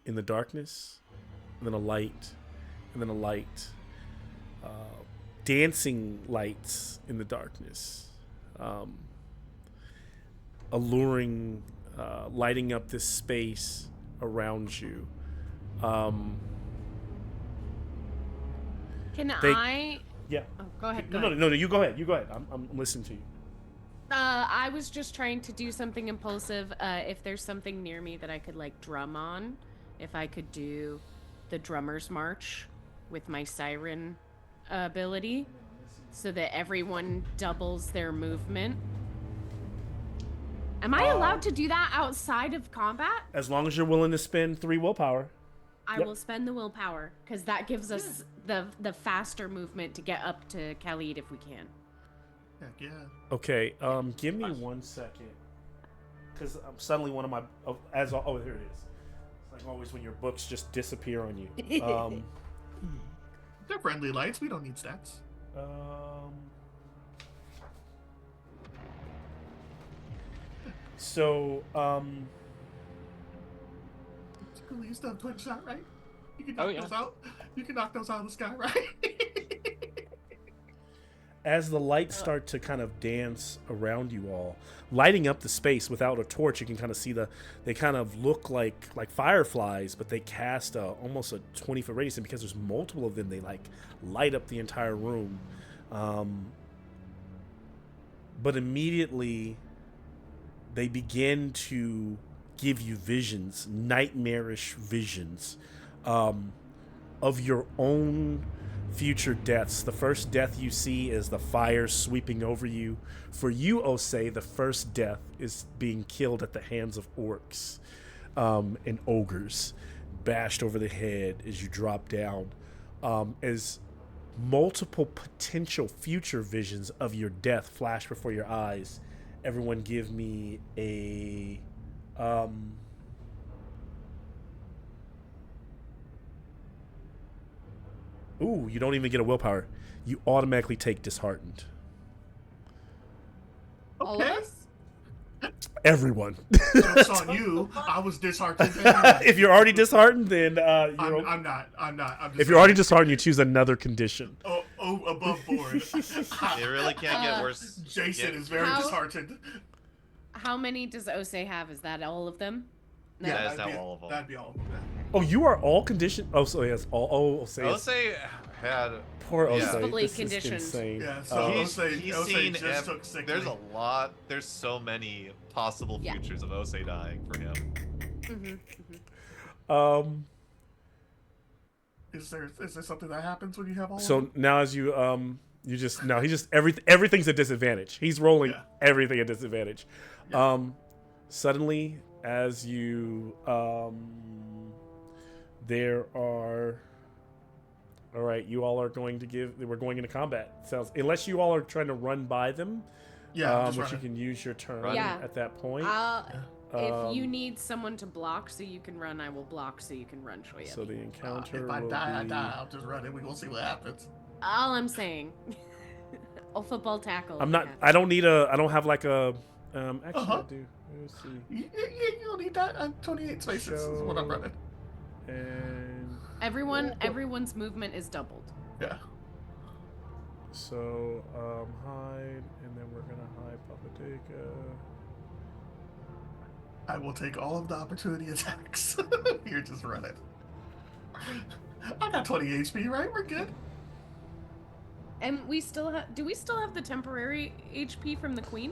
in the darkness, and then a light, and then a light. Dancing lights in the darkness, alluring, lighting up this space around you. Can They- I? Yeah. Oh, go ahead. No, Go no, ahead. no, no. You go ahead. You go ahead. I'm listening to you. I was just trying to do something impulsive. If there's something near me that I could drum on, if I could do the drummer's march with my siren ability. so that everyone doubles their movement. Am I allowed to do that outside of combat? As long as you're willing to spend 3 willpower. I Yep. will spend the willpower, because that gives us the faster movement to get up to Khalid if we can. Heck yeah. Okay, give me 1 second. Because suddenly one of my... here it is. It's like always when your books just disappear on you. They're friendly lights. We don't need stats. So, Cool, you still have twin shot, right? You can Oh, knock yeah. those out. You can knock those out of the sky, right? as the lights start to kind of dance around you all, lighting up the space without a torch, you can kind of see they kind of look like fireflies, but they cast almost a 20-foot radius, and because there's multiple of them, they like light up the entire room. But immediately they begin to give you visions, nightmarish visions, of your own future deaths. The first death you see is the fire sweeping over you. For you, Osei, the first death is being killed at the hands of orcs and ogres, bashed over the head as you drop down. As multiple potential future visions of your death flash before your eyes. Everyone give me a... Ooh, you don't even get a willpower. You automatically take disheartened. All of Okay. us? Everyone. So it's on you. I was disheartened. Anyway. If you're already disheartened, then I'm not. I'm just if you're already disheartened, you choose another condition. above board. It really can't get worse. Jason Yeah. is very How- disheartened. How many does Osei have? Is that all of them? No. Yeah. That's that'd not be- all of them. That'd be all of them. Oh, you are all conditioned. Oh, so yes, all. Oh, Osei. Osei had. Poor Yeah. Osei. Peacefully This is conditioned. insane. Yeah, so Oh. He's seen just took sick there's leave. a lot. There's so many possible Yeah. futures of Osei dying for him. Is there something that happens when you have all of So them? now, as you everything's a disadvantage. He's rolling Yeah. everything at disadvantage. Suddenly, as you there are. All right, you all are going to we're going into combat. Sounds unless you all are trying to run by them, Yeah, I'm just which you running. can use your turn Running. Yeah. at that point. If you need someone to block so you can run, I will block so you can run, Shoya. So the encounter If I will die, I be... die. I'll just run it. We will see what happens. All I'm saying. A football tackle. I'm if not. it I don't need a. I don't have like a. Actually, Uh-huh. I do. Let's see. You don't need that. 28 spaces is what I'm running. And Everyone's movement is doubled. Yeah. so hide, and then we're gonna hide Papadeka. I will take all of the opportunity attacks. You're just running. I got 20 HP, right? We're good. And we still have. Do we still have the temporary HP from the queen?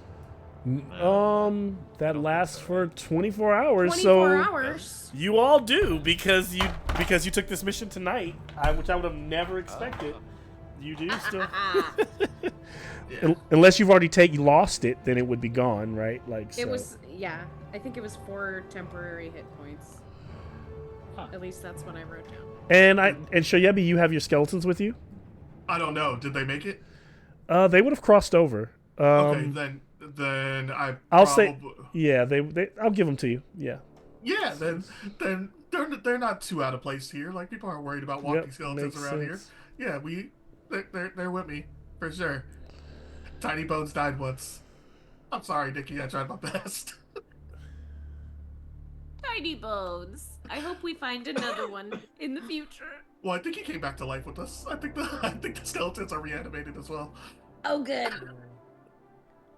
That lasts for 24 hours. 24 so hours. you all do because you took this mission tonight, which I would have never expected. You do still. Yeah. Unless you've already lost it, then it would be gone, right? Like so. It was, yeah. I think it was 4 temporary hit points. Huh. At least that's what I wrote down. And Shoyebi, you have your skeletons with you. I don't know. Did they make it? They would have crossed over. Okay, then I'll say, yeah. They I'll give them to you. Yeah. Yeah, then they're not too out of place here. Like people aren't worried about walking skeletons makes around sense. here. Yeah, they're with me for sure. Tiny Bones died once. I'm sorry, Nikki. I tried my best. Tiny bones. I hope we find another one in the future. Well, I think he came back to life with us. I think the skeletons are reanimated as well. Oh, good.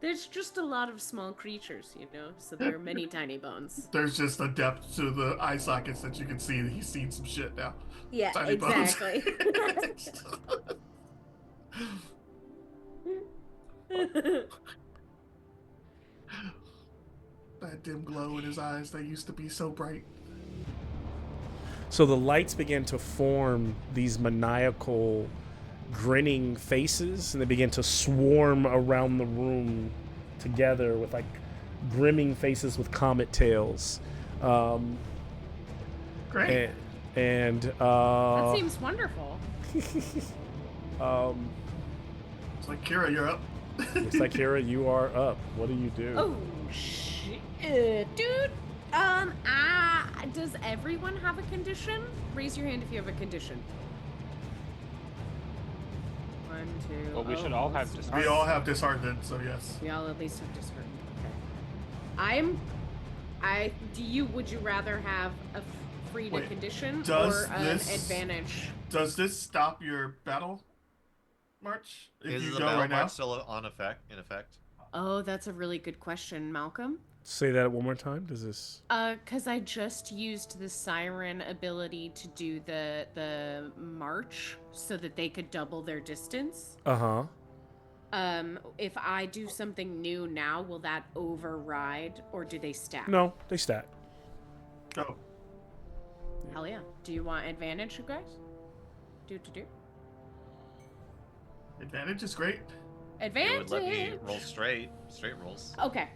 There's just a lot of small creatures, so there are many tiny bones. There's just a depth to the eye sockets that you can see that he's seen some shit now. Yeah, Tiny bones. exactly. That dim glow in his eyes that used to be so bright. So the lights begin to form these maniacal grinning faces, and they begin to swarm around the room together with like grimming faces with comet tails. Great. That seems wonderful. It's like Kira, you're up. Looks like Kira, you are up. What do you do? Oh shit, dude. Does everyone have a condition? Raise your hand if you have a condition. 1, 2. Well, we should all have just. We all have disheartened, so yes. We all at least have disheartened. Okay. Would you rather have a free to Wait, condition does or an this- advantage? Does this stop your battle march? If Is you the go battle right now? mark still in effect? Oh, that's a really good question, Malcolm. Say that one more time. Does this? Because I just used the siren ability to do the march so that they could double their distance. Uh-huh. If I do something new now, will that override or do they stack? No, they stat. Go. Hell yeah. Do you want advantage, you guys? Do. Advantage is great. It Advantage. would let me roll straight rolls. Okay.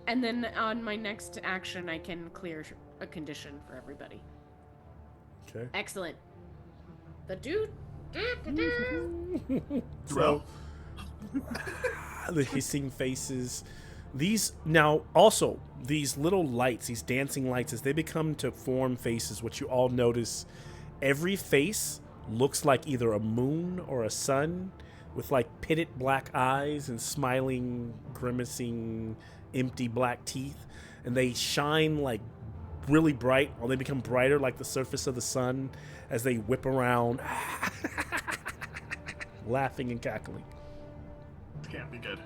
And then on my next action, I can clear a condition for everybody. Okay. Excellent. The dude. So, the hissing faces. These now also these little lights, these dancing lights, as they become to form faces, what you all notice, every face looks like either a moon or a sun, with like pitted black eyes and smiling, grimacing, empty black teeth, and they shine like really bright, or they become brighter like the surface of the sun as they whip around, laughing and cackling. Can't be good.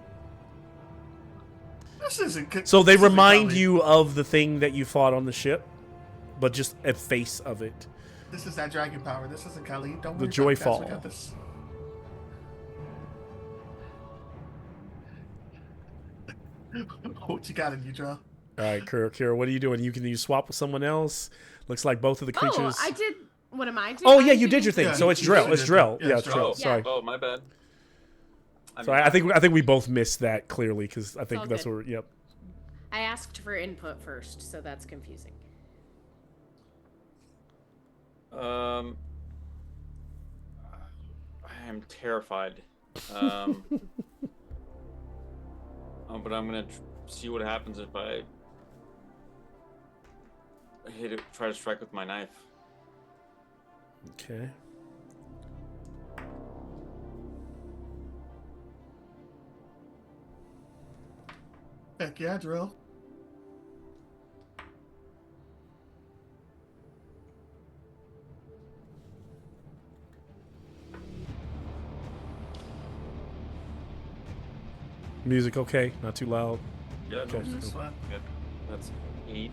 This isn't good. So they this isn't remind Khalid. you of the thing that you fought on the ship, but just a face of it. This is that dragon power. This isn't Khalid. Don't The worry about it, guys. Joyfall. We got this. What you got in you, Joe? All right, Kira, what are you doing? You swap with someone else? Looks like both of the creatures. Oh, I did. What am I doing? Oh yeah, you did your thing. Yeah, So it's you Drell. did It's your Drell. thing. Yeah, Yeah, it's it's Drell. Drell. Sorry. Oh, my bad. So I think we both missed that clearly because I think all that's good. where. Yep. I asked for input first, so that's confusing. I am terrified. But I'm gonna see what happens if I hit it. Try to strike with my knife. Okay. Heck yeah, Drill. Music okay? Not too loud. Yeah, Okay. That's fine. that's 8.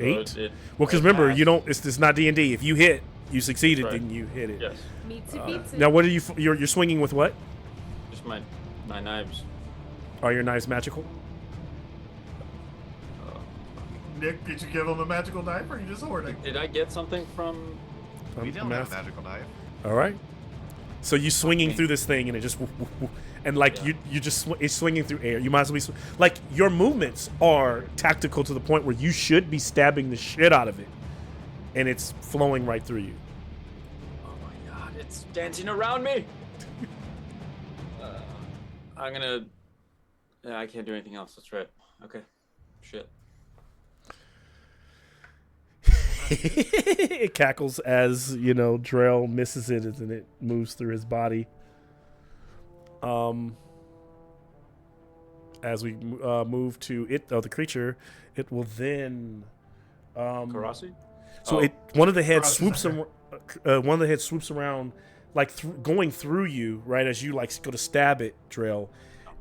8? So it- Well, because it remember, passed. you don't. It's not D&D. If you hit, you succeeded. Right. Then you hit it. Yes, Meets it, beats it. Now, what are you? You're swinging with what? just my knives. Are your knives magical? Nick, did you give him a magical knife or are you just hoarding? Did I get something from? We Um, don't have math? a magical knife. All right. So you swinging Okay. through this thing, and it just, and like Yeah. you just it's swinging through air. You might as well be like your movements are tactical to the point where you should be stabbing the shit out of it, and it's flowing right through you. Oh my god, it's dancing around me. I'm gonna. Yeah, I can't do anything else. That's right. Okay. Shit. It cackles as Drell misses it, and it moves through his body. As we move to it, the creature, it will then. Karasi? So Oh. one of the heads Cross swoops is one of the heads swoops around, like going through you, right as you like go to stab it, Drell.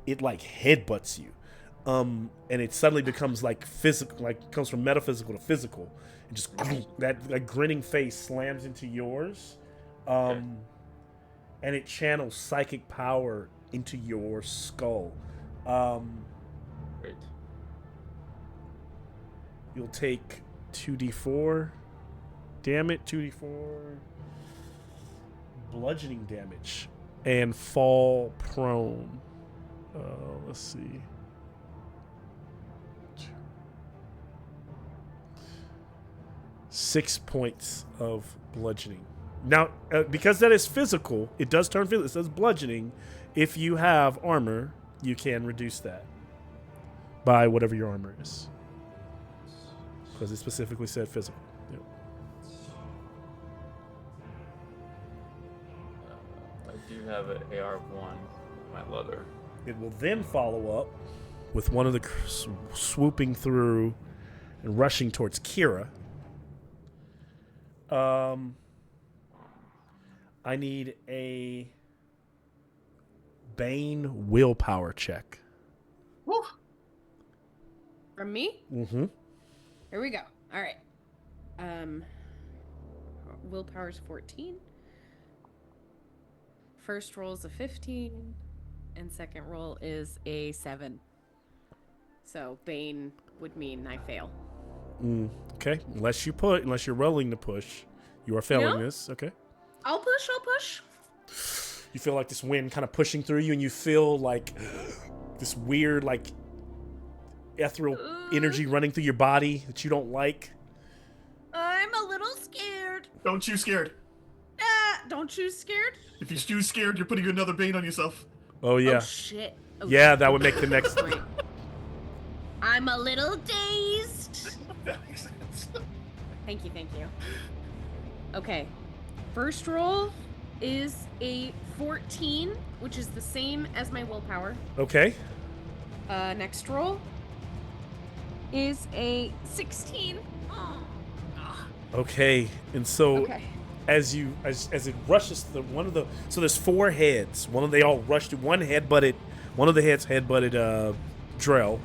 It like headbutts you, and it suddenly becomes like physical, like comes from metaphysical to physical, and just that grinning face slams into yours, and it channels psychic power into your skull. Great. You'll take 2d4. Damn it, 2d4. bludgeoning damage and fall prone. Let's see. Six points of bludgeoning. Now, because that is physical, it does turn physical. It says bludgeoning. If you have armor, you can reduce that by whatever your armor is. Because it specifically said physical. Yep. I do have an AR-1 in my leather. It will then follow up with one of the swooping through and rushing towards Kira. I need a Bane willpower check. Woo. From me? Mm-hmm. Here we go. All right. Willpower's 14. First roll is a 15, and second roll is a 7. So Bane would mean I fail. Okay. Unless you're rolling to push, you are failing No? this. Okay. I'll push. You feel like this wind kind of pushing through you, and you feel like this weird, like, ethereal energy running through your body that you don't like. I'm a little scared. Don't you scared. Don't you scared? If you choose scared, you're putting another bane on yourself. Oh, yeah. Oh, shit. Oh, Yeah, shit. that would make the next... Wait. I'm a little dazed. That makes sense. Thank you. Okay. First roll is a 14, which is the same as my willpower. Okay. Next roll is a 16. Okay. And so... Okay. As it rushes to so there's 4 heads. They all rush to one of the heads headbutted Drell.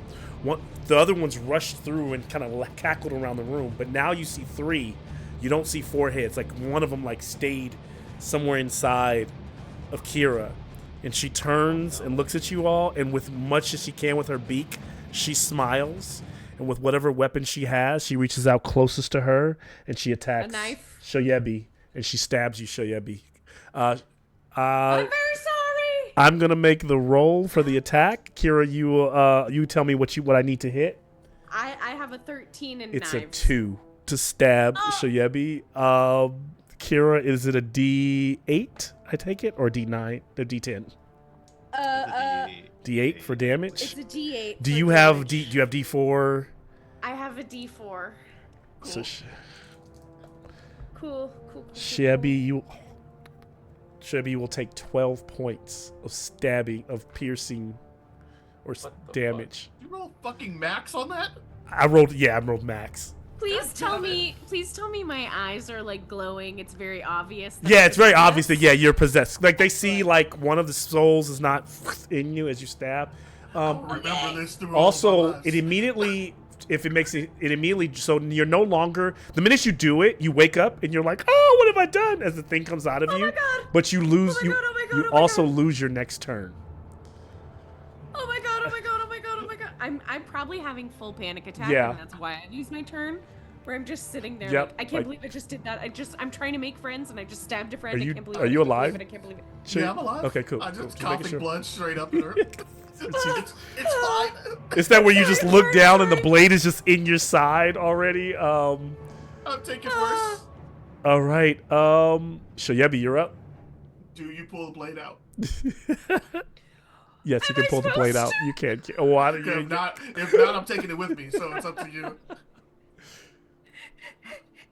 The other ones rushed through and kind of cackled around the room. But now you see 3. You don't see 4 heads. Like one of them like stayed somewhere inside of Kira, and she turns and looks at you all, and with much as she can with her beak, she smiles, and with whatever weapon she has, she reaches out closest to her and she attacks A knife? Shoyebi. And she stabs you, Shoyebi. I'm very sorry. I'm gonna make the roll for the attack. Kira, you tell me what I need to hit. I have a 13 in It's knives. a 2 to stab Shoyebi. Kira, is it a D8? I take it, or D9? The D10. D8 for damage. It's a D8. Do for you have damage. Do you have D4? I have a D4. So Cool. Shoyebi, you will take 12 points of stabbing, of piercing, or What the damage. You roll fucking max on that? I rolled max. Please God tell damn me. Please tell me my eyes are like glowing. It's very obvious. Yeah, it's very obvious that possessed. you're possessed. Like they see like one of the souls is not in you as you stab. Remember this through all of Also, my lives. it immediately so you're no longer, the minute you do it, you wake up and you're like, oh, what have I done? As the thing comes out of you. my God. But you lose Oh my God, oh my God, you oh my also God. lose your next turn. Oh my god! I'm probably having full panic attack, Yeah. and that's why I use my turn. Where I'm just sitting there, Yep, like, I can't like- believe I just did that. I'm trying to make friends, and I just stabbed a friend. Are you- I can't believe are it. you I can't believe alive? it, I can't believe it. Sure. Yeah, I'm alive. Okay, cool. I'm cool. just making coughing sure. blood straight up at her. it's fine. It's that where you just look Sorry, down and the sorry. blade is just in your side already. I'm taking worse. All right. Shoyebi, you're up. Do you pull the blade out? Yes, you Am can I pull the blade out. supposed to? You can. Oh, I don't- Okay, if not, I'm taking it with me. So it's up to you.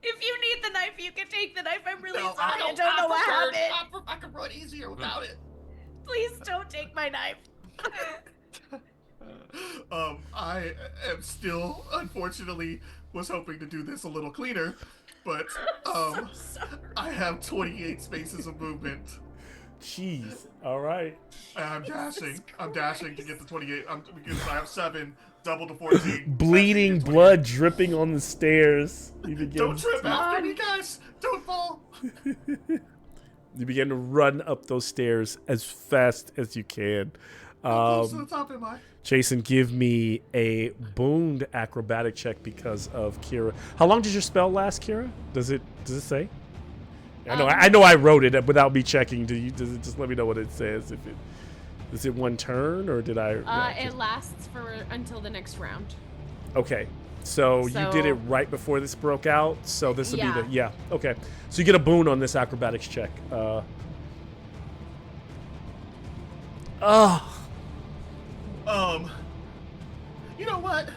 If you need the knife, you can take the knife. I'm really No, sorry. I don't know what happened. I can run easier without it. Please don't take my knife. I am still, unfortunately, was hoping to do this a little cleaner, but So sorry. I have 28 spaces of movement. Jeez. All right. And I'm dashing. I'm dashing to get the 28. Because I have 7, double to 14. Bleeding, That's to get blood dripping on the stairs. You 28. begin. Don't trip after Run. me, guys. Don't fall. You begin to run up those stairs as fast as you can. How close to the top am I? Jason, give me a booned acrobatic check because of Kira. How long does your spell last, Kira? Does it say? I know I wrote it without me checking. Does it just let me know what it says? Is it one turn or did I? It lasts for until the next round. Okay. So you did it So- right before this broke out. So this will be Yeah. the Okay. So you get a boon on this acrobatics check. You know what?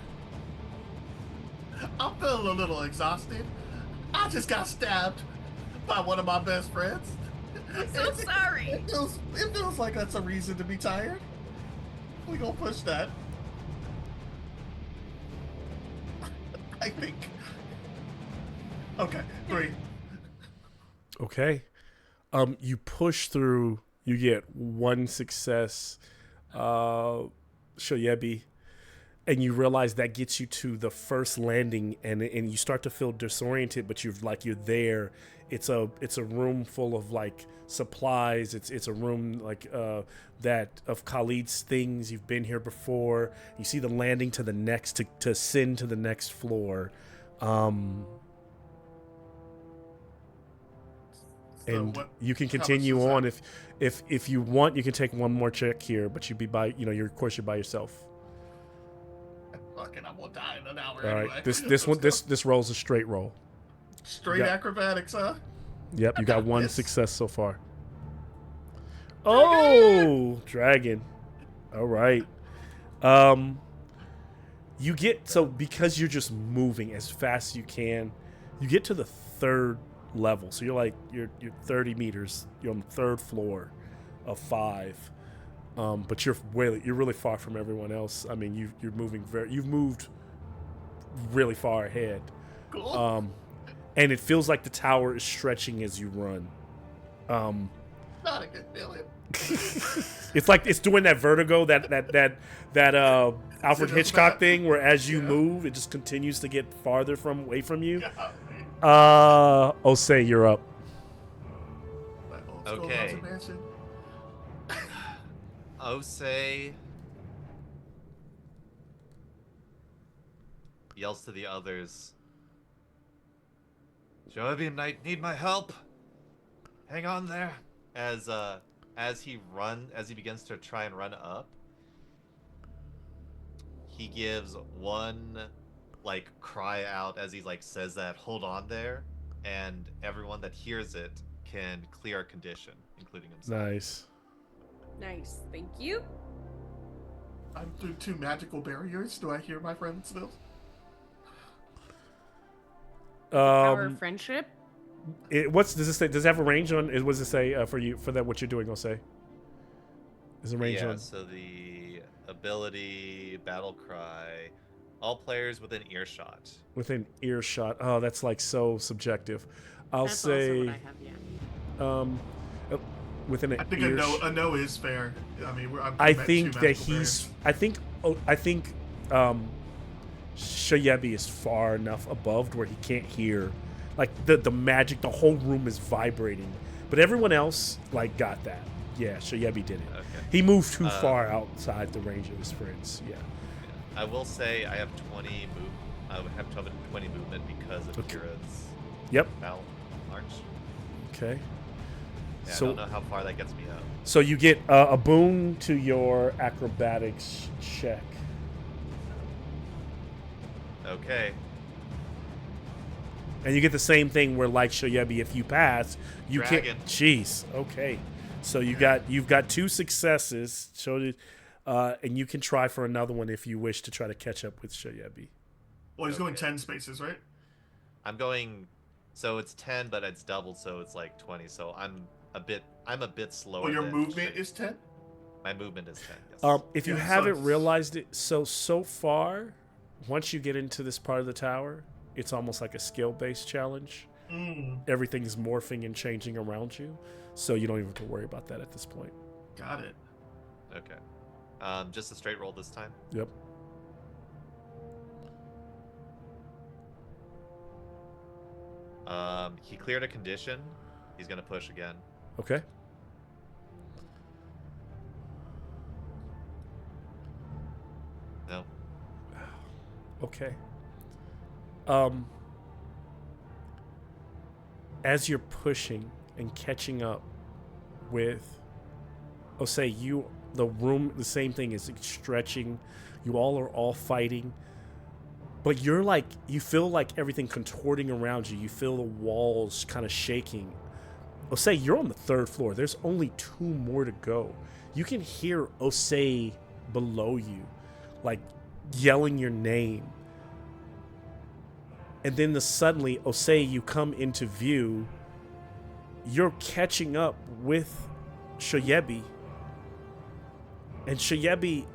I'm feeling a little exhausted. I just got stabbed by one of my best friends. I'm so sorry. It feels like that's a reason to be tired. We gonna push that. I think. Okay, 3. Okay. You push through. You get one success, Shoyebi, and you realize that gets you to the first landing, and you start to feel disoriented, but you're there. It's a room full of like supplies. It's a room like that of Khalid's things. You've been here before. You see the landing to the next to ascend to the next floor. And you can continue on if you want. You can take one more check here, but you'd be of course you're by yourself. Fucking, I'm gonna die in an hour. All right, anyway. this roll's a straight roll. Straight acrobatics, huh? Yep, you got one this. success so far. Oh, dragon. All right. You get because you're just moving as fast as you can, you get to the third level. So you're 30 meters. You're on the third floor of 5. But you're really far from everyone else. I mean, you've moved really far ahead. Cool. And it feels like the tower is stretching as you run. Not a good feeling. It's like it's doing that vertigo, that Alfred Hitchcock thing, where as you move, it just continues to get farther away from you. Osei, you're up. Okay. Osei yells to the others. Joabi might need my help. Hang on there. As he begins to try and run up, he gives one cry out as he says that, hold on there, and everyone that hears it can clear a condition, including himself. Nice, thank you. I'm through 2 magical barriers. Do I hear my friend still? Our friendship. Does it say? Does it have a range on? What does it say for you for that? What you're doing? Osei. Is a range on? So the ability battle cry, all players within earshot. Within earshot. Oh, that's so subjective. I'll say. Also what I have, within an I think a no is fair. I mean, I think that he's. I think Shoyebi is far enough above where he can't hear. Like the magic, the whole room is vibrating, but everyone else got that. Yeah, Shoyebi did it. Okay. He moved too far outside the range of his friends. Yeah. I will say I have 20 movement because of Kira's battle march. Okay. Yeah, So I don't know how far that gets me up. So you get a boon to your acrobatics check. Okay. And you get the same thing where, like Shoyebi, if you pass, you Dragon. can't. Jeez. Okay. So you've got 2 successes. And you can try for another one if you wish to try to catch up with Shoyebi. Well, he's going 10 spaces, right? I'm going. So it's 10, but it's doubled, so it's 20. So I'm a bit slower. Well, your than movement is 10. My movement is 10. Yes. If you Yeah, so haven't it's- realized it, so far, once you get into this part of the tower, it's almost like a skill-based challenge. Everything's morphing and changing around you, so you don't even have to worry about that at this point. Got it. Okay. Just a straight roll this time. Yep. He cleared a condition. He's gonna push again. Okay. No. Okay. as you're pushing and catching up with, the same thing is stretching. You all are all fighting. But you feel like everything contorting around you. You feel the walls kind of shaking. Osei, you're on the 3rd floor. There's only 2 more to go. You can hear Osei below you, like yelling your name. And then suddenly, Osei, you come into view. You're catching up with Shoyebi. And Shoyebi,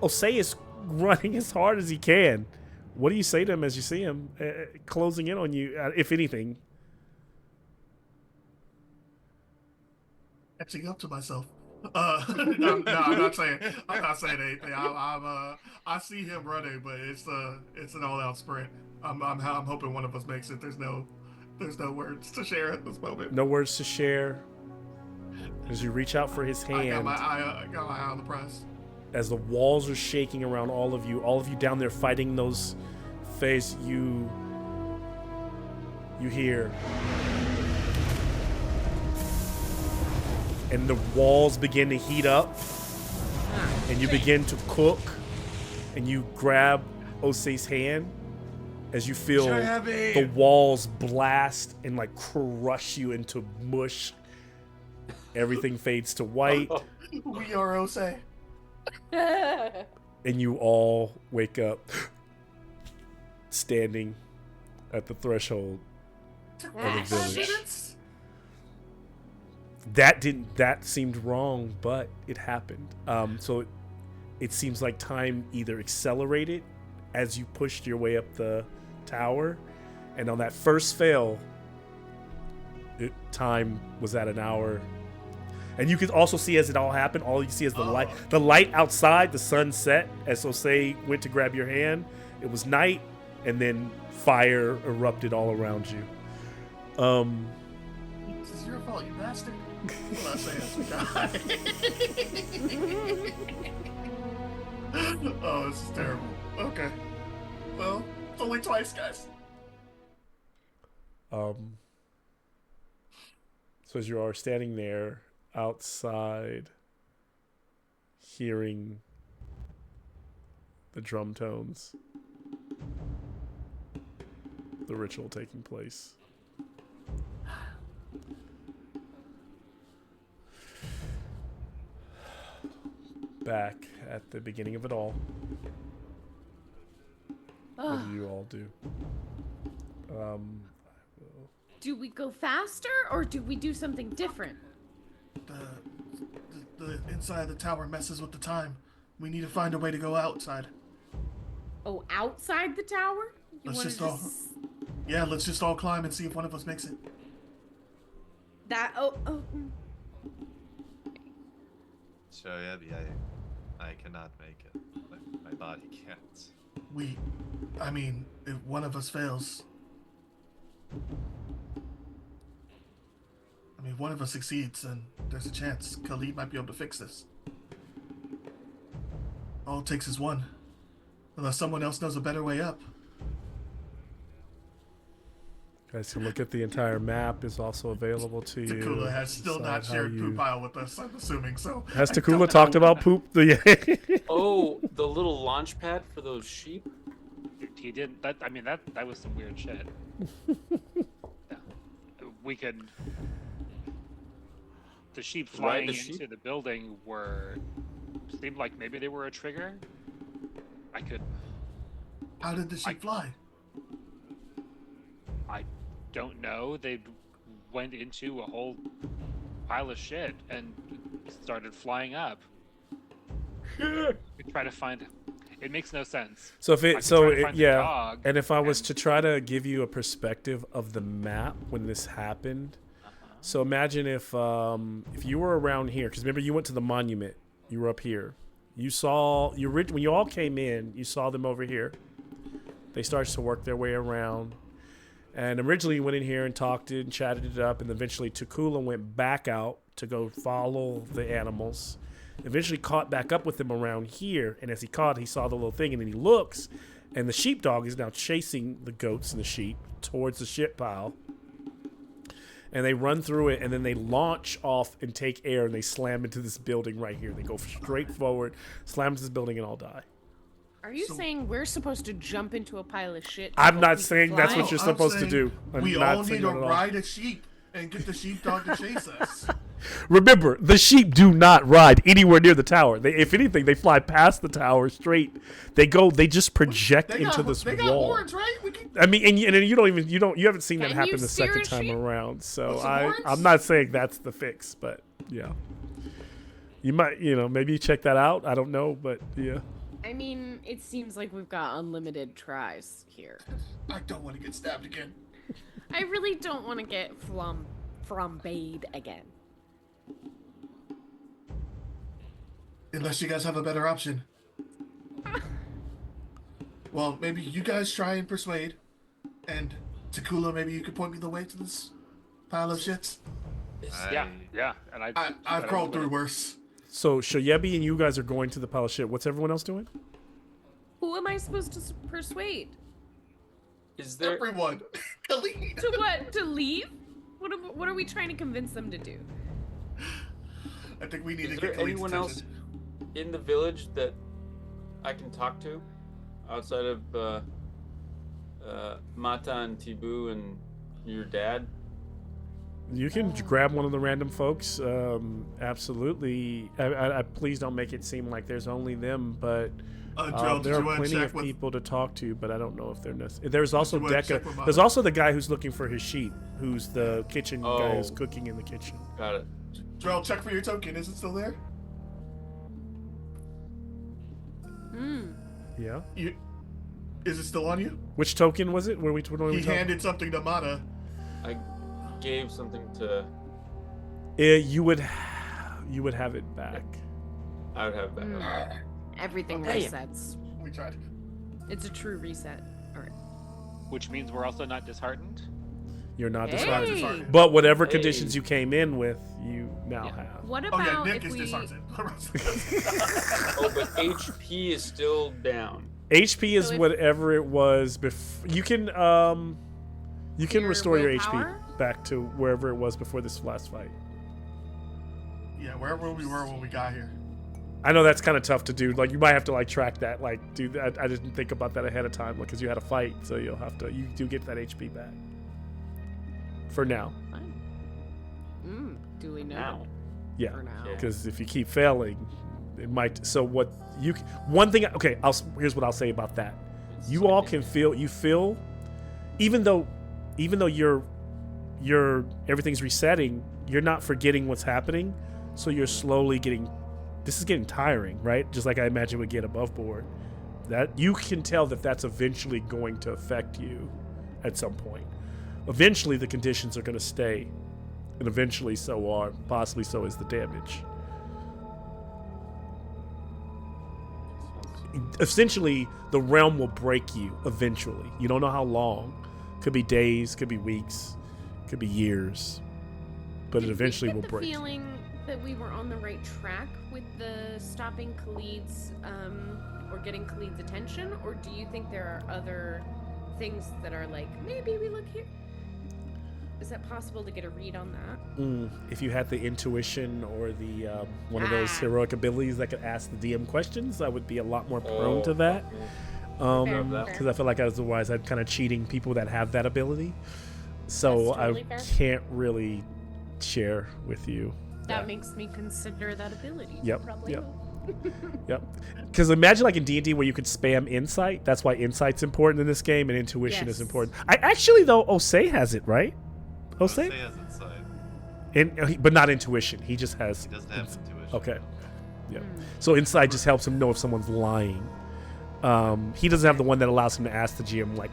Osei is running as hard as he can. What do you say to him as you see him closing in on you, if anything? Catching up to myself. No, I'm not saying anything. I see him running, but it's an all-out sprint. I'm hoping one of us makes it. There's no words to share at this moment. No words to share. As you reach out for his hand, I got my eye on the prize. As the walls are shaking around all of you down there fighting those phase, you hear, and the walls begin to heat up, and you begin to cook, and you grab Osei's hand as you feel the walls blast and like crush you into mush. Everything fades to white. We are Osei. And you all wake up standing at the threshold of the village. That seemed wrong, but it happened. So it seems like time either accelerated as you pushed your way up the tower, and on that first fail, time was at an hour. And you can also see as it all happened, all you see is the light outside, the sun set as Osei went to grab your hand. It was night, and then fire erupted all around you. This is your fault, you bastard. I'm not saying it's Oh, this is terrible. Okay. Well, it's only twice, guys. So as you are standing there outside, hearing the drum tones, the ritual taking place. Back at the beginning of it all, what do you all do? Do we go faster or do we do something different? The inside of the tower messes with the time. We need to find a way to go outside. Oh, outside the tower? Let's just all climb and see if one of us makes it. So yeah, I cannot make it. My body can't. If one of us fails, if one of us succeeds, then there's a chance Khalid might be able to fix this. All it takes is one. Unless someone else knows a better way up. Guys can look at the entire map is also available to you. Takula has still not shared poop pile with us, I'm assuming, so... Has Takula talked about poop? Oh, the little launch pad for those sheep? He didn't. That was some weird shit. We could... The sheep flying into the building seemed like maybe they were a trigger. How did the sheep fly? I don't know. They went into a whole pile of shit and started flying up. We try to find... It makes no sense. So and if I was to try to give you a perspective of the map when this happened, so imagine if you were around here, because remember you went to the monument, you were up here, when you all came in, you saw them over here. They started to work their way around, and originally you went in here and talked it and chatted it up, and eventually Takula went back out to go follow the animals. Eventually caught back up with him around here, and as he saw the little thing, and then he looks, and the sheepdog is now chasing the goats and the sheep towards the shit pile. and they run through it, and then they launch off and take air, and they slam into this building right here. They go straight forward, slam into this building, and all die. Are you saying we're supposed to jump into a pile of shit? I'm not saying that's what you're I'm supposed to saying do. I'm we not all saying need to that at all. ride a sheep and get the sheepdog to chase us. Remember, the sheep do not ride anywhere near the tower. They, if anything, they fly past the tower straight. They just project into this they got wall. horns, right? We can, I mean, and you haven't seen that Can happen you the steer second a time sheep? around. So With some horns? I'm not saying that's the fix, but yeah, you might, maybe check that out. I don't know, but yeah. I mean, it seems like we've got unlimited tries here. I don't want to get stabbed again. I really don't want to get flambéed again. Unless you guys have a better option. Well, maybe you guys try and persuade. And Takula, maybe you could point me the way to this pile of shits. Yeah. And I've crawled through worse. So Shoyebi and you guys are going to the pile of shit. What's everyone else doing? Who am I supposed to persuade? Is there? Everyone. Khalid. To what? To leave? What are we trying to convince them to do? I think we need to Is get there Khalid's anyone else attention. in the village that I can talk to outside of Mata and Tibu and your dad? You can grab one of the random folks. Absolutely. I please don't make it seem like there's only them, but Drill, did there you are want to plenty check of with... people to talk to. But I don't know if they're necessary. There's also you wanna check Deca. with Mata? There's also the guy who's looking for his sheep, who's the kitchen guy who's Oh. cooking in the kitchen. Got it. Drill, check for your token. Is it still there? Yeah. Is it still on you? Which token was it? What are we He talking? handed something to Mata. I gave something to. You would have it back. I would have that. Everything Okay. resets. We tried. It's a true reset. All right. Which means we're also not disheartened. You're not Hey! disheartened. Disheartened. But whatever Hey. conditions you came in with, you now have. What Oh about yeah, Nick if is we? disheartened. Oh, but HP is still down. HP is So if- whatever it was before. You can Your restore your willpower? HP back to wherever it was before this last fight. Yeah, wherever we were when we got here. I know that's kind of tough to do. Like you might have to like track that. Like, do that. I didn't think about that ahead of time because you had a fight, so you'll have to. You do get that HP back. For now, Duly noted. Now. yeah. For now. Yeah. Because if you keep failing, it might. So what you? One thing. Okay. Here's what I'll say about that. You all can feel. You feel, even though you're everything's resetting. You're not forgetting what's happening. So you're slowly getting. This is getting tiring, right? Just like I imagine would get above board. That you can tell that that's eventually going to affect you at some point. Eventually, the conditions are going to stay, and eventually, possibly so is the damage. Essentially, the realm will break you eventually. You don't know how long. Could be days, could be weeks, could be years, but it eventually will Did we break. get the feeling that we were on the right track with the stopping Khalid's or getting Khalid's attention, or do you think there are other things that are like maybe we look here? Is that possible to get a read on that? If you had the intuition or the one of those heroic abilities that could ask the DM questions, I would be a lot more prone to that. Fair. Because I feel like otherwise I'd kind of cheating people that have that ability. So That's totally I fair. can't really share with you. That makes me consider that ability. Yep, Probably yep. will. Yep. Because imagine like in D&D where you could spam insight. That's why insight's important in this game, and intuition is Yes. important. I actually though Osei has it, right? Jose Osei? has inside. But not intuition. He just has. He doesn't have intuition. Okay. Yeah. So insight just helps him know if someone's lying. He doesn't have the one that allows him to ask the GM like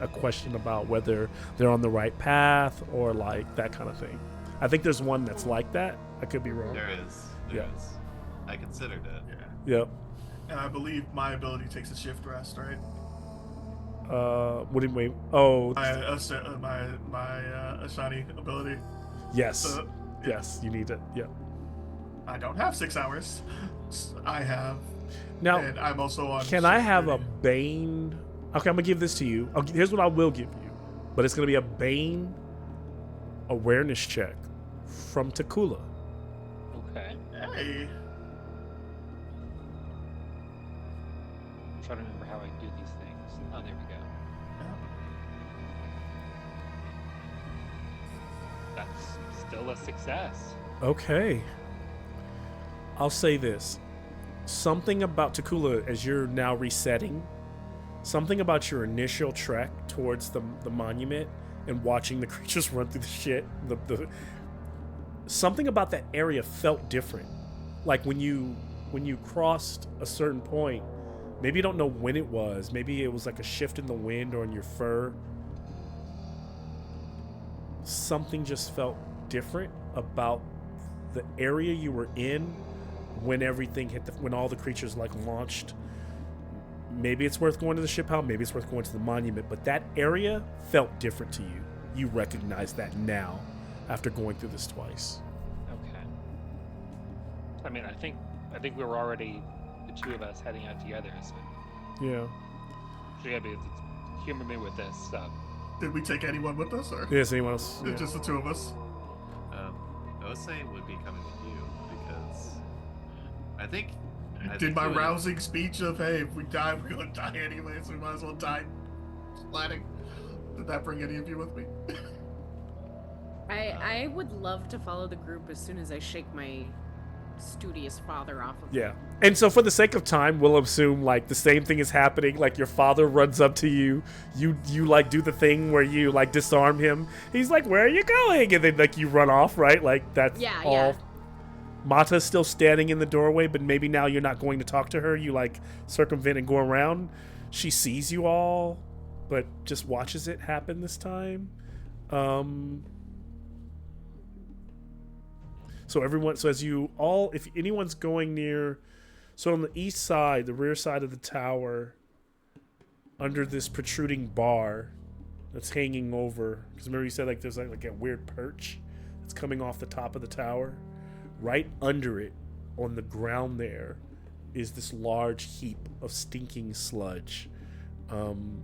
a question about whether they're on the right path or like that kind of thing. I think there's one that's like that. I could be wrong. There is. There is. I considered it. Yeah. Yep. And I believe my ability takes a shift rest, right? What did we? Oh, My Ashani ability. yes. Yes, you need it. Yeah. I don't have 6 hours. I have. Now, And I'm also on. can I shift have a duty. Bane? Okay, I'm gonna give this to you. Here's what I will give you, but it's gonna be a Bane awareness check from Takula. Okay. Hey. I'm trying to remember how I do these things. Oh, there we go. That's still a success. Okay. I'll say this. Something about Takula, as you're now resetting, something about your initial trek towards the monument and watching the creatures run through the shit, something about that area felt different. Like when you crossed a certain point, maybe you don't know when it was, maybe it was like a shift in the wind or in your fur. Something just felt different about the area you were in when everything hit when all the creatures like launched. Maybe it's worth going to the ship house, maybe it's worth going to the monument, but that area felt different to you. You recognize that now after going through this twice. Okay. I mean, I think we were already the two of us heading out together, so Yeah. you gotta humor me with this. Did we take anyone with us, or Yes, anyone else? Yeah. just the two of us? Ose would be coming with you because I think. Did my you and- rousing speech of, hey, if we die, we're gonna die anyway, so we might as well die splatting. Did that bring any of you with me? I would love to follow the group as soon as I shake my studious father off of Yeah. And so for the sake of time, we'll assume like the same thing is happening. Like your father runs up to you. You like do the thing where you like disarm him. He's like, "Where are you going?" And then like you run off, right? Like that's Yeah, all. yeah. Mata's still standing in the doorway, but maybe now you're not going to talk to her. You like circumvent and go around. She sees you all, but just watches it happen this time. So as you all, if anyone's going near, so on the east side, the rear side of the tower, under this protruding bar that's hanging over, because remember you said like there's like a weird perch that's coming off the top of the tower. Right under it, on the ground there, is this large heap of stinking sludge. And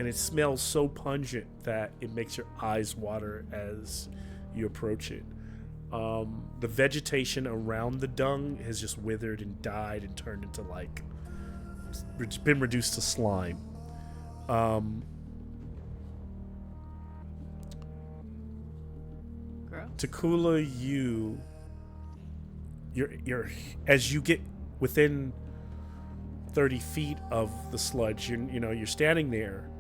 it smells so pungent that it makes your eyes water as you approach it. The vegetation around the dung has just withered and died and turned into like it's been reduced to slime. Takula, you're as you get within 30 feet of the sludge, you're standing there,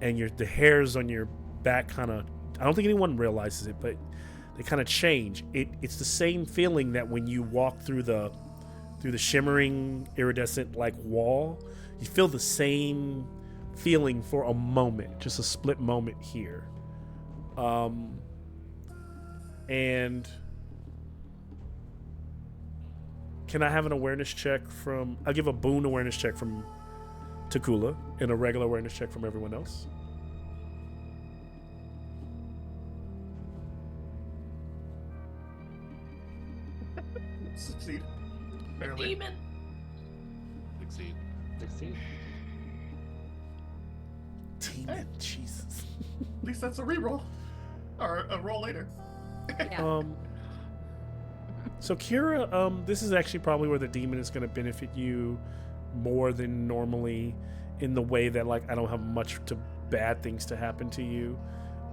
and the hairs on your back kind of, I don't think anyone realizes it, but they kind of change. It's the same feeling that when you walk through the shimmering iridescent like wall, you feel the same feeling for a moment, just a split moment here. And can I have an awareness check I'll give a boon awareness check from Takula and a regular awareness check from everyone else. Succeed. Barely. Demon. Succeed. Demon, Jesus. At least that's a reroll. Or a roll later. Yeah. So Kira, this is actually probably where the demon is going to benefit you more than normally, in the way that like I don't have much to bad things to happen to you,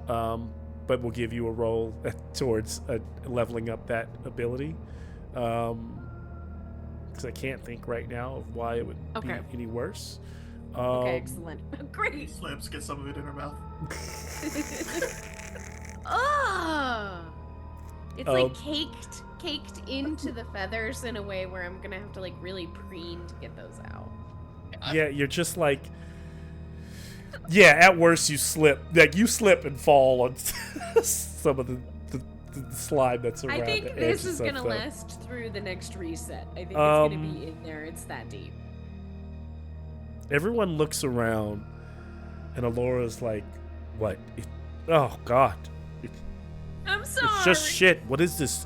but we'll give you a roll towards leveling up that ability, because I can't think right now of why it would be any worse. Okay, excellent. Great. Slams, get some of it in her mouth. Oh, it's like caked into the feathers in a way where I'm gonna have to like really preen to get those out. Yeah, you're just like, yeah. At worst, you slip and fall on some of the slime that's around. I think the this edges is of gonna the- last through the next reset. I think it's gonna be in there. It's that deep. Everyone looks around, and Alora's like, "What? Oh God! I'm sorry. It's just shit. What is this?"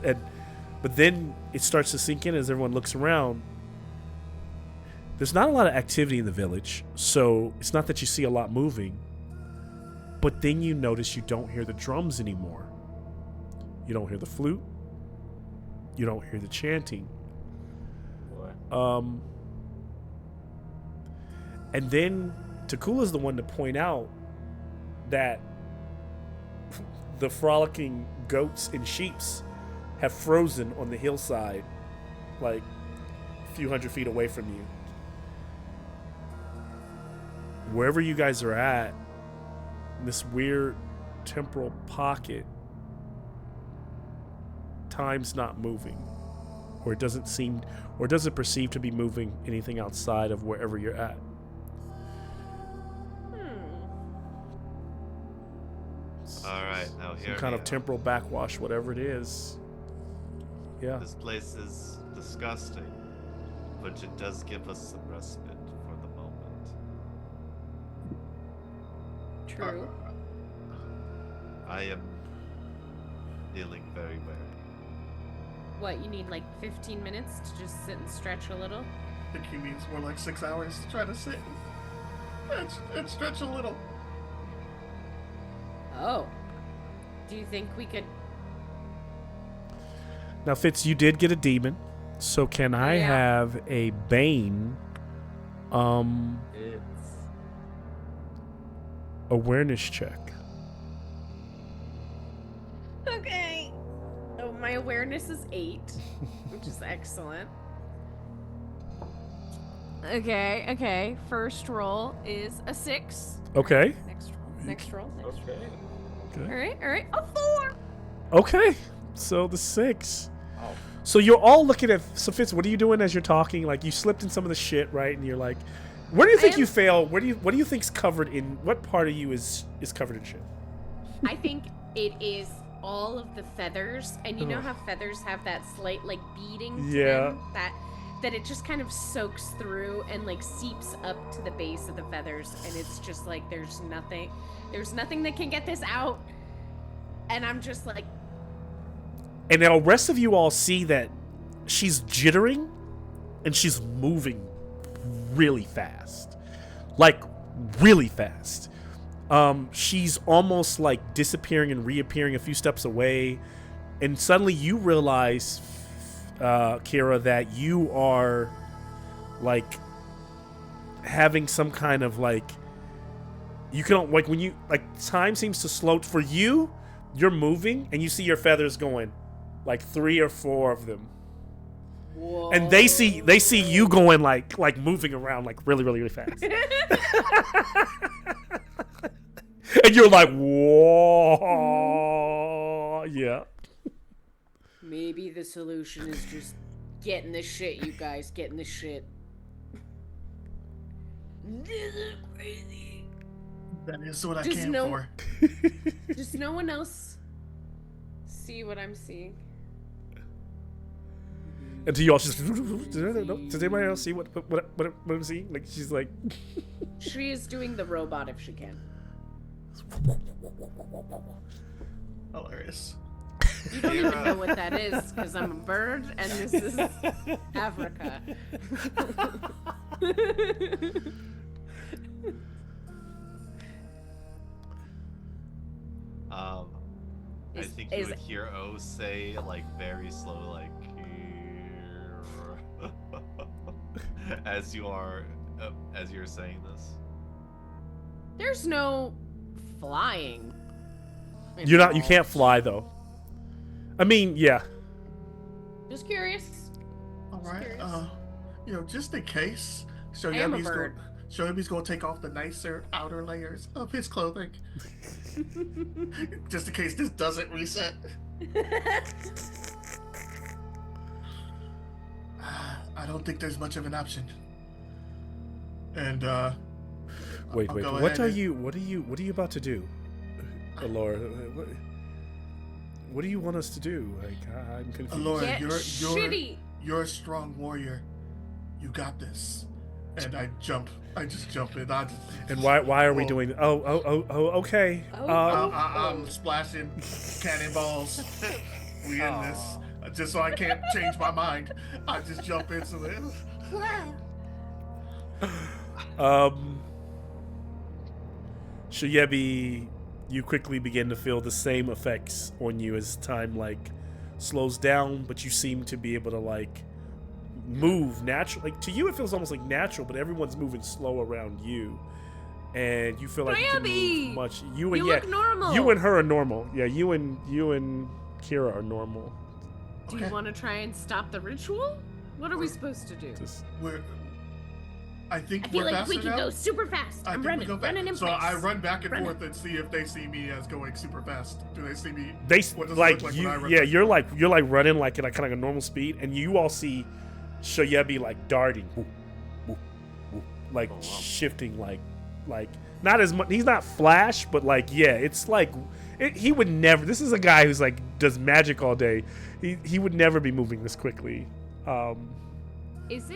But then it starts to sink in as everyone looks around. There's not a lot of activity in the village, so it's not that you see a lot moving. But then you notice you don't hear the drums anymore. You don't hear the flute. You don't hear the chanting. What? And then Takula's the one to point out that the frolicking goats and sheeps have frozen on the hillside, like a few hundred feet away from you. Wherever you guys are at, this weird temporal pocket, time's not moving, or it doesn't seem, or doesn't perceive to be moving anything outside of wherever you're at. All right, now Some here. kind of temporal backwash, whatever it is. Yeah. This place is disgusting, but it does give us some respite for the moment. True. I am feeling very wary. What, you need like 15 minutes to just sit and stretch a little? I think he means more like 6 hours to try to sit and stretch a little. Oh. Do you think we could... Now, Fitz, you did get a demon, so can I Yeah. have a Bane It's awareness check? Okay. Oh, my awareness is 8, which is excellent. Okay. First roll is a 6. Okay. Next roll. okay. All right. A 4. Okay. So the 6. Oh, So you're all looking at. So Fitz, what are you doing as you're talking? Like you slipped in some of the shit, right? And you're like, where do you think you fail? What do you think's covered in? What part of you is covered in shit? I think it is all of the feathers, and you know how feathers have that slight like beading to them, that it just kind of soaks through and like seeps up to the base of the feathers, and it's just like there's nothing that can get this out, and I'm just like, And now the rest of you all see that she's jittering and she's moving really fast. Like really fast. She's almost like disappearing and reappearing a few steps away. And suddenly you realize, Kira, that you are like having some kind of like, you can, like when you, like time seems to slow for you, you're moving and you see your feathers going. Like 3 or 4 of them. whoa. And they see you going like moving around like really fast. And you're like, whoa. Yeah. Maybe the solution is just getting the shit, you guys, getting the shit. This is crazy. That is what I Just came no- for. Does no one else see what I'm seeing? And to you all, she's does anybody else see what I'm seeing? Like she's like, She is doing the robot if she can. Hilarious. You don't even know what that is because I'm a bird and this is Africa. I think you would hear O say like very slow, like as you're saying this. There's no flying. you can't fly though. I mean, yeah. Just curious. All right. curious. Just in case, I am a Shoyabi's bird. gonna take off the nicer outer layers of his clothing, just in case this doesn't reset. I don't think there's much of an option. And Wait. I'll go What ahead are and- you about to do, Laura? What do you want us to do? Like I'm confused. Laura, Get shitty. you're a strong warrior. You got this. And I just jump in. And why are we Whoa. doing? Oh, okay. I'm splashing cannonballs. We in this. Just so I can't change my mind. I just jump into it. Shoyebi you quickly begin to feel the same effects on you as time like slows down, but you seem to be able to like move naturally. Like to you, it feels almost like natural, but everyone's moving slow around you, and you feel like you can move much. You look normal. You and her are normal. Yeah, you and Kira are normal. Do you want to try and stop the ritual? What are we supposed to do? I think I feel we're like faster we can now. go super fast. I'm running in So place. I run back and Running. forth and see if they see me as going super fast. Do they see me? They What does it like look like you. when I run Yeah, back you're and like running like at kind of a normal speed, and you all see Shoyebi like darting, whoop, whoop, whoop, like shifting, like not as much. He's not Flash, but like it's like he would never. This is a guy who's like does magic all day. He would never be moving this quickly. Is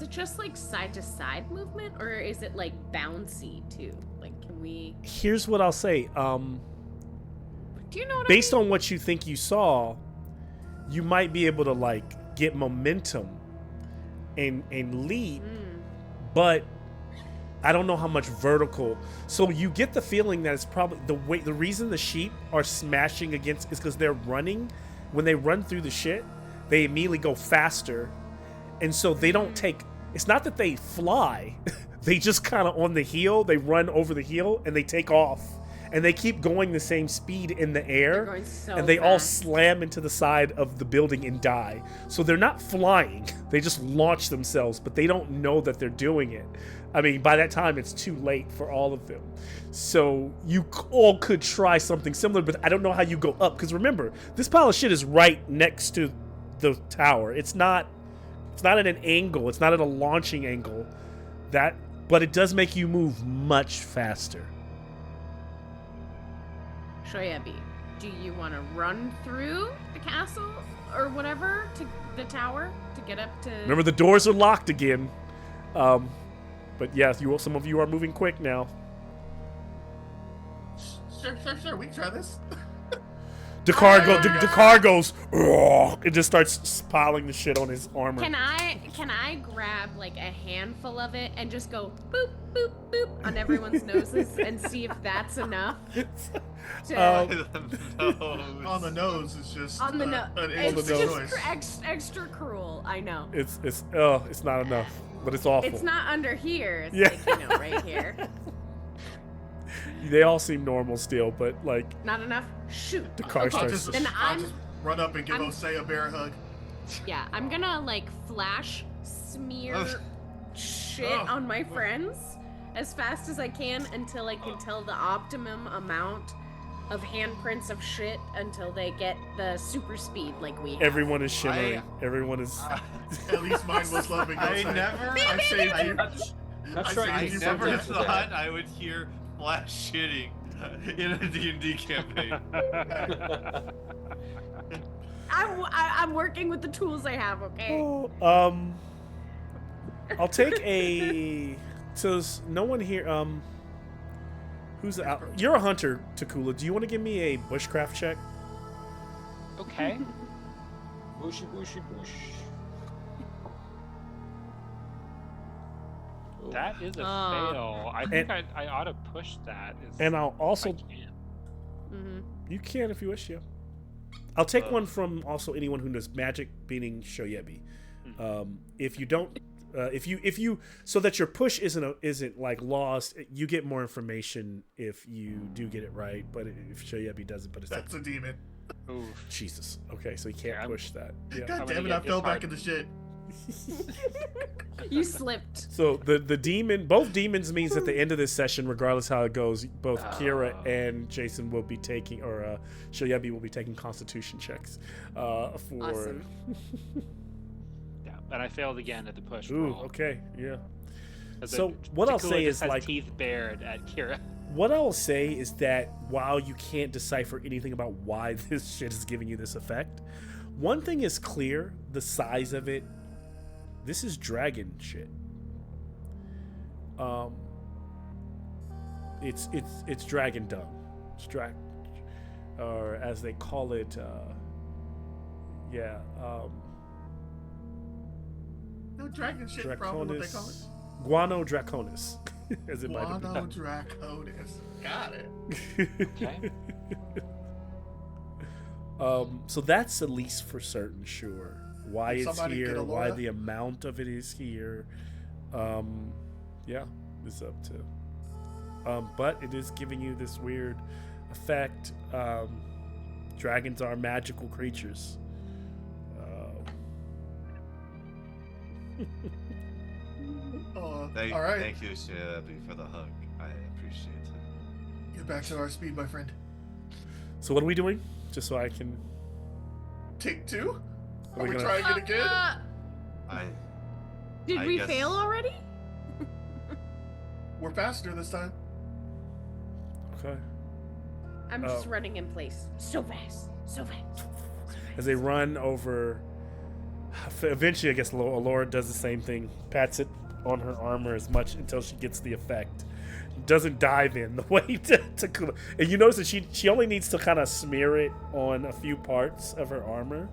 it just like side to side movement, or is it like bouncy too? Like, can we? Here's what I'll say. Do you know what Based I mean? on what you think you saw, you might be able to like get momentum and leap, but I don't know how much vertical. So you get the feeling that it's probably the reason the sheep are smashing against is because they're running. When they run through the shit, they immediately go faster, and so they don't take. It's not that they fly; they just kind of on the heel. They run over the heel and they take off, and they keep going the same speed in the air, They're going so and they all fast. slam into the side of the building and die. So they're not flying; they just launch themselves, but they don't know that they're doing it. I mean, by that time, it's too late for all of them. So you all could try something similar, but I don't know how you go up. Because remember, this pile of shit is right next to the tower. It's not at an angle. It's not at a launching angle. But it does make you move much faster. Shoyebi, do you want to run through the castle or whatever to the tower to get up to? Remember, the doors are locked again. But yes, some of you are moving quick now. Sure. We can try this. Dakar goes. Ugh, it just starts piling the shit on his armor. Can I grab like a handful of it and just go boop boop boop on everyone's noses and see if that's enough? To, On the nose is just on the nose. an It's interesting just choice. extra cruel. I know. It's not enough, but it's awful. It's not under here. It's Yeah. like, right here. They all seem normal still, but like Not enough. Shoot. Dakar Okay, starts. then I'll just run up and give I'm- Jose a bear hug. Yeah, I'm gonna like flash smear shit Oh. on my friends as fast as I can until I can tell the optimum amount of handprints of shit until they get the super speed like we have. Everyone is shimmering. Everyone is. At least mine was loving. I Jose. never- I saved you. Not I sure saved I I you can from never that. thought I would hear Flash shitting in a D&D campaign. I'm working with the tools I have, okay? I'll take a. So no one here. Who's out? You're a hunter, Takula. Do you want to give me a bushcraft check? Okay. Bushy, bushy, bush. That is a Oh. fail. I think I ought to push that. And I'll if also. I can. Mm-hmm. You can if you wish, yeah. I'll take one from also anyone who knows magic, meaning Shoyebi. If you don't, if you, so that your push isn't like lost, you get more information if you do get it right. But if Shoyebi doesn't, but it's That's a demon. Oof. Jesus. Okay, so he can't Yeah, push that. Yeah. God I'm damn gonna it! I get fell back disheartened. into shit. You slipped. So the demon, both demons means at the end of this session, regardless how it goes, both Kira and Jason will be taking, or Shoyebi will be taking Constitution checks. For. Awesome. Yeah, and I failed again at the push Ooh. roll. Okay. Yeah. 'Cause So the- what I'll Takula say just is has like. teeth bared at Kira. What I will say is that while you can't decipher anything about why this shit is giving you this effect, one thing is clear: the size of it. This is dragon shit. It's dragon dung. It's or as they call it. No dragon shit. Probably what they call it. Draconis. Guano draconis. as it might have been. Guano Draconis. Got it. Okay. So that's at least for certain sure. Why Did it's somebody get here, a why Laura? the amount of it is here. Yeah, it's up to. But it is giving you this weird effect. Dragons are magical creatures. Thank, all right. thank you, Shelby, for the hug. I appreciate it. Get back to our speed, my friend. So what are we doing? Just so I can. Take 2? Are Are we we gonna- trying it again? I Did I we guess- fail already? We're faster this time. Okay. I'm just running in place. So fast. So fast. As they run over. Eventually, I guess Laura does the same thing. Pats it on her armor as much until she gets the effect. Doesn't dive in the way to and you notice that she only needs to kind of smear it on a few parts of her armor,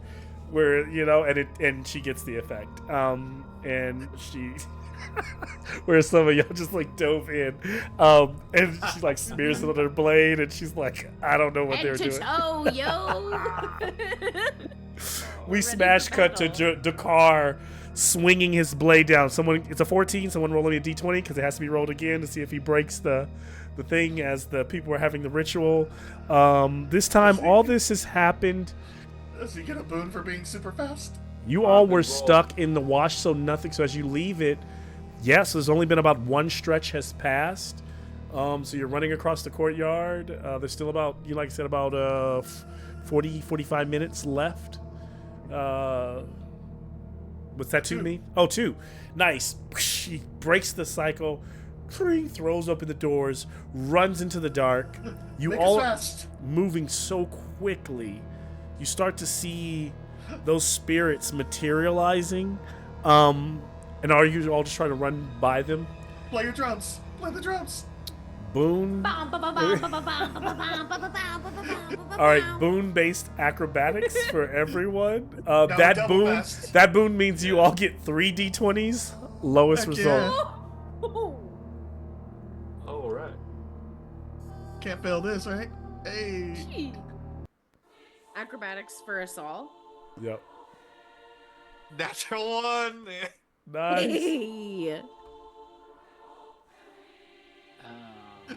where and she gets the effect. And she. Where some of y'all just like dove in, and she like smears it on her blade, and she's like, I don't know what they're Head to doing. toe, yo. We Ready smash for cut to battle. Dakar swinging his blade down. It's a 14. Someone rolling a d20 because it has to be rolled again to see if he breaks the thing as the people are having the ritual. This time, all this has happened. Does he get a boon for being super fast? You all were roll. stuck in the wash, so nothing. So as you leave it, yes, there's only been about one stretch has passed. So you're running across the courtyard. There's still about, like I said, about 40, 45 minutes left. What's that 2 mean? Oh, 2. Nice. He breaks the cycle, throws open the doors, runs into the dark. You Make all us fast. moving so quickly. You start to see those spirits materializing. And are you all just trying to run by them? Play your drums. Play the drums. Boon. All All right, boon-based acrobatics for everyone. That was That boon means you all get 3 d20s. Lowest Heck result. All right. Can't fail this, right? Hey. Acrobatics for us all. Yep. natural one. Nice. Hey.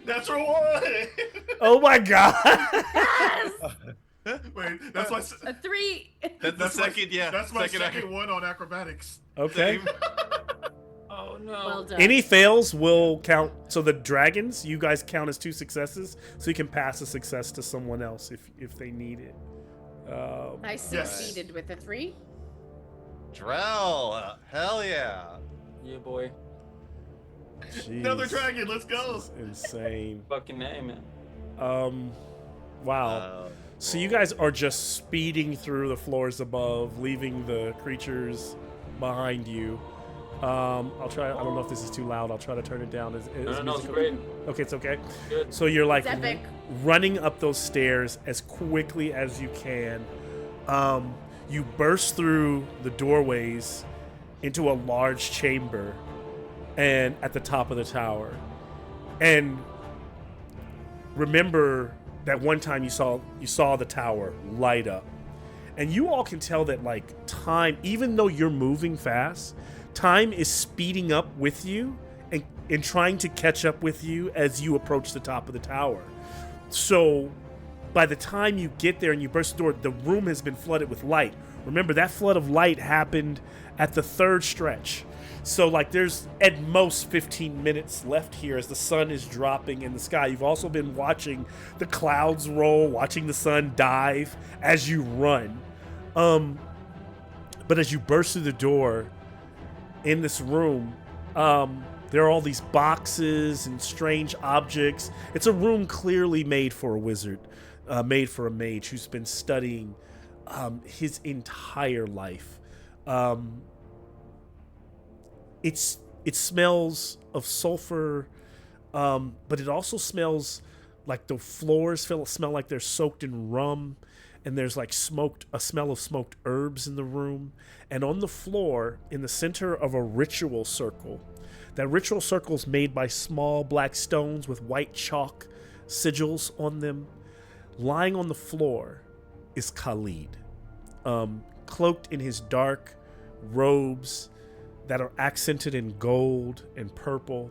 Natural 1. Oh my god. Yes! Wait, that's my. A 3. That's the second, yeah. That's my second second one on acrobatics. Okay. Oh no. Well done. Any fails will count. So the dragons, you guys count as 2 successes, so you can pass a success to someone else if they need it. I succeeded with a 3. Drell, hell yeah. Yeah, boy. Another Jeez. dragon. Let's go. This is insane. Fucking name, man. Wow. So you guys are just speeding through the floors above, leaving the creatures behind you. I'll try. I don't know if this is too loud. I'll try to turn it down. Is No, it's music great. okay? It's okay. Good. So you're like It's epic. running up those stairs as quickly as you can. You burst through the doorways into a large chamber, and at the top of the tower. And remember that one time you saw the tower light up, and you all can tell that like time, even though you're moving fast, time is speeding up with you and trying to catch up with you as you approach the top of the tower. So by the time you get there and you burst the door, the room has been flooded with light. Remember, that flood of light happened at the 3rd stretch. So like there's at most 15 minutes left here as the sun is dropping in the sky. You've also been watching the clouds roll, watching the sun dive as you run. But as you burst through the door in this room, there are all these boxes and strange objects. It's a room clearly made for a wizard, made for a mage who's been studying his entire life. It smells of sulfur, but it also smells like the floors smell like they're soaked in rum, and there's like a smell of smoked herbs in the room. And on the floor, in the center of a ritual circle, that ritual circle is made by small black stones with white chalk sigils on them. Lying on the floor is Khalid, cloaked in his dark robes that are accented in gold and purple.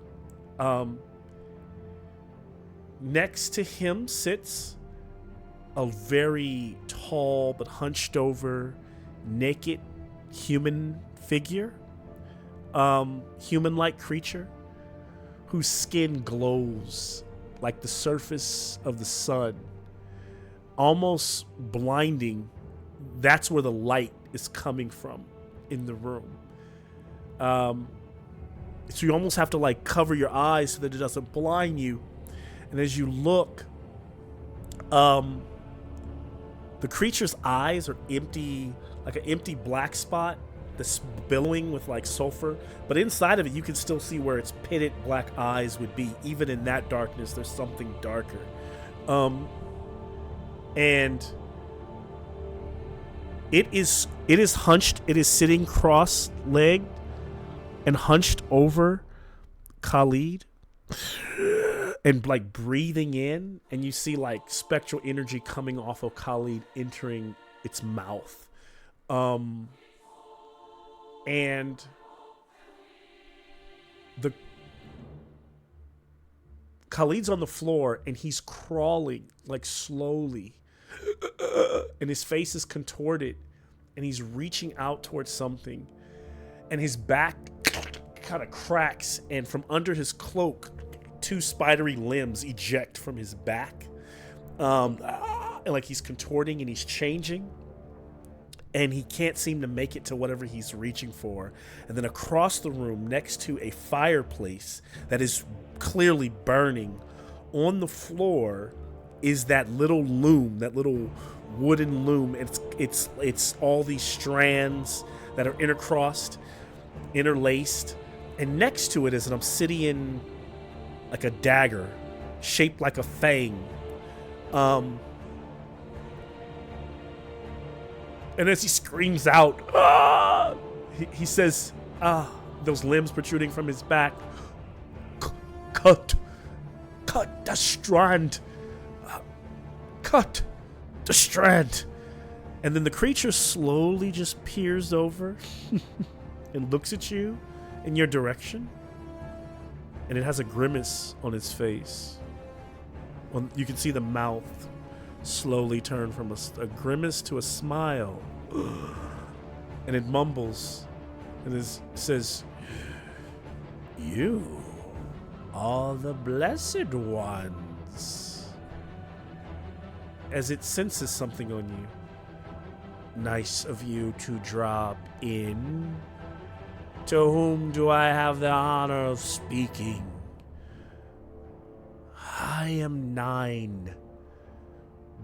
Next to him sits a very tall but hunched over, naked human figure, human-like creature whose skin glows like the surface of the sun, almost blinding. That's where the light is coming from in the room. So you almost have to like cover your eyes so that it doesn't blind you. And as you look, the creature's eyes are empty, like an empty black spot that's billowing with like sulfur. But inside of it, you can still see where its pitted black eyes would be. Even in that darkness, there's something darker. And it is hunched. It is sitting cross-legged and hunched over Khalid. And like breathing in, and you see like spectral energy coming off of Khalid entering its mouth. And the Khalid's on the floor and he's crawling like slowly. And his face is contorted and he's reaching out towards something. And his back kind of cracks, and from under his cloak, two spidery limbs eject from his back. And like he's contorting and he's changing. And he can't seem to make it to whatever he's reaching for. And then across the room, next to a fireplace that is clearly burning, on the floor is that little loom, that little wooden loom. It's all these strands that are intercrossed, interlaced. And next to it is an obsidian, like a dagger, shaped like a fang. And as he screams out, ah! He says, those limbs protruding from his back, cut the strand, cut the strand. And then the creature slowly just peers over and looks at you in your direction. And it has a grimace on its face. You can see the mouth slowly turn from a grimace to a smile. And it mumbles and it says, "You are the blessed ones." As it senses something on you. "Nice of you to drop in. To whom do I have the honor of speaking?" "I am 9,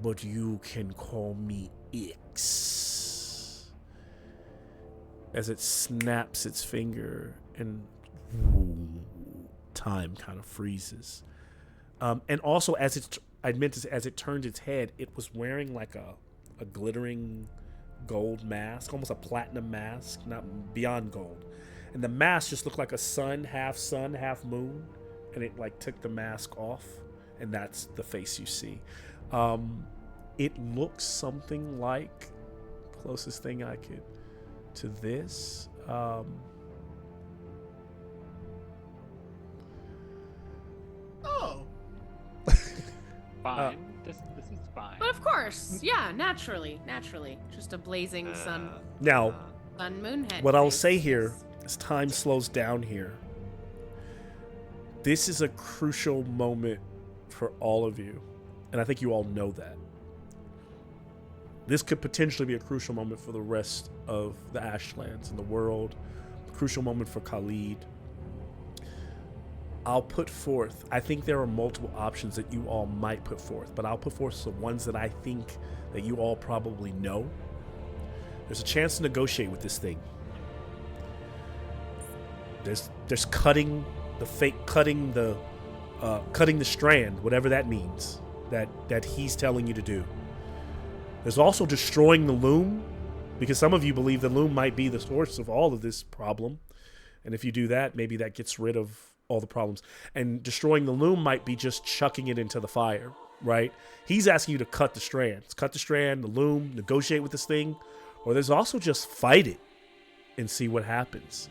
but you can call me Ix." As it snaps its finger and time kind of freezes. And also as it turned its head, it was wearing like a glittering gold mask, almost a platinum mask, not beyond gold. And the mask just looked like a sun, half moon. And it like took the mask off, and that's the face you see. It looks something like, closest thing I could to this. Oh, Fine. This is fine. But of course, yeah, naturally. Just a blazing sun moon head. What I'll face. say here, as time slows down here, this is a crucial moment for all of you. And I think you all know that. This could potentially be a crucial moment for the rest of the Ashlands and the world. A crucial moment for Khalid. I'll put forth, I think there are multiple options that you all might put forth, but I'll put forth the ones that I think that you all probably know. There's a chance to negotiate with this thing. There's cutting the strand, whatever that means, that he's telling you to do. There's also destroying the loom, because some of you believe the loom might be the source of all of this problem. And if you do that, maybe that gets rid of all the problems. And destroying the loom might be just chucking it into the fire, right? He's asking you to cut the strands. Cut the strand, the loom, negotiate with this thing. Or there's also just fight it and see what happens.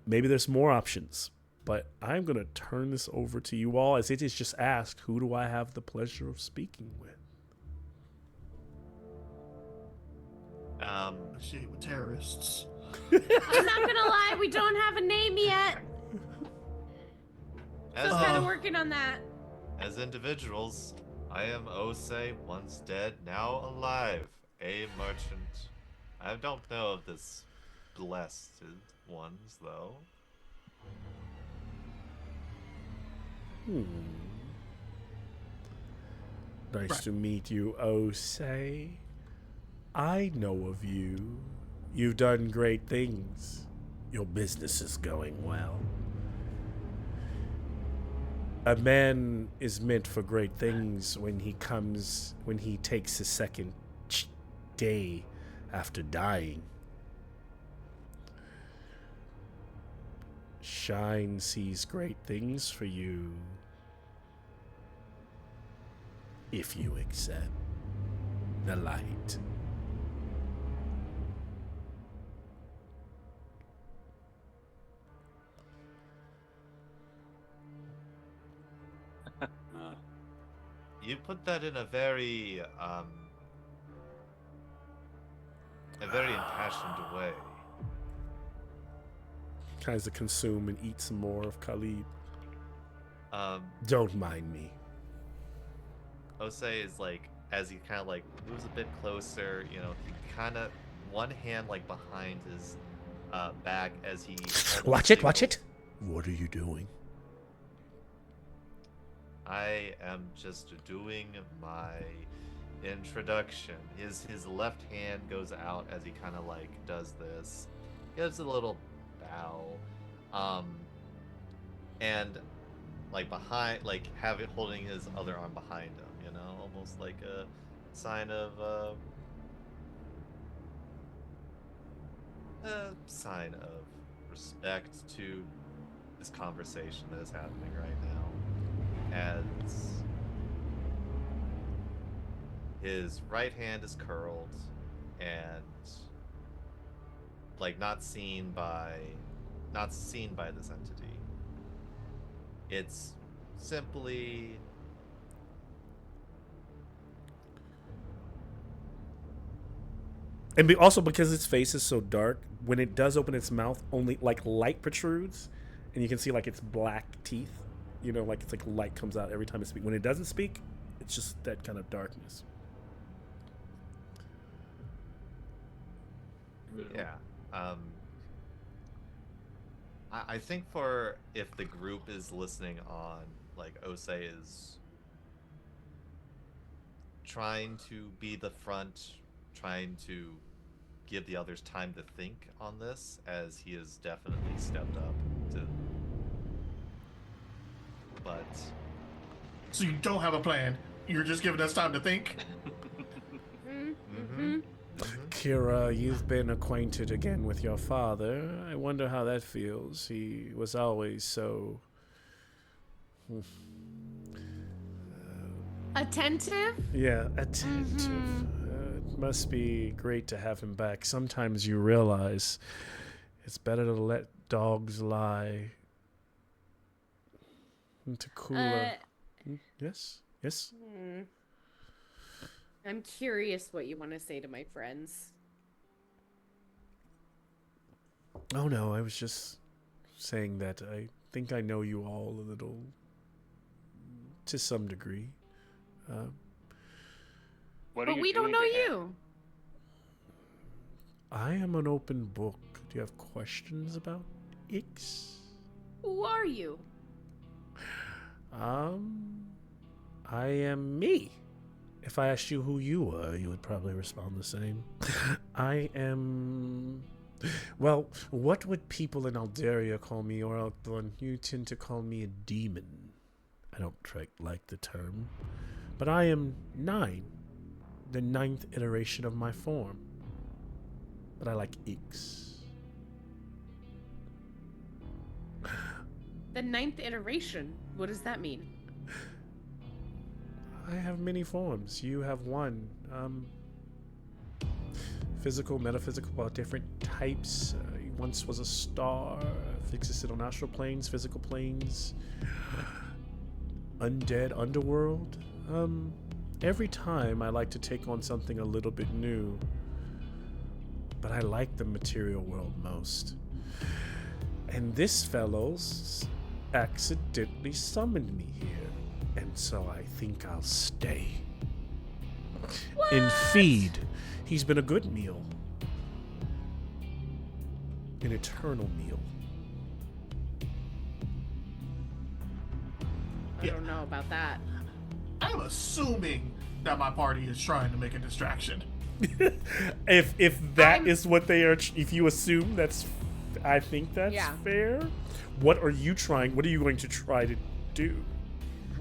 Maybe there's more options. But I'm going to turn this over to you all, as it is just asked, who do I have the pleasure of speaking with? Shit with terrorists. I'm not gonna lie, we don't have a name yet. As, Still kind of working on that. as individuals, I am Osei, once dead, now alive, a merchant. I don't know of this blessed ones, though. Nice to meet you, Osei. I know of you. You've done great things. Your business is going well. A man is meant for great things when he takes his second day after dying. Shine sees great things for you if you accept the light. You put that in a very impassioned way. Tries to consume and eat some more of Khalid. Um, Don't mind me. Osei is like, as he kind of like moves a bit closer, you know, he kind of, one hand like behind his back as he... Watch it. What are you doing? I am just doing my introduction. His left hand goes out as he kind of like does this. Gives a little bow. And like behind, like holding his other arm behind him, you know, almost like a sign of respect to this conversation that is happening right now. As his right hand is curled and like not seen by this entity. It's simply And also because its face is so dark, when it does open its mouth, only like light protrudes, and you can see like its black teeth. You know, like it's like light comes out every time it speaks. When it doesn't speak, it's just that kind of darkness. yeah. I think if the group is listening on, like Osei is trying to be the front, trying to give the others time to think on this, as he has definitely stepped up to. But So you don't have a plan. You're just giving us time to think. Kira, you've been acquainted again with your father. I wonder how that feels. He was always so... Attentive? Yeah, attentive. It must be great to have him back. Sometimes you realize it's better to let dogs lie. Into cooler. Yes? I'm curious what you want to say to my friends. Oh no, I was just saying that I think I know you all a little, to some degree. What We don't know you. I am an open book. Do you have questions about Ix? Who are you? I am me. If I asked you who you were, you would probably respond the same. I am... Well, what would people in Alderia call me, or Althorn? You tend to call me a demon. I don't like the term. But I am 9. the 9th iteration of my form. But I like X. The 9th iteration. What does that mean? I have many forms. You have one. Physical, metaphysical, different types. He once was a star. Existed on astral planes, physical planes, undead, underworld. Every time I like to take on something a little bit new, but I like the material world most. And this fellow's accidentally summoned me here, and so I think I'll stay. What? And feed. He's been a good meal. An eternal meal. I don't know about that. I'm assuming that my party is trying to make a distraction. if that is what they are, if you assume that's, I think that's fair. What are you trying? What are you going to try to do?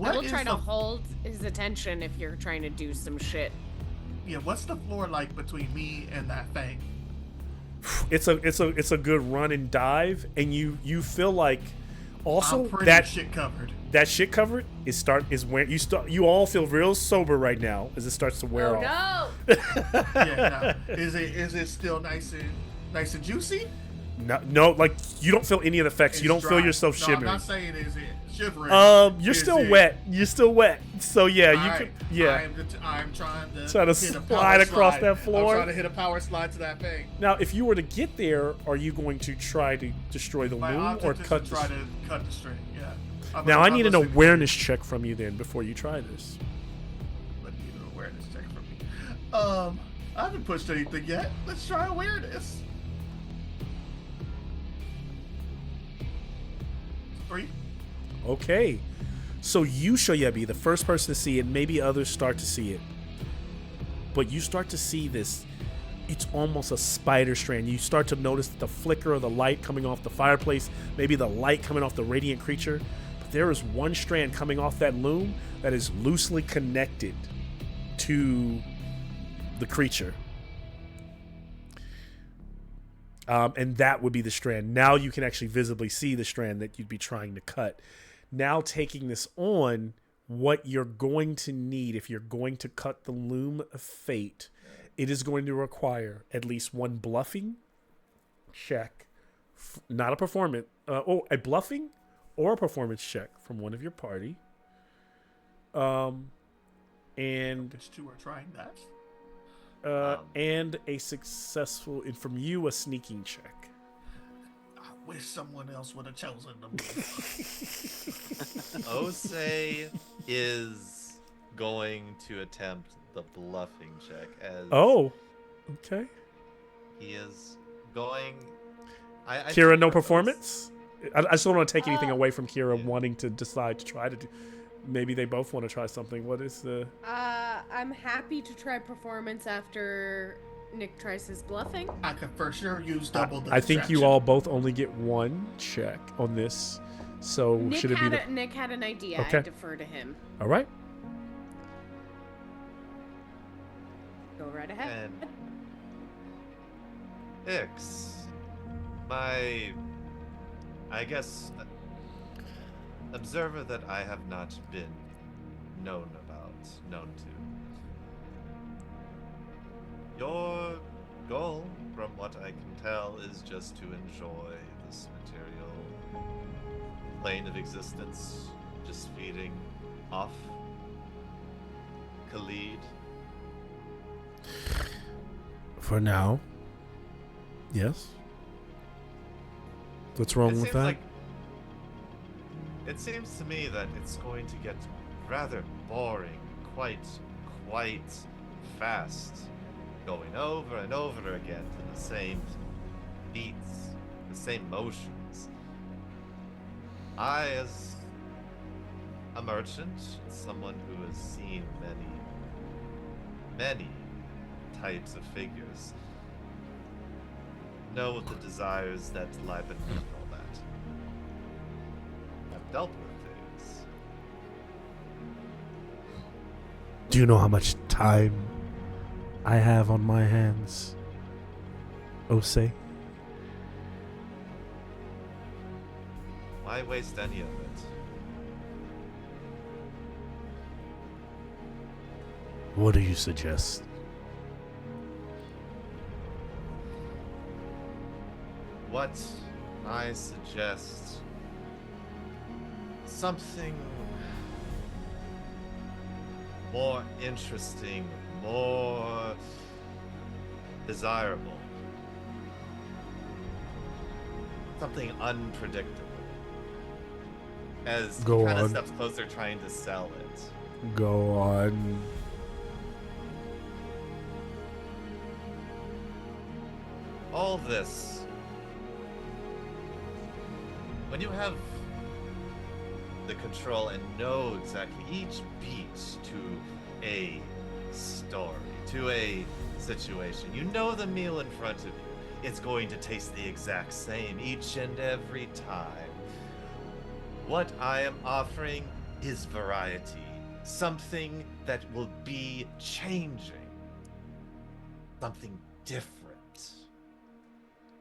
I will try to hold his attention if you're trying to do some shit. Yeah, what's the floor like between me and that thing? It's a good run and dive, and you feel like also I'm pretty that shit covered. That shit covered you all feel real sober right now as it starts to wear off. No. Yeah, no. Is it still nice and juicy? No, like you don't feel any of the effects. You don't It's feel dry. yourself No, shivering. I'm not saying is it shivering. You're Is still it- wet. You're still wet. So yeah, you Alright, could. Yeah. I'm trying to Try to hit a slide power across slide. that floor? I'm trying to hit a power slide to that thing. Now, if you were to get there, are you going to try to destroy the My loom or object is cut to the? try to cut the string. Yeah. Now, I need an listening to awareness check from you then before you try this. you. Let me get an awareness check from me. I haven't pushed anything yet. Let's try awareness. 3. Okay. So you, Shoyebi, the first person to see it, maybe others start to see it. But you start to see this. It's almost a spider strand. You start to notice the flicker of the light coming off the fireplace, maybe the light coming off the radiant creature. But there is one strand coming off that loom that is loosely connected to the creature. And that would be the strand. Now you can actually visibly see the strand that you'd be trying to cut. Now taking this on, what you're going to need if you're going to cut the loom of fate, it is going to require at least one bluffing check, not a performance, a bluffing or a performance check from one of your party. And Which 2 are trying that? and a successful, and from you, a sneaking check. I wish someone else would have chosen them. Osei is going to attempt the bluffing check as Okay. he is going. I Kira, think no we're performance? I just don't want to take anything away from Kira Yeah. wanting to decide to try to do. Maybe they both want to try something. What is the... I'm happy to try performance after Nick tries his bluffing. I could for sure use double the I think you distraction. all both only get one check on this. So Nick should it be had Nick had an idea. Okay. I defer to him. All right. Go right ahead. And Ix, I guess, observer that I have not been known to. Your goal, from what I can tell, is just to enjoy this material plane of existence, just feeding off Khalid. For now. Yes. What's wrong with that? It seems to me that it's going to get rather boring quite fast, going over and over again to the same beats, the same motions. I, as a merchant, someone who has seen many types of figures, know the desires that lie beneath all that. I've dealt with things. Do you know how much time I have on my hands. Ose. Why waste any of it? What do you suggest? What I suggest, something more interesting, more desirable. Something unpredictable. As he Go kind of on. steps closer trying to sell it. Go on. All this, when you have the control and know exactly each beat to a story, to a situation, you know the meal in front of you. It's going to taste the exact same each and every time. What I am offering is variety, something that will be changing, something different.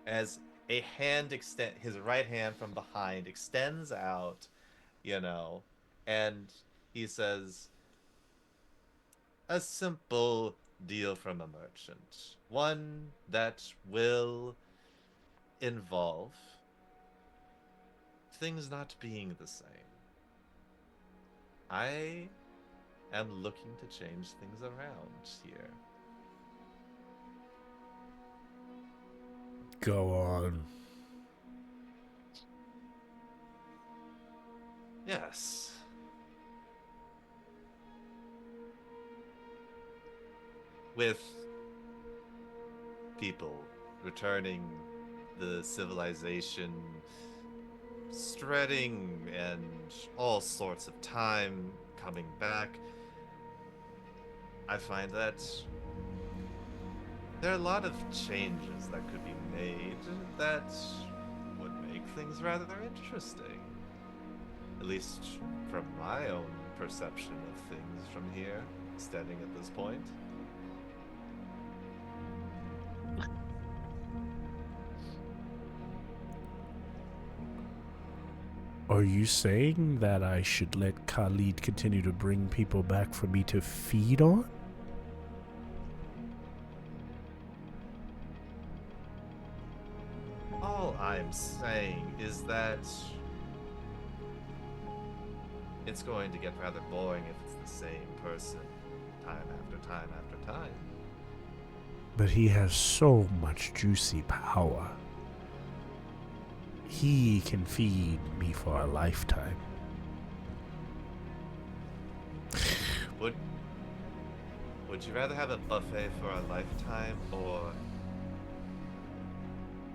As a hand his right hand from behind extends out, and he says, a simple deal from a merchant, one that will involve things not being the same. I am looking to change things around here. Go on. Yes. With people returning, the civilization spreading, and all sorts of time coming back, I find that there are a lot of changes that could be made that would make things rather interesting. At least from my own perception of things from here, standing at this point. Are you saying that I should let Khalid continue to bring people back for me to feed on? All I'm saying is that it's going to get rather boring if it's the same person time after time after time. But he has so much juicy power. He can feed me for a lifetime. Would you rather have a buffet for a lifetime or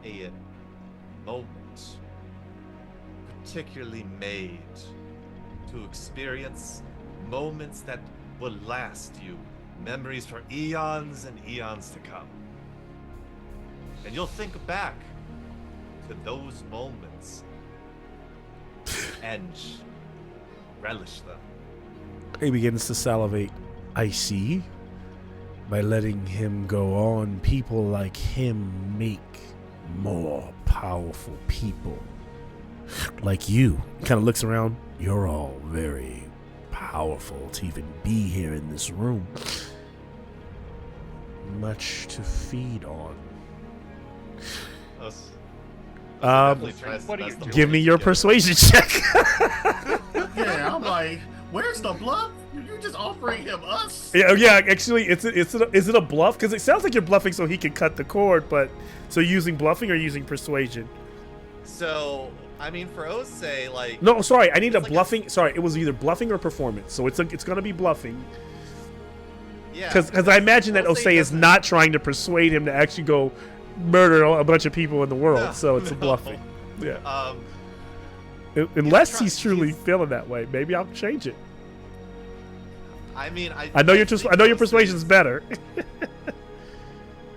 a moment particularly made to experience moments that will last you, memories for eons and eons to come? And you'll think back to those moments and relish them. He begins to salivate. I see. By letting him go on, people like him make more powerful people. Like you. Kind of looks around. You're all very powerful to even be here in this room. Much to feed on. What are you doing? Give me your persuasion check. Yeah, I'm like, where's the bluff? You're just offering him us. Yeah. Actually, is it a bluff? Because it sounds like you're bluffing so he can cut the cord. But so using bluffing or using persuasion? So, I mean, for Ose, like... No, sorry. I need a like bluffing. Sorry, it was either bluffing or performance. So it's gonna be bluffing. Yeah. Because I imagine that Ose Ose is doesn't- not trying to persuade him to actually go murder a bunch of people in the world. No, so it's a no. bluffing. Yeah. Unless Unless he's truly feeling that way, maybe I'll change it. I mean, I know your think persuasion's better.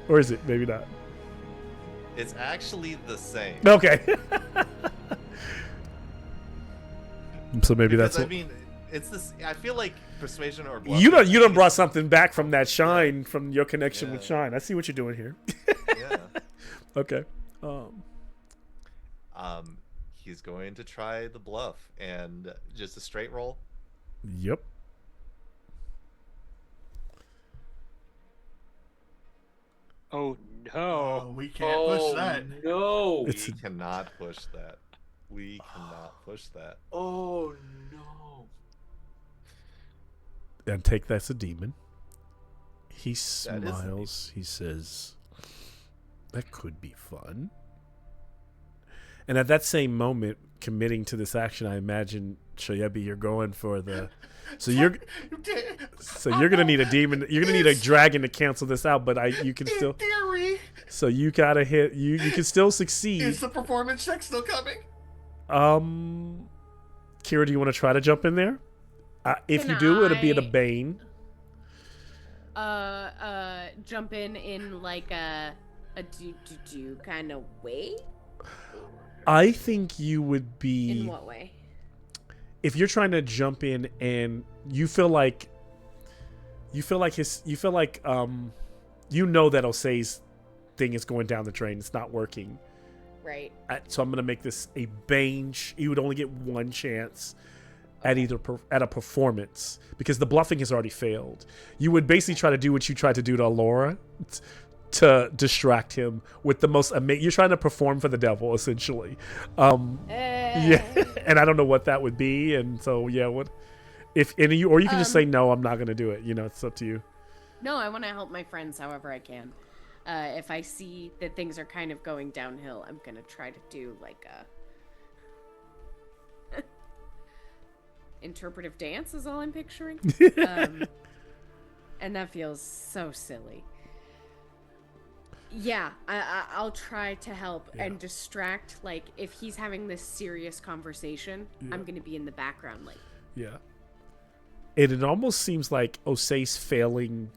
Or is it? Maybe not. It's actually the same. Okay. So maybe Because, that's what. I mean, It's this. I feel like persuasion or You bluffing. done brought something back from that shine, from your connection with Yeah. shine. I see what you're doing here. Yeah. Okay. He's going to try the bluff and just a straight roll. Yep. Oh no. Oh, we can't push that. No. It's We cannot push that. We cannot push that. Oh no. And take that's a demon. He That is a demon. smiles. He says, "That could be fun." And at that same moment, committing to this action, I imagine Shoyebi, you're going for the. So you're gonna need a demon. You're gonna need a dragon to cancel this out. But you can In still. theory, So you gotta hit. You can still succeed. is the performance check still coming? Kira, do you want to try to jump in there? If you do, it'll be at a bane. Jump in like a do kind of way. I think you would be. In what way? If you're trying to jump in and you feel like you know that Osei's thing is going down the drain. It's not working. Right. So I'm gonna make this a bane. You would only get one chance at at a performance because the bluffing has already failed. You would basically try to do what you tried to do to Alora to distract him with the most amazing. You're trying to perform for the devil, essentially. Yeah, and I don't know what that would be, and so yeah, what if any you or you can just say no, I'm not gonna do it. You know, it's up to you. No, I want to help my friends however I can. If I see that things are kind of going downhill, I'm gonna try to do like a interpretive dance is all I'm picturing. And that feels so silly. Yeah, I'll try to help and distract. Like, if he's having this serious conversation, I'm gonna be in the background, like. Yeah. And it almost seems like Osei's failing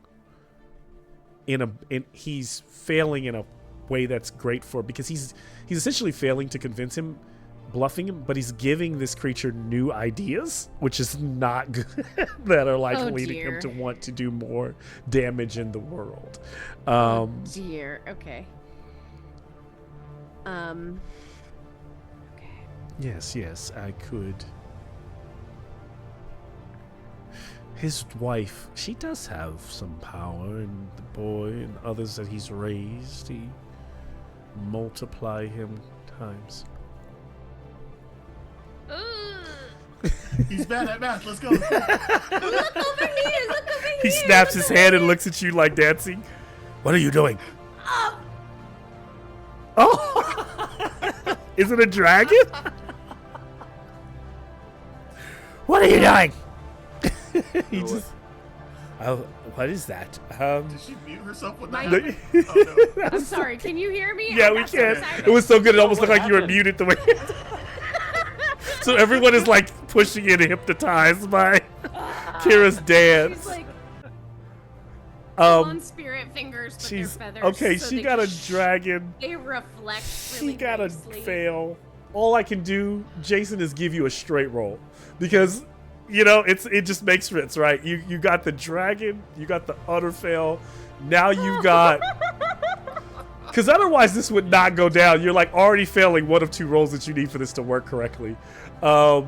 he's failing in a way that's great because he's essentially failing to convince him, bluffing him, but he's giving this creature new ideas, which is not good, that are like leading him to want to do more damage in the world. Dear, okay. Okay. Yes, I could. His wife, she does have some power, and the boy and others that he's raised, he multiply him times. He's bad at math. Let's go. Look over here! He snaps his hand and looks at you like dancing. What are you doing? Oh! Is it a dragon? What are you doing? He just. Oh, what is that? Did she mute herself with that? My- Oh, no. I'm sorry, can you hear me? Yeah, I we got so can. excited. It was so good. It almost What looked like you were happened? muted the way. So everyone is like pushing in, hypnotized by Kira's dance. She's like on Um, spirit fingers with their she's feathers. okay. so She they got a can dragon. They reflect She really got a nicely. fail. All I can do, Jason, is give you a straight roll because it just makes sense, right? You got the dragon, you got the utter fail. Now you've got. Because otherwise this would not go down. You're like already failing one of two rolls that you need for this to work correctly. Or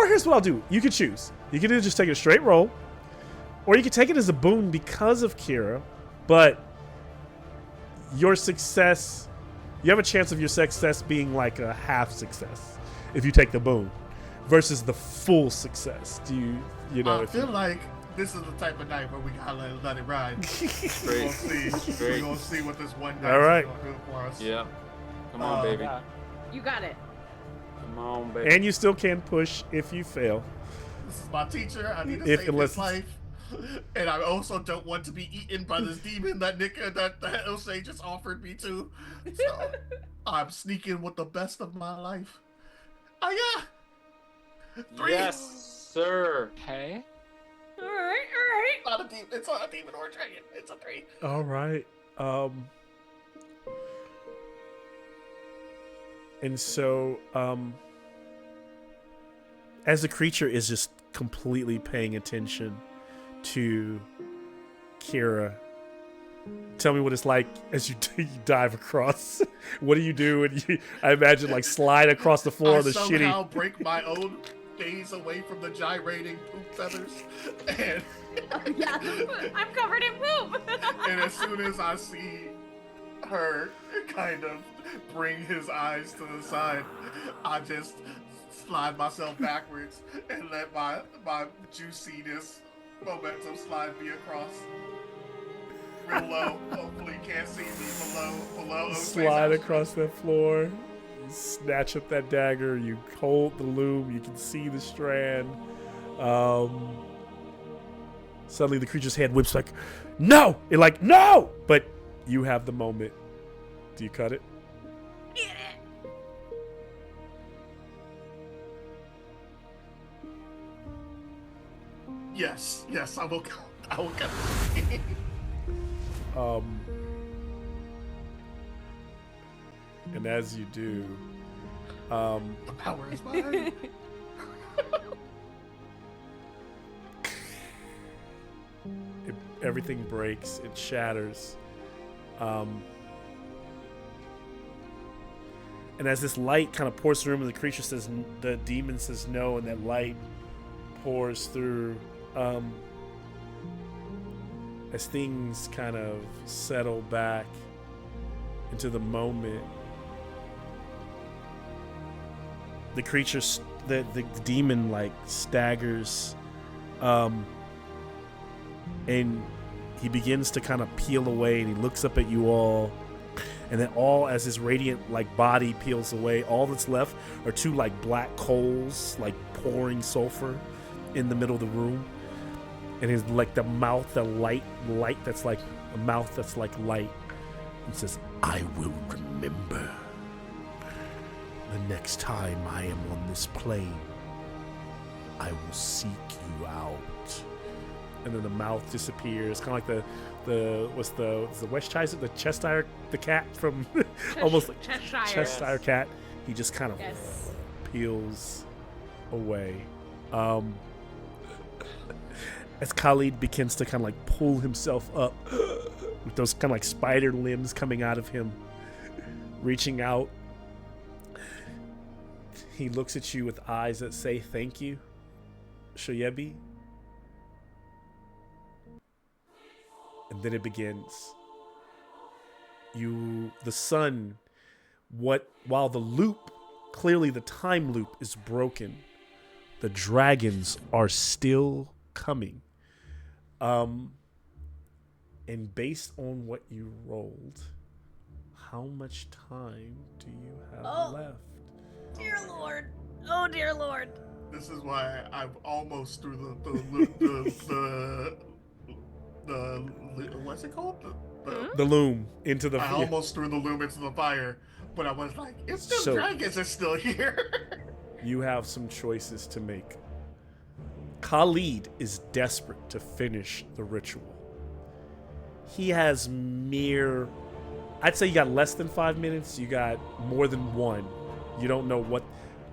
here's what I'll do. You can choose. You can either just take a straight roll, or you can take it as a boon because of Kira, but your success, you have a chance of your success being like a half success if you take the boon versus the full success. Do you know? I feel like this is the type of night where we gotta let it ride. We're gonna see. We're gonna see what this one night All right. is gonna do for us. Yeah. Come on, baby. You got it. Come on, baby. And you still can push if you fail. This is my teacher. I need to If- save unless- his life. And I also don't want to be eaten by this demon that Osei just offered me to. So I'm sneaking with the best of my life. Oh yeah. 3. Yes, sir. Okay. All right. Not a demon. It's not a demon or a dragon. It's a 3. All right. And so, as the creature is just completely paying attention to Kira, tell me what it's like as you dive across. What do you do? And I imagine like slide across the floor I of the somehow shitty. break my own gaze away from the gyrating poop feathers, and Yeah, I'm covered in poop. and as soon as I see her kind of bring his eyes to the side, I just slide myself backwards and let my juiciness momentum slide me across. Real low. Hopefully you can't see me below. Slide across that floor. You snatch up that dagger. You hold the loom. You can see the strand. Suddenly the creature's head whips like, no! It like, no! But you have the moment. Do you cut it? Yes, I will cut it. And as you do, The power is mine. everything breaks. It shatters. And as this light kind of pours through, and the creature says, the demon says no, and that light pours through. As things kind of settle back into the moment, the creature, the demon, like staggers, and he begins to kind of peel away, and he looks up at you all, and then all as his radiant like body peels away, all that's left are two like black coals, like pouring sulfur in the middle of the room. And his like the mouth, the light that's like a mouth that's like light. He says, I will remember the next time I am on this plane. I will seek you out. And then the mouth disappears, kind of like the Westchester, the Cheshire, the cat from almost like Cheshire cat. He just kind of peels away. As Khalid begins to kind of like pull himself up with those kind of like spider limbs coming out of him, reaching out, he looks at you with eyes that say thank you, Shoyebi. And then it begins. The sun, while the loop, clearly the time loop is broken, the dragons are still coming. And based on what you rolled, how much time do you have left? Dear Lord. Oh, dear Lord. This is why I'm almost through the what's it called? The loom into the. I almost threw the loom into the fire, but I was like, it's the dragons are still here. You have some choices to make. Khalid is desperate to finish the ritual. He has I'd say you got less than 5 minutes. You got more than one. You don't know what.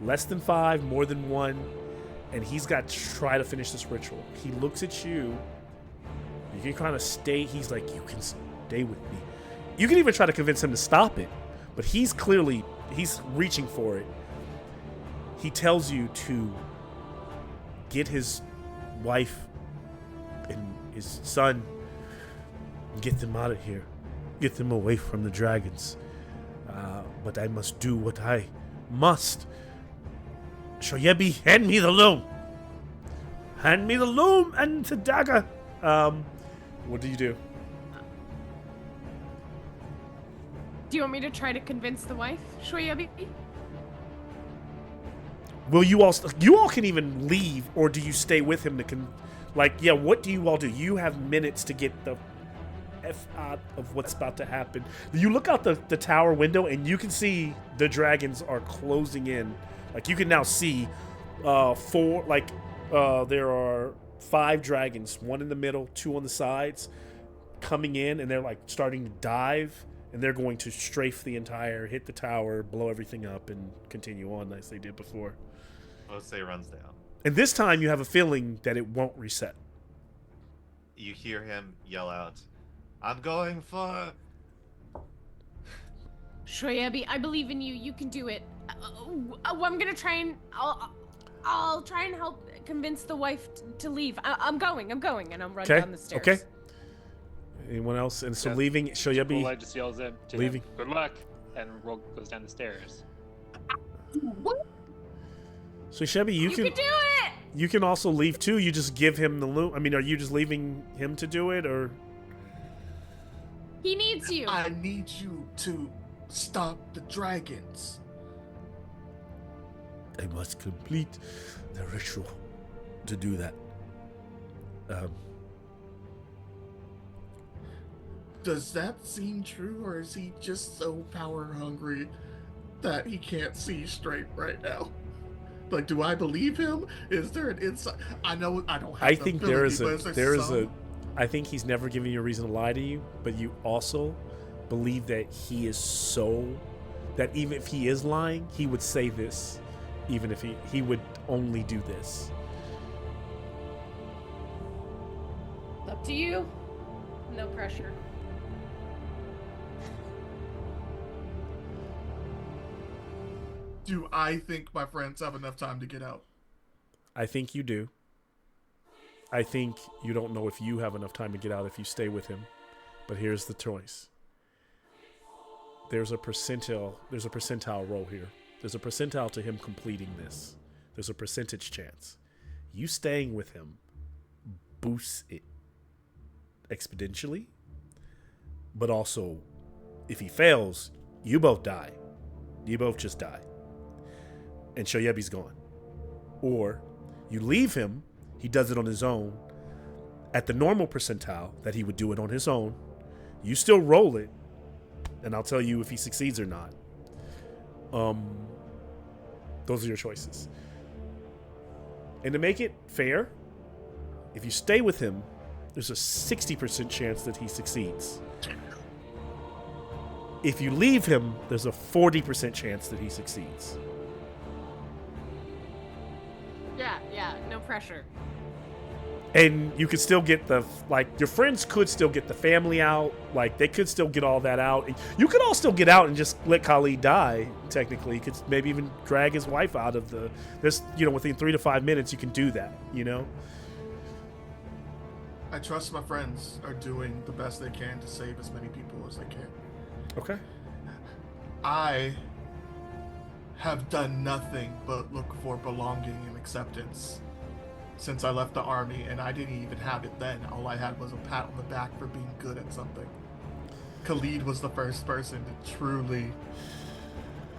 Less than 5, more than 1. And he's got to try to finish this ritual. He looks at you. You can kind of stay. He's like, you can stay with me. You can even try to convince him to stop it. But he's reaching for it. He tells you to get his wife and his son and get them out of here. Get them away from the dragons. But I must do what I must. Shoyebi, hand me the loom. Hand me the loom and the dagger. What do you do? Do you want me to try to convince the wife, Shoyebi? Will you all can even leave, or do you stay with him to what do you all do? You have minutes to get the F out of what's about to happen. You look out the tower window and you can see the dragons are closing in. Like, you can now see there are 5 dragons, 1 in the middle, 2 on the sides, coming in, and they're like starting to dive, and they're going to strafe hit the tower, blow everything up, and continue on as they did before. Ose runs down. And this time you have a feeling that it won't reset. You hear him yell out, "I'm going for..." Shoyabi, I believe in you. You can do it. I'm gonna try and I'll try and help convince the wife to leave. I'm going, and I'm running down the stairs. Okay. Anyone else? And so leaving, Shoyabi Kula just yells at to leaving. him, "Good luck!" and goes down the stairs. So Shoyabi, you can do it. You can also leave too. You just give him the loot. I mean, are you just leaving him to do it, or? He needs you. I need you to stop the dragons. I must complete the ritual to do that. Does that seem true, or is he just so power hungry that he can't see straight right now? Like, do I believe him? Is there an insight? I know I don't have. I think there is some... I think he's never given you a reason to lie to you, but you also believe that he is so that even if he is lying, he would say this, even if he would only do this. Up to you. No pressure. Do I think my friends have enough time to get out? I think you do. I think you don't know if you have enough time to get out if you stay with him. But here's the choice. There's a percentile roll here. There's a percentile to him completing this. There's a percentage chance. You staying with him boosts it exponentially. But also, if he fails, you both die. You both just die. And Shoyebi's gone. Or you leave him, he does it on his own at the normal percentile that he would do it on his own. You still roll it, and I'll tell you if he succeeds or not. Those are your choices. And to make it fair, if you stay with him, there's a 60% chance that he succeeds. If you leave him, there's a 40% chance that he succeeds. Yeah, no pressure. And you could still get your friends could still get the family out. Like, they could still get all that out. You could all still get out and just let Khalid die, technically. You could maybe even drag his wife out of within 3 to 5 minutes, you can do that, I trust my friends are doing the best they can to save as many people as they can. Okay. I have done nothing but look for belonging and acceptance since I left the army, and I didn't even have it then. All I had was a pat on the back for being good at something. Khalid was the first person to truly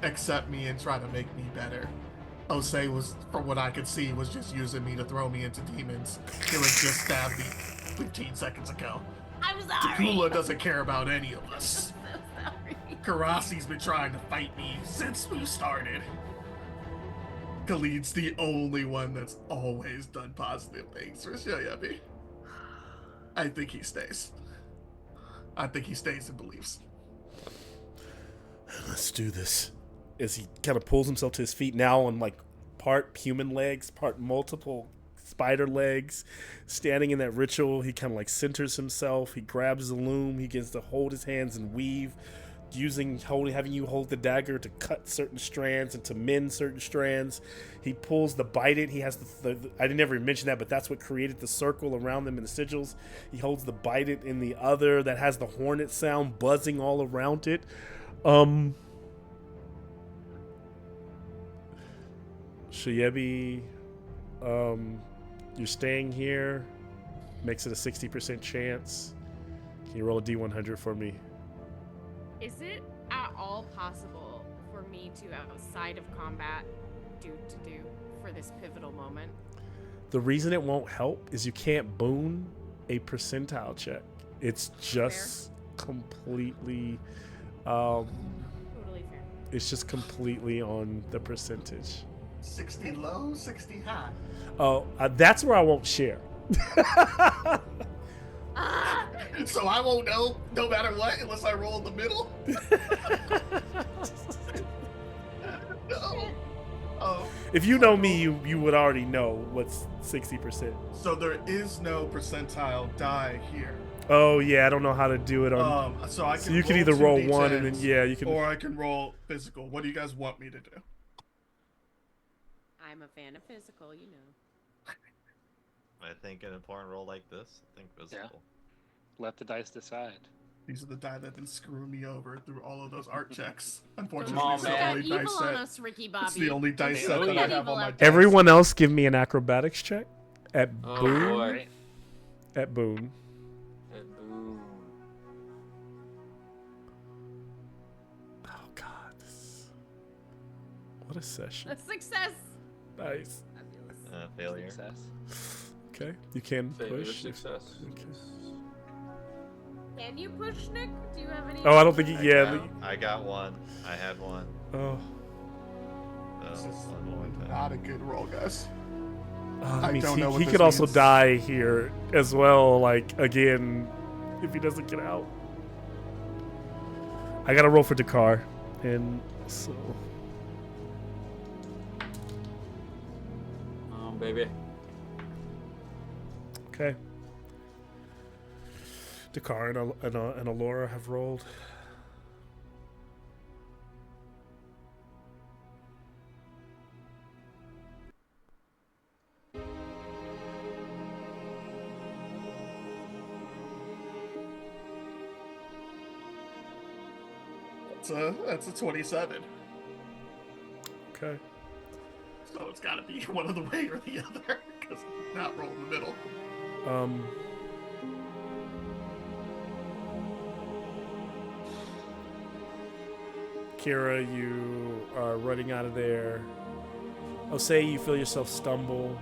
accept me and try to make me better. Osei was, from what I could see, was just using me to throw me into demons. He was just stabbed me 15 seconds ago. I'm sorry. Takula doesn't care about any of us. I'm so sorry. Karasi's been trying to fight me since we started. Khalid's the only one that's always done positive things for Shoyabi. I think he stays. I think he stays and believes. Let's do this. As he kind of pulls himself to his feet now on part human legs, part multiple spider legs, standing in that ritual, he kind of centers himself. He grabs the loom. He begins to hold his hands and weave, having you hold the dagger to cut certain strands and to mend certain strands. He pulls the bident. He has I didn't ever mention that, but that's what created the circle around them in the sigils. He holds the bident in the other that has the hornet sound buzzing all around it. Shoyebi, you're staying here. Makes it a 60% chance. Can you roll a D100 for me? Is it at all possible for me to, outside of combat, do for this pivotal moment? The reason it won't help is you can't boon a percentile check. It's just completely Totally fair. it's just completely on the percentage. 60 low, 60 high. Oh, that's where I won't share. So I won't know no matter what unless I roll in the middle. No. Oh. If you know me, you would already know what's 60%. So there is no percentile die here. Oh yeah, I don't know how to do it on. So I can. So you can either roll 1 and then 2d10s, you can. or I can roll physical. What do you guys want me to do? I'm a fan of physical, you know. I think an important role like this, I think physical. Let the dice decide. These are the die that have been screwing me over through all of those art checks. Come Unfortunately, on, it's the man. only Evil dice on set. us, Ricky Bobby. It's the only dice They set owe that you. I have on my desk. Everyone else, give me an acrobatics check. At Oh Boone. boy. At Boone. Boom. Oh God. What a session. A success. Nice. Fabulous. Failure. Success. Okay, you can Failure push. success. Okay. Can you push, Nick? Do you have any? Oh, I don't think. I got one. I had one. Oh. This So, is one more time. not a good roll, guys. That I means don't know what he this could also means. die here as well, like, again, if he doesn't get out. I gotta roll for Dakar, and so... Baby. Okay. Dakar and Alora have rolled. That's a 27. Okay. So it's got to be one of the way or the other, because it's not roll in the middle. Kira, you are running out of there. I'll say you feel yourself stumble,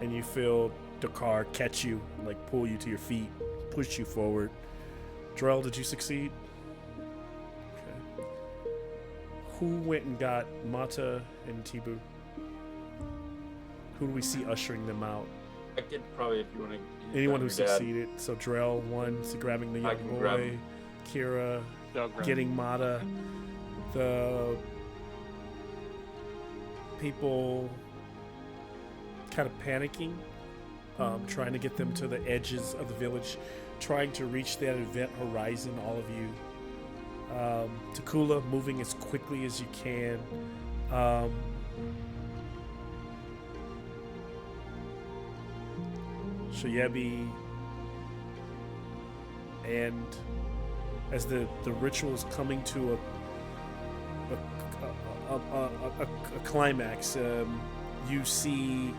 and you feel Dakar catch you, like pull you to your feet, push you forward. Drell, did you succeed? Okay. Who went and got Mata and Tibu? Who do we see ushering them out? I could probably, if you want to. Anyone who succeeded. So Drell, one, so grabbing the I young can grab boy. him. Kira, They'll grab getting Mata. The people kind of panicking, trying to get them to the edges of the village, trying to reach that event horizon, all of you. Takula moving as quickly as you can. Shoyebi, and as the ritual's coming to a climax, you see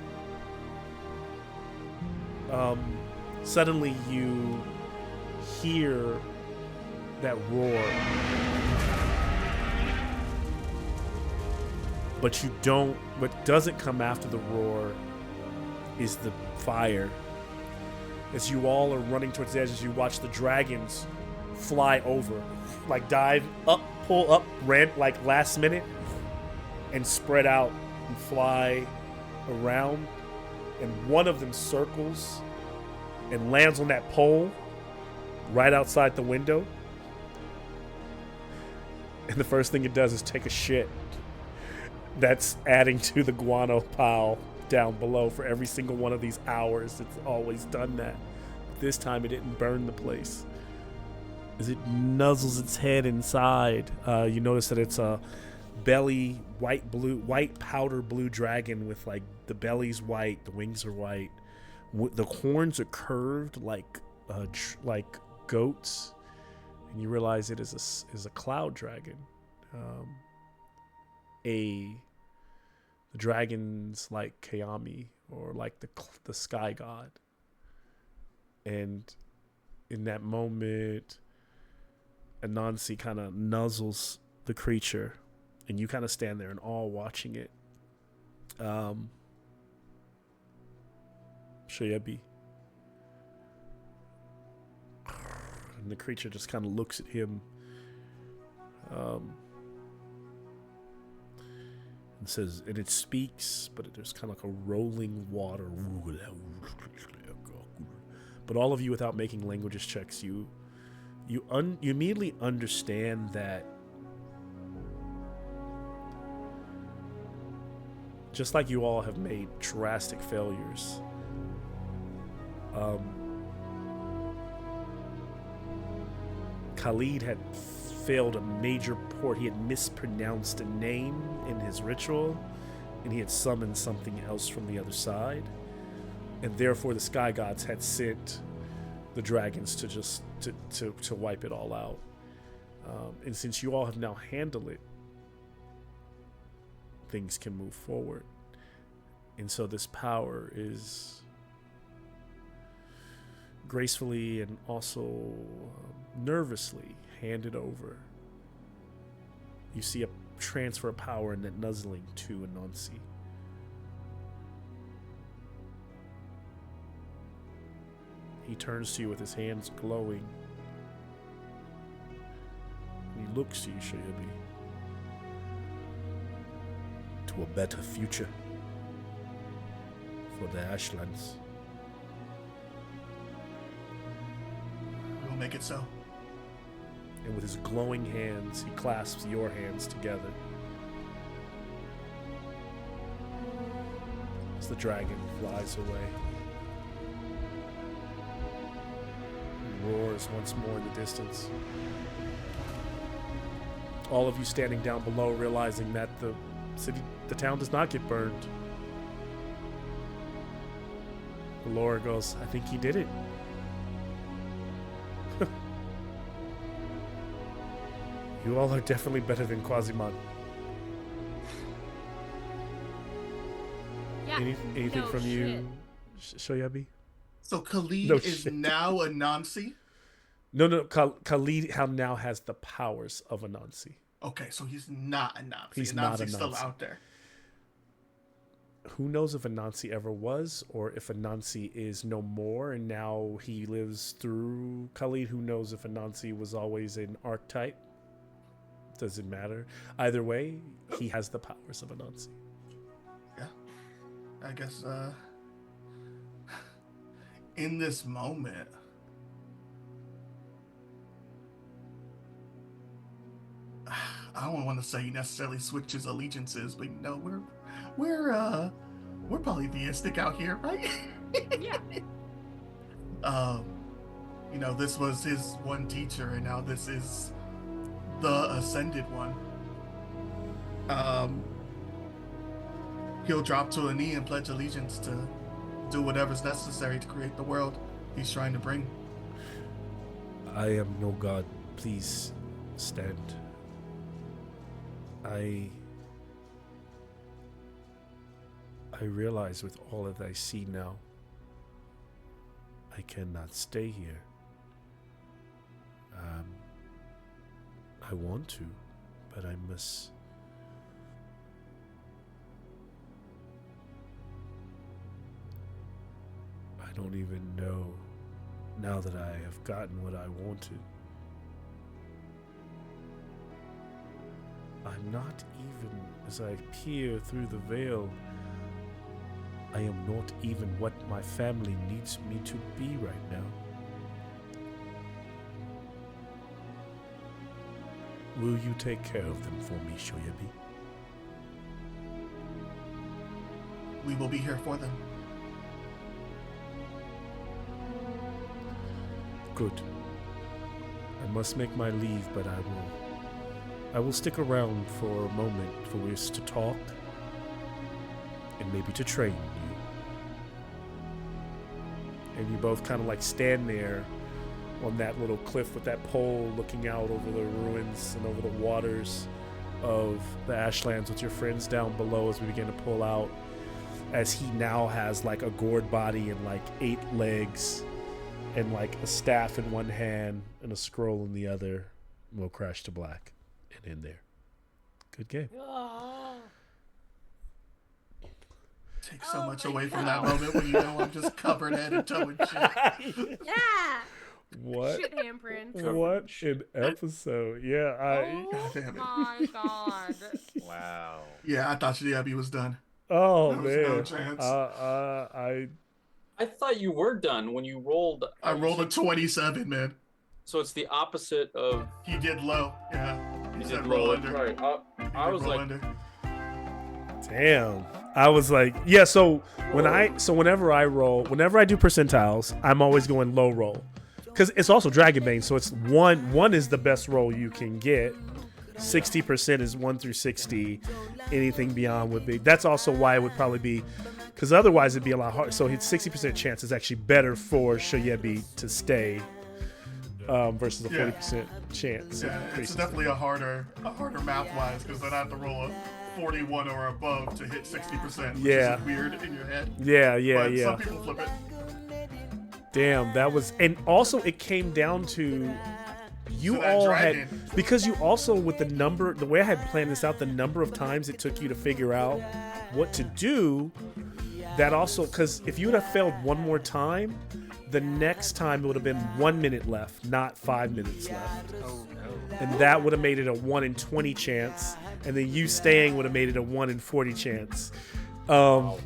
suddenly you hear that roar, but you don't. What doesn't come after the roar is the fire. As you all are running towards the edge, as you watch the dragons fly over, like dive up, pull up, ran like last minute, and spread out and fly around, and one of them circles and lands on that pole right outside the window, and the first thing it does is take a shit. That's adding to the guano pile down below. For every single one of these hours, it's always done that. This time it didn't burn the place. As it nuzzles its head inside, you notice that it's a belly white powder blue dragon with like the belly's white, the wings are white, the horns are curved like goats, and you realize it is a cloud dragon. The dragons like Kayami, or like the sky god. And in that moment, Anansi kind of nuzzles the creature, and you kind of stand there in awe watching it. Shoyebi. And the creature just kind of looks at him. And says, and it speaks, but there's kind of like a rolling water. But all of you, without making languages checks, you immediately understand that just like you all have made drastic failures, Khalid had failed a major port. He had mispronounced a name in his ritual, and he had summoned something else from the other side. And therefore the sky gods had sent the dragons to just to wipe it all out. And since you all have now handled it, things can move forward. And so this power is gracefully and also nervously handed over. You see a transfer of power and that nuzzling to Anansi. He turns to you with his hands glowing. And he looks to you, Shoyabi. To a better future for the Ashlands. We'll make it so. And with his glowing hands, he clasps your hands together. As the dragon flies away. And roars once more in the distance. All of you standing down below, realizing that the town does not get burned. Laura goes, I think he did it. You all are definitely better than Quasiman. Yeah. Anything no from shit. you, Shoyabi? So Khalid No is shit. now a Anansi? No. Khalid now has the powers of Anansi. Okay, so he's not a Nazi. He's not a Anansi's still Nazi. out there. Who knows if Anansi ever was, or if Anansi is no more and now he lives through Khalid? Who knows if Anansi was always an archetype? Doesn't matter. Either way, he has the powers of Anansi. Yeah. I guess, in this moment, I don't want to say he necessarily switches allegiances, but no, we're polytheistic out here, right? Yeah. This was his one teacher, and now this is the ascended one. He'll drop to a knee and pledge allegiance to do whatever's necessary to create the world he's trying to bring. I am no god. Please stand. I realize with all that I see now, I cannot stay here. I want to, but I must. I don't even know now that I have gotten what I wanted. I'm not even, as I peer through the veil, I am not even what my family needs me to be right now. Will you take care of them for me, Shoyabi? We will be here for them. Good. I must make my leave, but I will stick around for a moment for us to talk and maybe to train you. And you both kind of like stand there on that little cliff with that pole looking out over the ruins and over the waters of the Ashlands with your friends down below as we begin to pull out, as he now has like a gourd body and like 8 legs and like a staff in one hand and a scroll in the other. We'll crash to black and in there. Good game. Take so Oh much my away from God. that moment when you know I'm just covered head and toe in shit. Yeah. What? Shit handprint. What an episode. Yeah, Oh Damn it. my god. Wow. Yeah, I thought Abby was done. Oh There was no man. chance. I thought you were done when you rolled. I rolled a 27, man. So it's the opposite of. He did low. Yeah. He You said did roll low. under. Right. He I did was roll like, under. Damn. I was like, yeah. So whenever I roll, whenever I do percentiles, I'm always going low roll, because it's also Dragonbane. So it's one is the best roll you can get. 60% is 1 through 60. Anything beyond would be. That's also why it would probably be, because otherwise it'd be a lot harder. So his 60% chance is actually better for Shoyebi to stay versus a 40% chance. Yeah, it's definitely a harder math-wise, because then I have to roll a 41 or above to hit 60%, which is weird in your head. Yeah. Some people flip it. Damn, that was, and also it came down to you all had, because you also with the way I had planned this out, the number of times it took you to figure out what to do, that also, because if you would have failed one more time, the next time it would have been 1 minute left, not 5 minutes left. Oh no. And that would have made it a 1 in 20 chance, and then you staying would have made it a 1 in 40 chance. Oh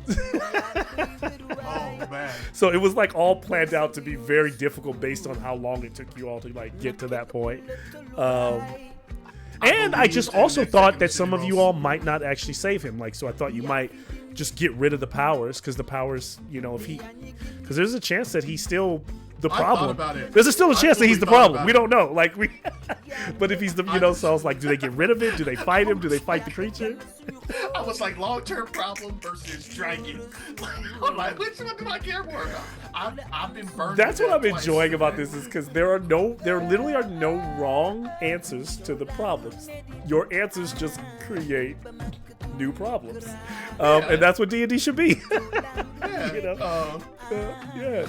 man. So it was like all planned out to be very difficult based on how long it took you all to like get to that point. And I just also thought that some of you all might not actually save him. Like, so I thought you might just get rid of the powers, because the powers, you know, because there's a chance that he's still the problem. There's still a chance that he's the problem. We don't know. Like but if he's the, you know, so I was like, do they get rid of it? Do they fight him? Do they fight the creature? I was like, long-term problem versus dragon. I'm like, which one do I care more about? I've been burned. That's what I'm enjoying about this, is because there literally are no wrong answers to the problems. Your answers just create new problems, and that's what D&D should be. You know,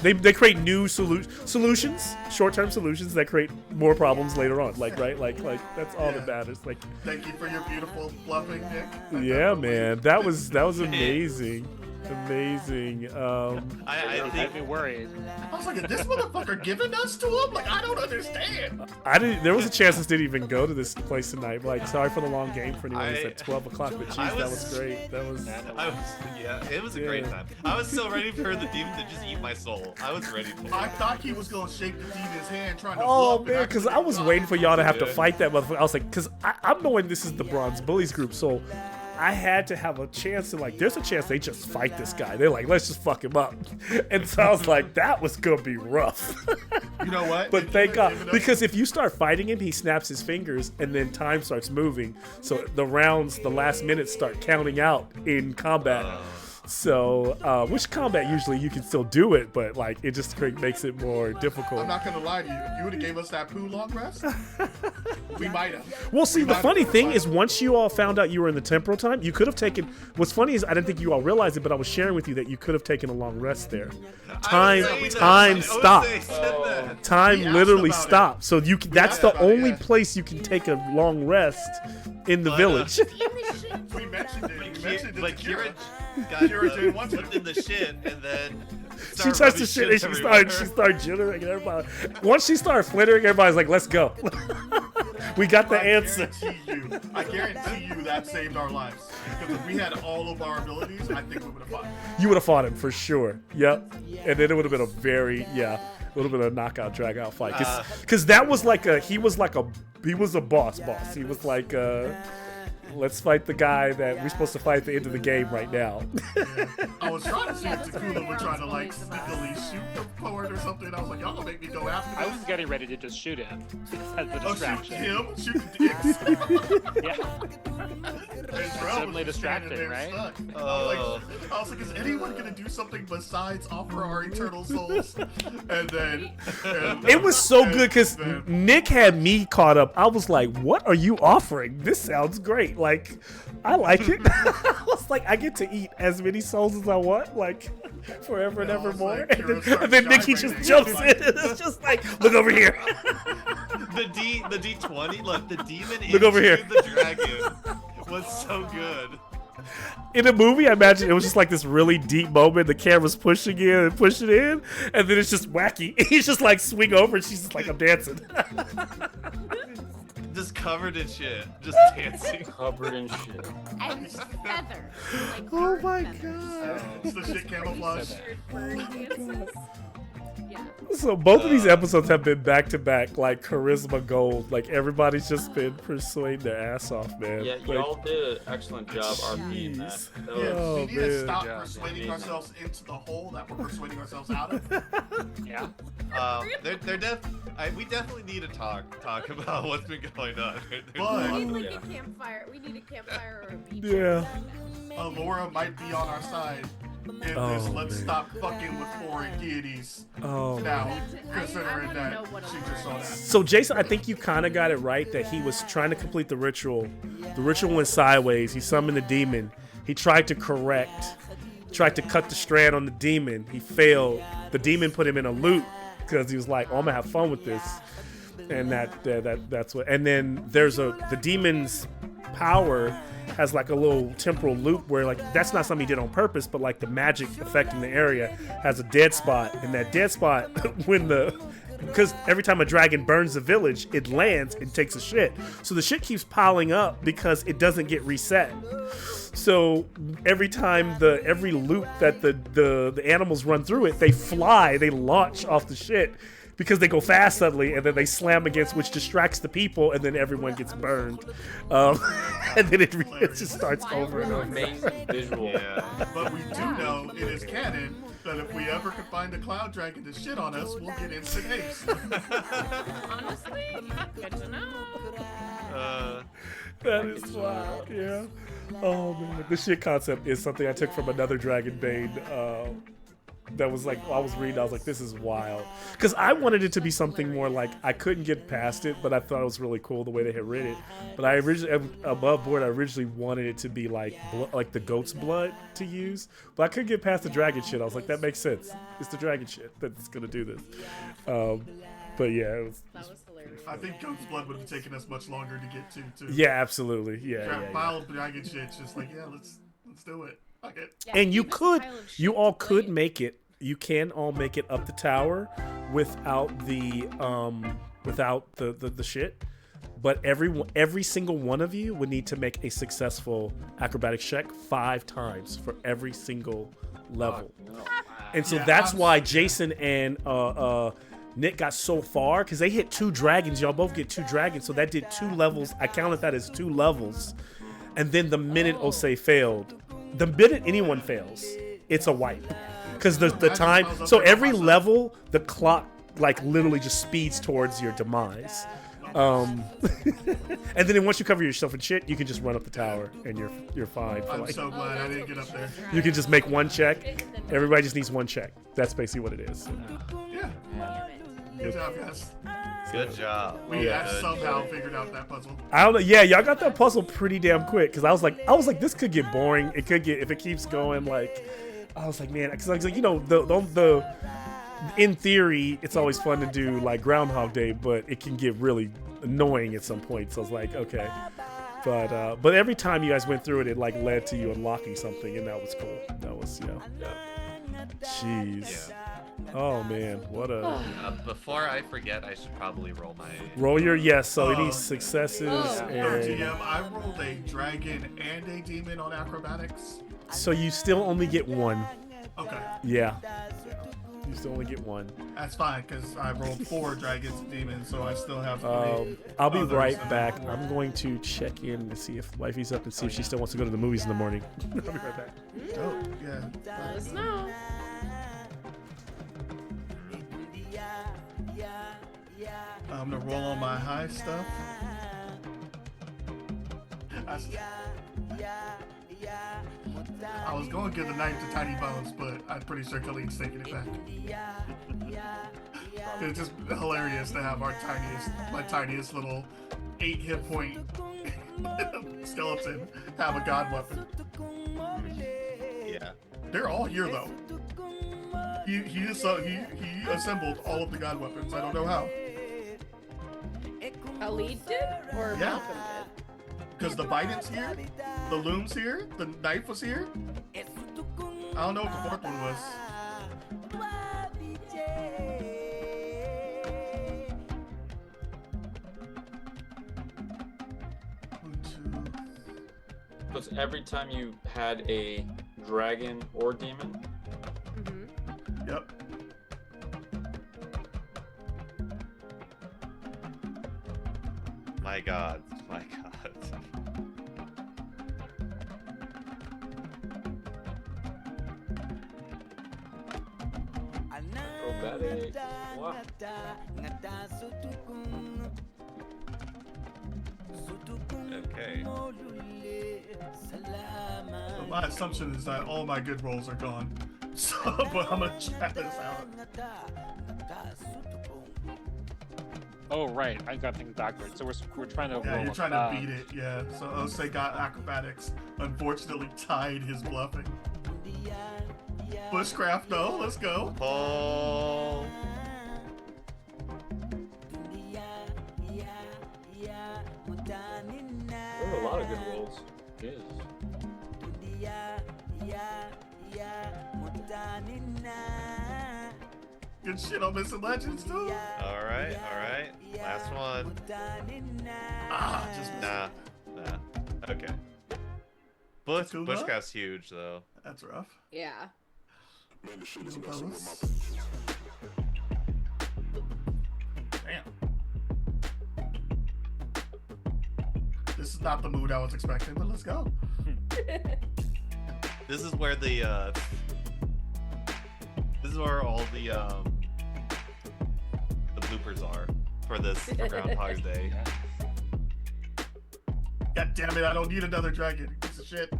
they create new solutions, short-term solutions that create more problems later on. Like that's all that matters. Like, thank you for your beautiful bluffing, Nick. Yeah, man, that was amazing. Amazing. I think me worried. I was like, is this motherfucker giving us to him? Like, I don't understand. There was a chance this didn't even go to this place tonight. Like, sorry for the long game for anyone who's at 12 o'clock, but geez, that was great. That was. It was a great time. I was so ready for the demon to just eat my soul. I was ready for it. I thought he was gonna shake the demon's hand trying to. Oh man, because I was waiting for y'all to have to fight that motherfucker. I was like, because I'm knowing this is the Bronze Bullies group, so I had to have a chance to, like, there's a chance they just fight this guy. They're like, let's just fuck him up. And so I was like, that was gonna be rough. You know what? But thank God, because if you start fighting him, he snaps his fingers and then time starts moving. So the last minutes start counting out in combat. So, which combat usually you can still do it, but like it just makes it more difficult. I'm not gonna lie to you. If you would have gave us that poo long rest, we might have. Well, see, the funny thing is, once you all found out you were in the temporal time, you could have taken. What's funny is I didn't think you all realized it, but I was sharing with you that you could have taken a long rest there. Time stopped. Time literally stopped. So that's the only place you can take a long rest in the village. We mentioned it. But Kira got flipped in the shit, and then she touched the shit and she started jittering, and everybody. Once she started flittering, everybody's like, "Let's go." We got the answer. I guarantee you that saved our lives. Because if we had all of our abilities, I think we would have fought him. You would have fought him for sure. Yep. And then it would have been a little bit of a knockout, drag out fight. Because that was like he was a boss. He was like let's fight the guy that we're supposed to fight at the end of the game right now. I was trying to see if Takula would try to like sneakily shoot the poet or something. I was like, y'all gonna make me go after this. I was getting ready to just shoot him as the distraction. Shoot the dicks. Yeah. Suddenly distracting, right? I was like, is anyone gonna do something besides offer our eternal souls? And then it was so good because Nick had me caught up. I was like, what are you offering? This sounds great. Like, I like it. I was like, I get to eat as many souls as I want, like, forever and ever more. Like, and then Nikki just jumps in. It's just like, look over here. The D20, look, the demon look over here. The dragon was so good. In a movie, I imagine it was just like this really deep moment. The camera's pushing in and pushing in, and then it's just wacky. He's just like swing over, and she's just like, I'm dancing. Just covered in shit, just dancing. Covered in shit. And feather. Like Oh my feathers. god. It's the shit camouflage. Yeah. So both of these episodes have been back to back, like charisma gold. Like everybody's just been persuading their ass off, man. Yeah, Like, y'all did an excellent job RPing that. jeez. That Yeah, was- Oh, we need to man. stop Yeah. persuading Yeah. ourselves into the hole that we're persuading ourselves out of. Yeah. We definitely need to talk about what's been going on. But- We need like Yeah. a campfire. We need a campfire or a beach. Yeah. Laura might be on our side in this Oh, let's man. stop fucking with foreign deities Oh. now, I considering wanna that know what she I'm just saw that. So Jason, I think you kind of got it right that he was trying to complete the ritual. The ritual went sideways. He summoned the demon. He tried to tried to cut the strand on the demon. He failed. The demon put him in a loop because he was like, "Oh, I'm gonna have fun with this," and that's what. And then the demon's power has like a little temporal loop where like that's not something he did on purpose, but like the magic affecting the area has a dead spot, and that dead spot because every time a dragon burns the village, it lands and takes a shit. So the shit keeps piling up because it doesn't get reset. So every time every loop that the animals run through it, they launch off the shit because they go fast suddenly, and then they slam against, which distracts the people, and then everyone gets burned, and then it just starts over and over. Amazing visual. Yeah. But we do know it is canon that if we ever could find a cloud dragon to shit on us, we'll get instant haste. Honestly, good to know. That is wild, yeah. Oh man, the shit concept is something I took from another Dragon Bane. That was like, I was reading, I was like, this is wild. Because I wanted it to be something more like, I couldn't get past it, but I thought it was really cool the way they had written it. But I originally, above board, I originally wanted it to be like like the goat's blood to use. But I couldn't get past the dragon shit. I was like, that makes sense. It's the dragon shit that's going to do this. But yeah, it was, That was hilarious. I think Goat's Blood would have taken us much longer to get to, too. yeah, absolutely. Yeah. Pile of dragon shit's just like, yeah, let's do it. Fuck it. Yeah, And you give us a could, pile of you shit all to could play. make it. You can all make it up the tower without the shit. But every single one of you would need to make a successful acrobatics check 5 times for every single level. And so Yeah, that's I'm why so- Jason and Nick got so far, because they hit 2 dragons. Y'all both get 2 dragons, so that did 2 levels. I counted that as 2 levels. And then the minute Osei failed, the minute anyone fails, it's a wipe. Because the time, so every level, the clock like literally just speeds towards your demise. And then once you cover yourself in shit, you can just run up the tower and you're fine. For I'm like, so glad I didn't get up there. you can just make 1 check. Everybody just needs 1 check. That's basically what it is. Yeah. Good job, guys. Good job. We Yeah. have somehow figured out that puzzle. I don't know. Yeah, y'all got that puzzle pretty damn quick. Because I was like, this could get boring. It could get, if it keeps going. Like, I was like, man, because I was like, you know, the in theory, it's always fun to do like Groundhog Day, but it can get really annoying at some point. So I was like, okay. But every time you guys went through it, it like led to you unlocking something, and that was cool. That was, you know, jeez. Yeah. Oh man, what a Before I forget, I should probably roll my. roll your yes. So it Oh. needs successes, Oh. Or and GM, I rolled a dragon and a demon on acrobatics. so you still only get 1. Okay, Yeah, you still only get 1. that's fine because I rolled 4 dragons and demons, so I still have 3. I'll be others right and back. then 4. I'm going to check in to see if Wifey's up and see if she still wants to go to the movies in the morning. I'll be right back. Dope. Yeah. Let us know. I'm gonna roll on my high stuff. I was going to give the knife to Tiny Bones, but I'm pretty sure Khalid's taking it back. It's just hilarious to have my tiniest little 8 hit point skeleton have a god weapon. Yeah. They're all here though. He assembled all of the god weapons. I don't know how. Khalid did? Or Yeah. Malcolm did? Because the Biden's here, the loom's here, the knife was here. I don't know what the 4th one was. Because every time you had a dragon or demon, Mm-hmm. Yep. My God. My God. Acrobatic. Wow. Okay. So my assumption is that all my good rolls are gone. So, but I'm gonna try this out. Oh right, I got things backwards. So we're trying to Yeah, roll you're a trying five. to beat it. Yeah. So Ose got acrobatics. Unfortunately, tied his bluffing. Bushcraft though. Let's go. Oh. There were a lot of good rolls. Jesus. Good shit on Missing Legends too. All right. Last one. Just Nah. Okay. Takuma? Bushcraft's huge though. That's rough. Yeah. Damn. This is not the mood I was expecting, but let's go. This is where the this is where all the bloopers are for Groundhog's Day. God damn it, I don't need another dragon. Piece of shit.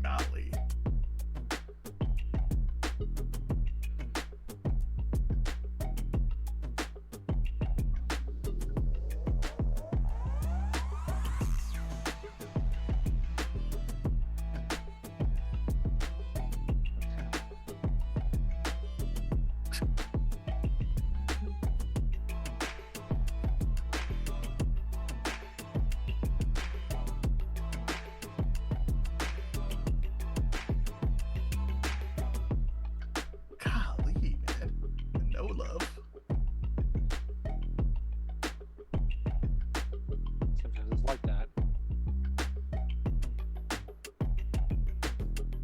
Golly. Golly, man. No love. Sometimes it's like that.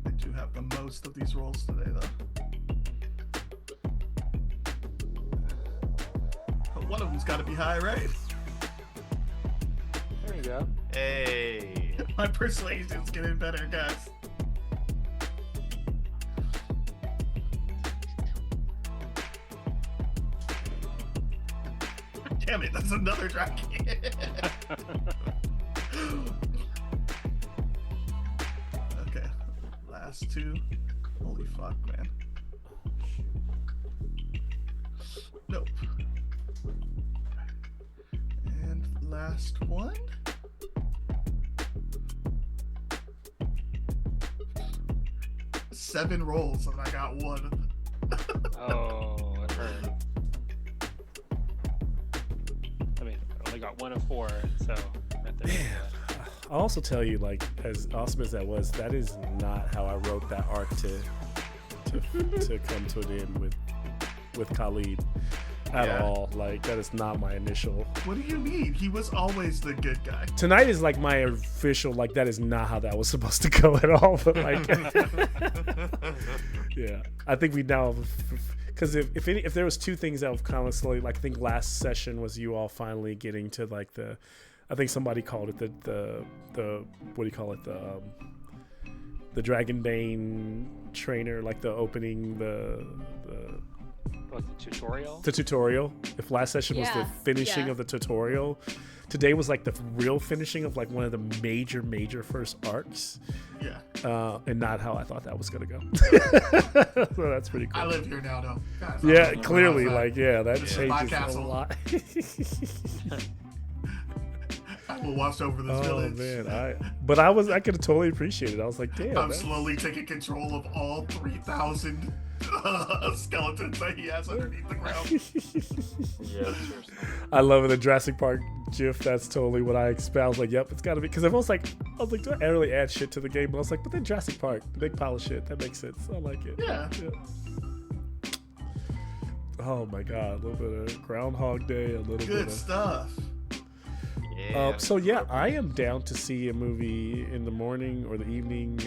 I do have the most of these rolls today, though. But one of them's got to be high, right? There you go. Hey. My persuasion's getting better, guys. Damn it, that's another dragon. Okay, last two. Holy fuck, man. Nope. And last one. Seven rolls and I got one. Oh, it hurt. I mean, I only got 1 of 4, so right there. I'll also tell you, like, as awesome as that was, that is not how I wrote that arc to come to an end with Khalid at Yeah. all. Like, that is not my initial. What do you mean? He was always the good guy. Tonight is like my official. Like, that is not how that was supposed to go at all. But like, yeah, I think we now. Because if there was two things that have kind of slowly, like I think last session was you all finally getting to like the, I think somebody called it the what do you call it, the Dragon Bane trainer, like the opening What's the tutorial? the tutorial. If last session was the Yeah, finishing yeah. of the tutorial, today was like the real finishing of like one of the major first arcs, Yeah. and not how I thought that was gonna go. So that's pretty cool. I live here now, though. Guys, I Yeah, don't know clearly, where I was like, yeah, that This is my changes a castle. lot. at. I will watch over this Oh village. man, I could totally appreciate it. I was like, damn. I'm that's- slowly taking control of all 3,000 skeletons that he has underneath the ground. Yeah, seriously. I love it. The Jurassic Park GIF. That's totally what I expect. I was like, yep, it's got to be. Because I was like, do I really add shit to the game? But I was like, but then Jurassic Park, the big pile of shit. That makes sense. I like it. Yeah. Oh my god, a little bit of Groundhog Day, a little bit Good of. stuff. So yeah, I am down to see a movie in the morning or the evening.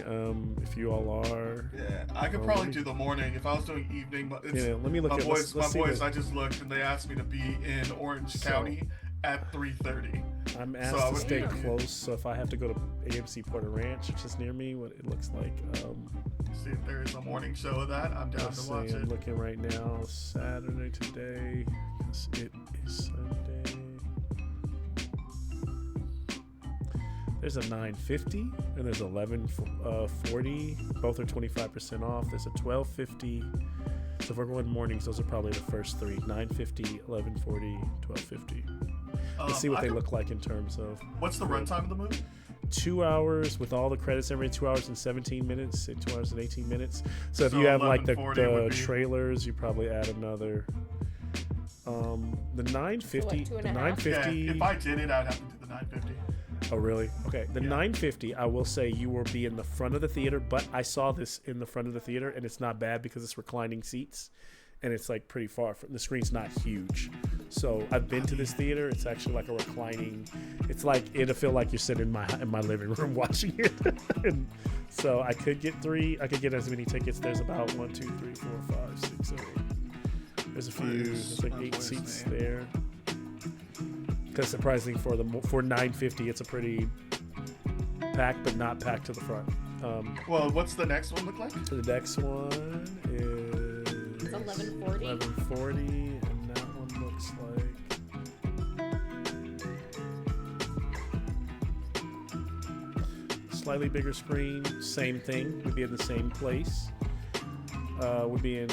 If you all are. Yeah, I could probably do the morning if I was doing evening. But it's, Yeah, let me look my at boys. let's My boys. see I just looked and they asked me to be in Orange County at 3:30. I'm asked to stay close, so if I have to go to AMC Porter Ranch, which is near me, what it looks like. See if there is a morning show of that. I'm down to watch I'm it. looking right now. Saturday today. Yes, it is Sunday. There's a 9:50 and there's 11:40. Both are 25% off. There's a 12:50. So if we're going mornings, those are probably the first three: 9:50, 11:40, 12:50. Let's see what they look like in terms of. What's the runtime of the movie? 2 hours with all the credits. Every 2 hours and 17 minutes. 2 hours and 18 minutes. So if you have like the trailers, you probably add another. The 9:50. So like the 9:50. Yeah, if I did it, I'd have to do the 9:50. Oh really? Okay. The 9:50. I will say you will be in the front of the theater, but I saw this in the front of the theater, and it's not bad because it's reclining seats, and it's like pretty far from the screen's not huge. So I've been to this theater. It's actually like a reclining. It's like it'll feel like you're sitting in my living room watching it. And so I could get three. I could get as many tickets. There's about 1, 2, 3, 4, 5, 6, 7, 8. There's a few. There's like 8 seats there. Because surprisingly for 9:50, it's a pretty packed, but not packed to the front. Well, what's the next one look like? The next one is It's 11:40. 11:40, and that one looks like slightly bigger screen. Same thing. Would be in the same place. Would be in.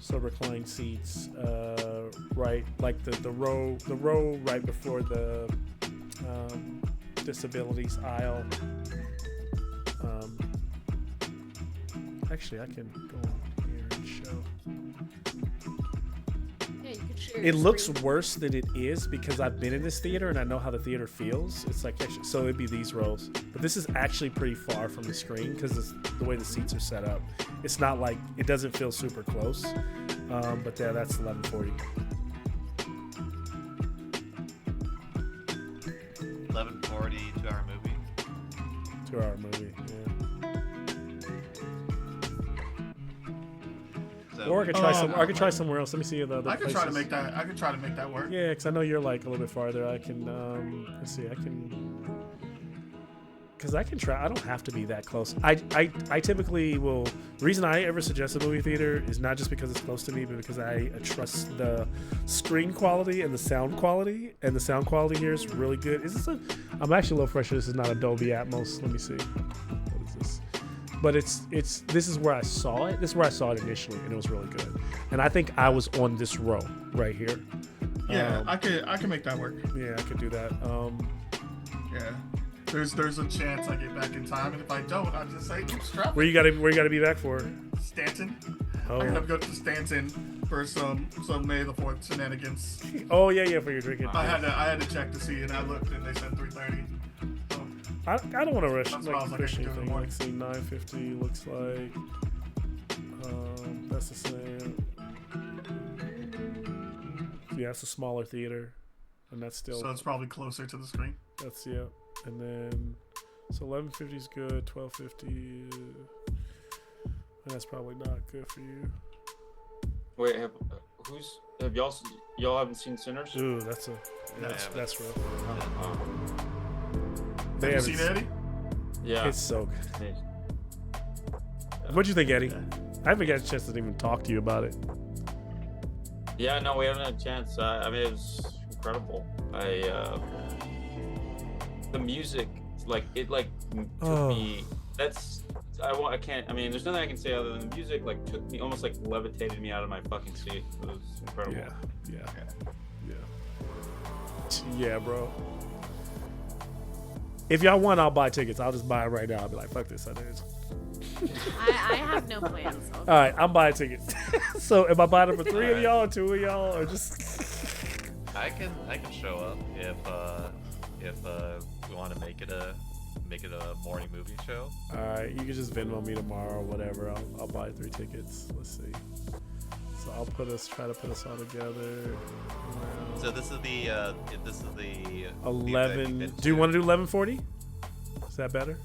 So reclined seats, right, like the row right before the disabilities aisle. Actually, I can go on here and show. Yeah, you could share It your looks screen. worse than it is because I've been in this theater and I know how the theater feels. It's like actually, so it'd be these rows, but this is actually pretty far from the screen because the way the seats are set up. It's not like it doesn't feel super close, but yeah, that's 11:40. 11:40, 2-hour movie. 2-hour movie, yeah. So Or I could try I could try somewhere else. Let me see the other I could try to places. make that. I could try to make that work. Yeah, because I know you're like a little bit farther. I can let's see. I can. Because I can try. I don't have to be that close. I typically will. The reason I ever suggest a movie theater is not just because it's close to me, but because I trust the screen quality and the sound quality. And the sound quality here is really good. Is this a? I'm actually a little frustrated. This is not a Dolby Atmos. Let me see. What is this? But it's. This is where I saw it. This is where I saw it initially, and it was really good. And I think I was on this row right here. Yeah, I could make that work. Yeah, I could do that. Yeah. There's a chance I get back in time, and if I don't, I just say keep traveling. Where you gotta be back for? Stanton. Oh. I'm gonna go to Stanton for some May the 4th shenanigans. Oh yeah, for your drinking. I had to check to see, and I looked, and they said 3:30. So I don't want to rush That's what I was like, push I can do in anything. the morning. Like, see, 9:50 looks like that's the same. Yeah, it's a smaller theater, and that's still it's probably closer to the screen. that's yeah. And then so 11:50 is good. 12:50. That's probably not good for you. Wait, have y'all haven't seen Sinners? Ooh, that's haven't. that's rough. Have They you haven't seen Eddie? Yeah. It's so good. What'd you think, Eddie? I haven't got a chance to even talk to you about it. Yeah, no, we haven't had a chance. I mean, it was incredible. The music, took me. I can't. I mean, there's nothing I can say other than the music. Like, took me, almost like levitated me out of my fucking seat. It was incredible. Yeah, bro. If y'all want, I'll buy tickets. I'll just buy it right now. I'll be like, fuck this. I did. I have no plans. So. All right, I'm buying tickets. So, am I buying them for 3 of y'all or 2 of y'all, or just? I can show up if we want to make it a morning movie show. All right, you can just Venmo me tomorrow or whatever. I'll buy 3 tickets. Let's see. So I'll try to put us all together. So this is the 11. Do you want to do 11:40? Is that better?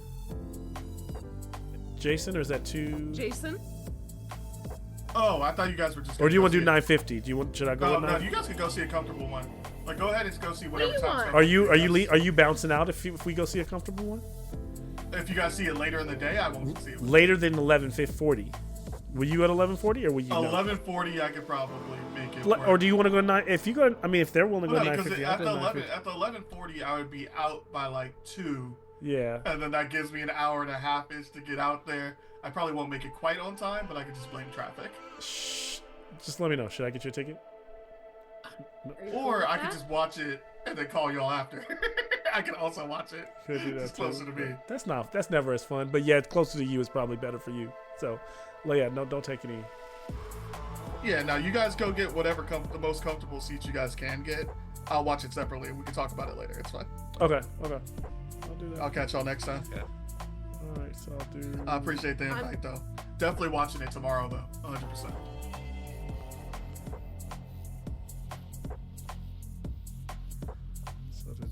Jason, or is that too? Jason? Oh, I thought you guys were just. Or do you want to do go see 9:50? Do you want? Should I go? No, with no, 9? you guys can go see a comfortable one. Like, go ahead and go see whatever do you time. want? Are you bouncing out if we go see a comfortable one? If you guys see it later in the day, I won't see it. Later than 11:40. Were you at 11:40 or were you? 11:40, I could probably make it. Or do you want to go 9? If you go, I mean, if they're willing to go No, because 9:50, at the 11:40, I would be out by like 2. Yeah. And then that gives me an hour and a half ish to get out there. I probably won't make it quite on time, but I could just blame traffic. Shh. Just let me know. Should I get you a ticket? Or I could just watch it and then call y'all after. I can also watch it. Could do that It's closer to me. That's never as fun. But yeah, closer to you is probably better for you. So, well, yeah, no, don't take any. Yeah, now you guys go get whatever the most comfortable seats you guys can get. I'll watch it separately. We can talk about it later. It's fine. Okay. I'll do that. I'll catch y'all next time. Okay. All right, so I'll do. I appreciate the invite, though. Definitely watching it tomorrow, though. 100%.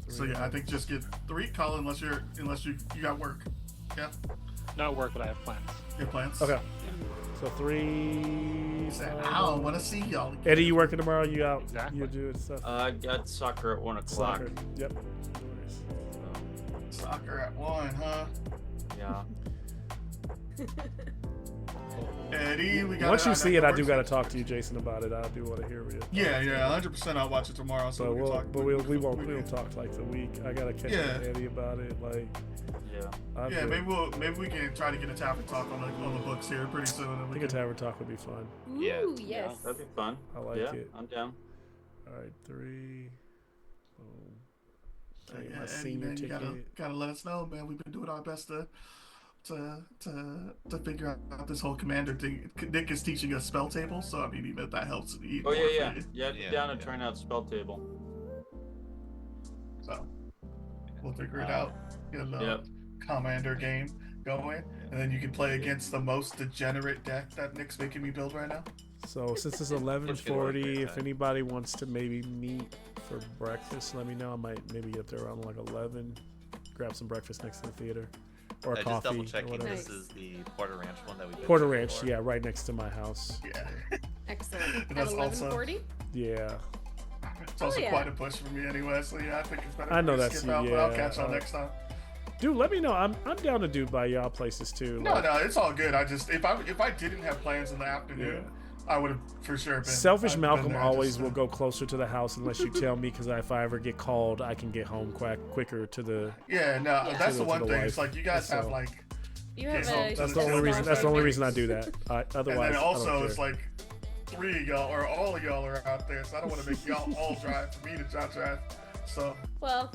So yeah, I think just get 3, Colin, unless you got work. Yeah. Not work, but I have plans. Your plans. Okay. So 3. I don't want to see y'all again. Eddie, you working tomorrow? You out? Exactly. You do it stuff. I got soccer at 1 o'clock. Soccer. Yep. Soccer at 1, huh? Yeah. Eddie, we got. Once you see it, I do got to talk to you, Jason, about it. I do want to hear it. Yeah, 100%. I'll watch it tomorrow. So we won't talk like the week. I gotta catch up with Eddie about it. Like, Yeah. maybe we can try to get a tavern talk on the books here pretty soon. I think a tavern talk would be fun. Yeah. Ooh, Yeah, yes. that'd be fun. I like it. I'm down. All right, 3. Boom. Take my Eddie, senior man, you ticket. gotta let us know, man. We've been doing our best to figure out this whole commander thing. Nick is teaching us spell tables, so I mean, even if that helps. Oh yeah. Down and trying out spell table. So we'll figure it out. Get the commander game going, and then you can play against the most degenerate deck that Nick's making me build right now. So since it's 11:40, if anybody wants to maybe meet for breakfast, let me know. I might maybe get there around like 11. Grab some breakfast next to the theater. Or Just coffee. double checking. Or whatever. This is the Porter Ranch one that we've been Porter to Ranch, before. yeah, right next to my house. Yeah, Excellent. At That's awesome. 11:40? Yeah. it's also yeah. quite a push for me anyway. So yeah, I think it's better. I know for me to that's skip you, out, but I'll yeah, catch y'all next time. Dude, let me know. I'm down to do by y'all places too. No, it's all good. I just if I didn't have plans in the afternoon, I would have for sure been. Selfish I've Malcolm been there always just will go closer to the house unless you tell me, because if I ever get called, I can get home quicker to the. Yeah, no, that's To the the one thing. wife. It's like you guys have So- like. You have Yeah, a. That's the only reason- That's the only reason I do that. Otherwise, And then I also, don't it's care. like 3 of y'all or all of y'all are out there, so I don't want to make y'all all drive for me to drive. So Well,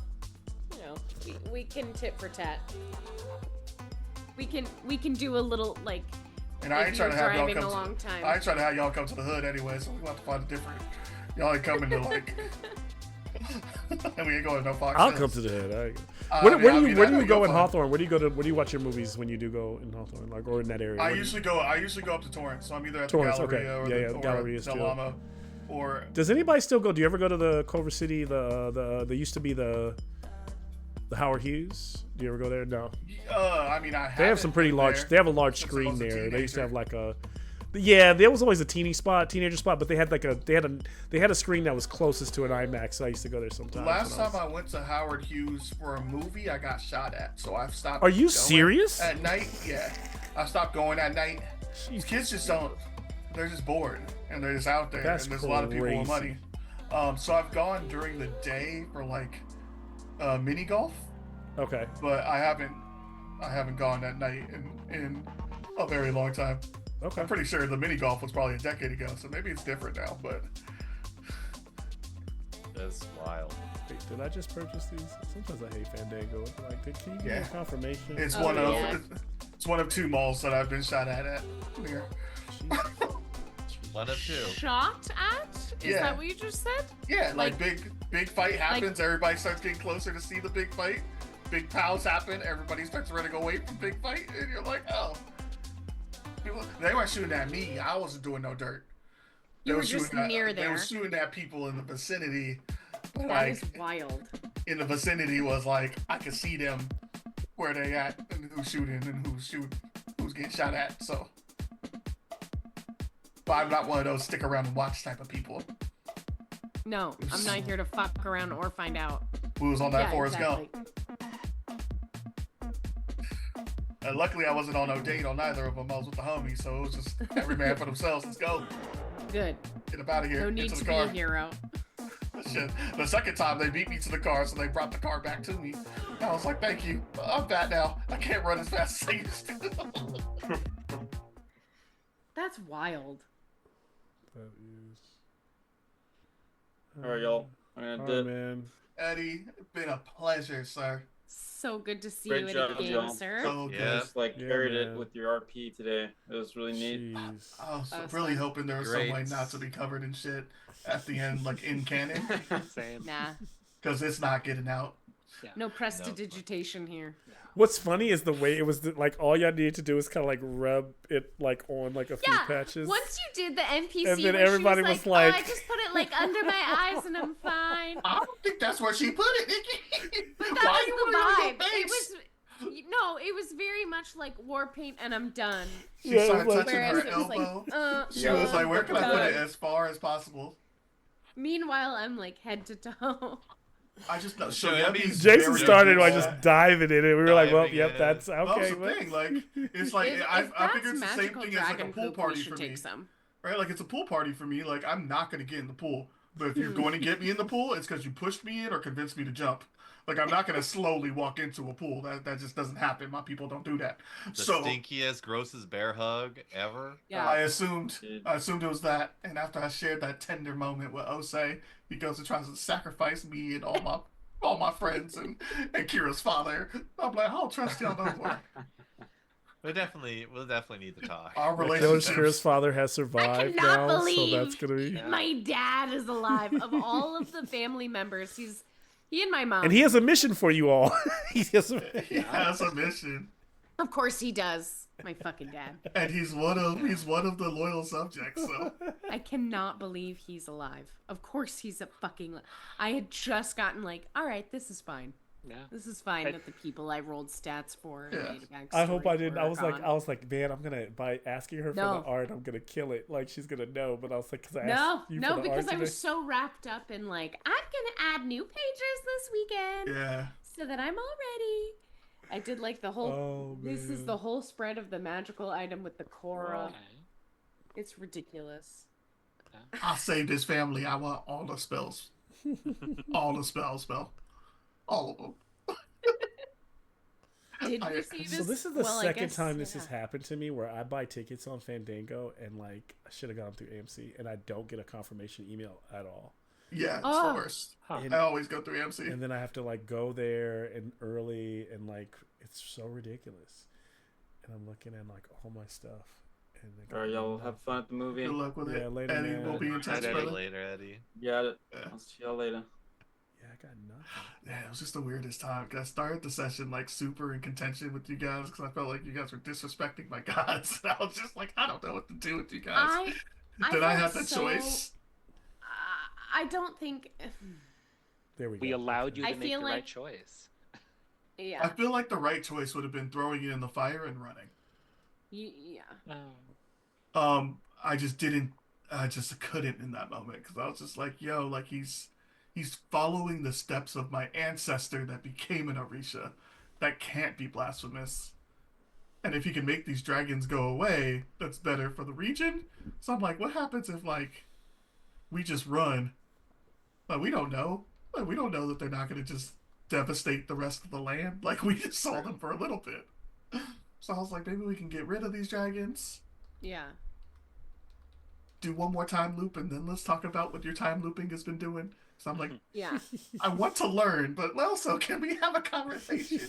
we can tit for tat. We can do a little like. and I if ain't trying to you're have y'all driving come. a long time. I ain't trying to have y'all come to the hood anyway, so we want to find a different. Y'all ain't coming to like. We ain't going to no Fox. I'll Hills. come to the head. I Where mean, do I know you go you'll in find- Hawthorne? Where do you go to? Where do you watch your movies when you do go in Hawthorne, like, or in that area? I Where do usually go up to Torrance, so I'm either at Torrance, the okay. Galleria or Yeah, the yeah, or Galleria Del too. Amo, or Does anybody still go? Do you ever go to the Culver City? The used to be the Howard Hughes. Do you ever go there? No. I mean, They have some pretty large. There. They have a large Since I screen was a there. They used to have teenager. like a. Yeah, there was always a teenager spot, but they had like they had a screen that was closest to an IMAX. So I used to go there sometimes. Last time I went to Howard Hughes for a movie, I got shot at, so I've stopped. Are you going serious? At night, yeah, I stopped going at night. Jeez. Kids just don't. They're just bored, and they're just out there. That's and there's a lot of people with crazy. money. So I've gone during the day for like mini golf, Okay. but I haven't gone at night in a very long time. Okay. I'm pretty sure the mini golf was probably a decade ago, so maybe it's different now. But That's wild. Wait, did I just purchase these? Sometimes I hate Fandango. Like, can you give me Yeah. a confirmation? it's Oh, one of yeah. it's one of 2 malls that I've been shot at here. One of 2. Shot at? Is Yeah. that what you just said? Yeah, like Like- big fight happens, everybody starts getting closer to see the big fight. Big pals happen, everybody starts running away from big fight, and you're like, oh. They weren't shooting at me. I wasn't doing no dirt. You were just near They there. were shooting at people in the vicinity. That Like is wild. in the vicinity was like I could see them where they at and who's shooting and who's getting shot at. So, but I'm not one of those stick around and watch type of people. No, I'm not here to fuck around or find out. Who was on that Yeah, Forrest exactly. Gump? And luckily, I wasn't on no date on neither of them. I was with the homies, so it was just every man for themselves. Let's go. Good. Get up out of here. No Get need to to the be car. a hero. Shit. The second time they beat me to the car, so they brought the car back to me. I was like, "Thank you. I'm fat now. I can't run as fast as I used to." That's wild. That is. All right, y'all. I'm gonna Oh dip. man. Eddie, it's been a pleasure, sir. So good to see Great you at job, a game, y'all. sir. So good. Yeah. Just like Yeah, carried man. it with your RP today. It was really neat. Jeez. I was That was really fun. hoping there was Great. some way not to be covered in shit at the end, like in canon, Same. Nah, because it's not getting out. no prestidigitation here. What's funny is the way it was like all y'all needed to do is kind of like rub it like on like a few Yeah. patches. Once you did the NPC, And then where everybody she was was like, like- "Oh, I just put it like under my eyes and I'm fine." I don't think that's where she put it, Nikki. But Why that you was put it on the your vibe. It face? was no, it was very much like war paint and I'm done. She Yeah, started it was like- touching Whereas her it was elbow. like, She was like, "Where can I put it done. as far as possible?" Meanwhile, I'm like head to toe. I just know. So So that Abby's means Jason very started by good. just diving in it. We were like, well, Diving yep, in. that's Well, okay. that's the but- thing. Like, it's like If I that's figure it's the same magical thing as like a dragon pool poop, we party should for me, take some. right? Like it's a pool party for me. Like I'm not gonna get in the pool, but if you're going to get me in the pool, it's because you pushed me in or convinced me to jump. Like I'm not gonna slowly walk into a pool. That just doesn't happen. My people don't do that. The So stinkiest, grossest bear hug ever. Yeah. I assumed Dude. it was that. And after I shared that tender moment with Osei, he goes and tries to sacrifice me and all my friends and Kira's father. I'm like, I don't trust y'all no more. We'll definitely need to talk. Our Kira's relationship. father has I survived cannot now, believe so that's gonna be. my dad is alive. Of all of the family members, he and my mom. And he has a mission for you all. he has a... He has a mission, Of course he does. My fucking dad. and he's one of the loyal subjects. So I cannot believe he's alive. Of course he's a fucking. I had just gotten like, all right, this is fine. Yeah. This is fine I- that the people I rolled stats for and Yeah. made a backstory I hope I didn't. for I are was like, gone. man, I'm gonna by asking her for No. the art, I'm gonna kill it. Like she's gonna know. But I was like, because I No, asked you for no, the because art I was today. so wrapped up in like, I'm gonna add new pages this weekend yeah, so that I'm all ready. I did like the whole. Oh, This is man. the whole spread of the magical item with the Korra. Okay. It's ridiculous. I saved his family. I want all the spells, all the spells, all of them. Did I- we see this? So this is the Well, I second guess, time this yeah. has happened to me where I buy tickets on Fandango and like I should have gone through AMC and I don't get a confirmation email at all. Yeah, it's Oh. the worst. Huh. And, I always go through MC. and then I have to like go there and early and like it's so ridiculous. And I'm looking at like all my stuff. And they All right, y'all have fun at the movie. Good luck with Yeah, it. later, Eddie man. will be in touch, Eddie brother. later, Eddie. Got it. Yeah. I'll see y'all later. Yeah, I got nothing. Yeah, it was just the weirdest time. 'Cause I started the session like super in contention with you guys because I felt like you guys were disrespecting my gods. And I was just like, I don't know what to do with you guys. Did I have felt the so- choice? I don't think. There we go. We allowed you I to make feel the right like- choice. I Yeah. feel like the right choice would have been throwing you in the fire and running. Yeah. Oh. I just didn't. I just couldn't in that moment because I was just like, yo, like he's following the steps of my ancestor that became an Orisha. That can't be blasphemous. And if he can make these dragons go away, that's better for the region. So I'm like, what happens if like we just run? Like we don't know. Like we don't know that they're not going to just devastate the rest of the land. Like we just saw them for a little bit. So I was like, maybe we can get rid of these dragons. Yeah. Do one more time loop and then let's talk about what your time looping has been doing. So I'm like, Yeah. I want to learn, but also can we have a conversation?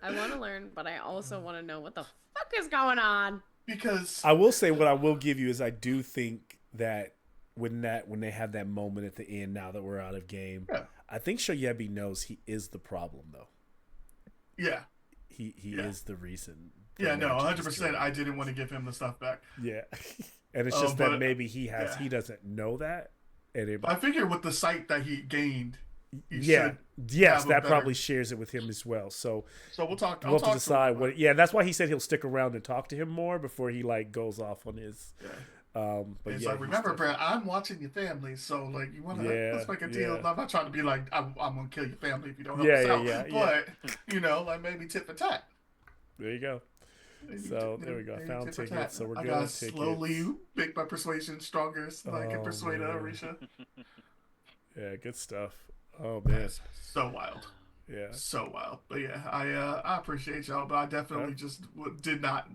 I want to learn, but I also want to know what the fuck is going on. Because I will say what I will give you is I do think that when they have that moment at the end, now that we're out of game, Yeah. I think Shoyebi knows he is the problem though. yeah, He Yeah. is the reason Yeah, no, magic 100%. is good. I didn't want to give him the stuff back. Yeah, and it's Oh, just that but- maybe he yeah. doesn't know that, and it, But I figure with the sight that he gained, he yeah, should yes, have a that better- probably shares it with him as well. So So we'll talk. I'll we'll have talk to decide him. what. Yeah, that's why he said he'll stick around and talk to him more before he like goes off on his. Yeah. But It's yeah, like, he's remember, definitely- Brad, I'm watching your family, so like, you want to Yeah, let's make a deal. yeah. I'm not trying to be like, I'm gonna kill your family if you don't help Yeah, us yeah, out. yeah, But you know, like maybe tit for tat. There you go. So there we go. Maybe Found tit for tickets. tat. So we're I good gotta on tickets. slowly make my persuasion stronger so I can Oh, persuade man. Arisha. Yeah, good stuff. Oh man. So wild. Yeah. So wild. But yeah, I appreciate y'all, but I definitely just did not.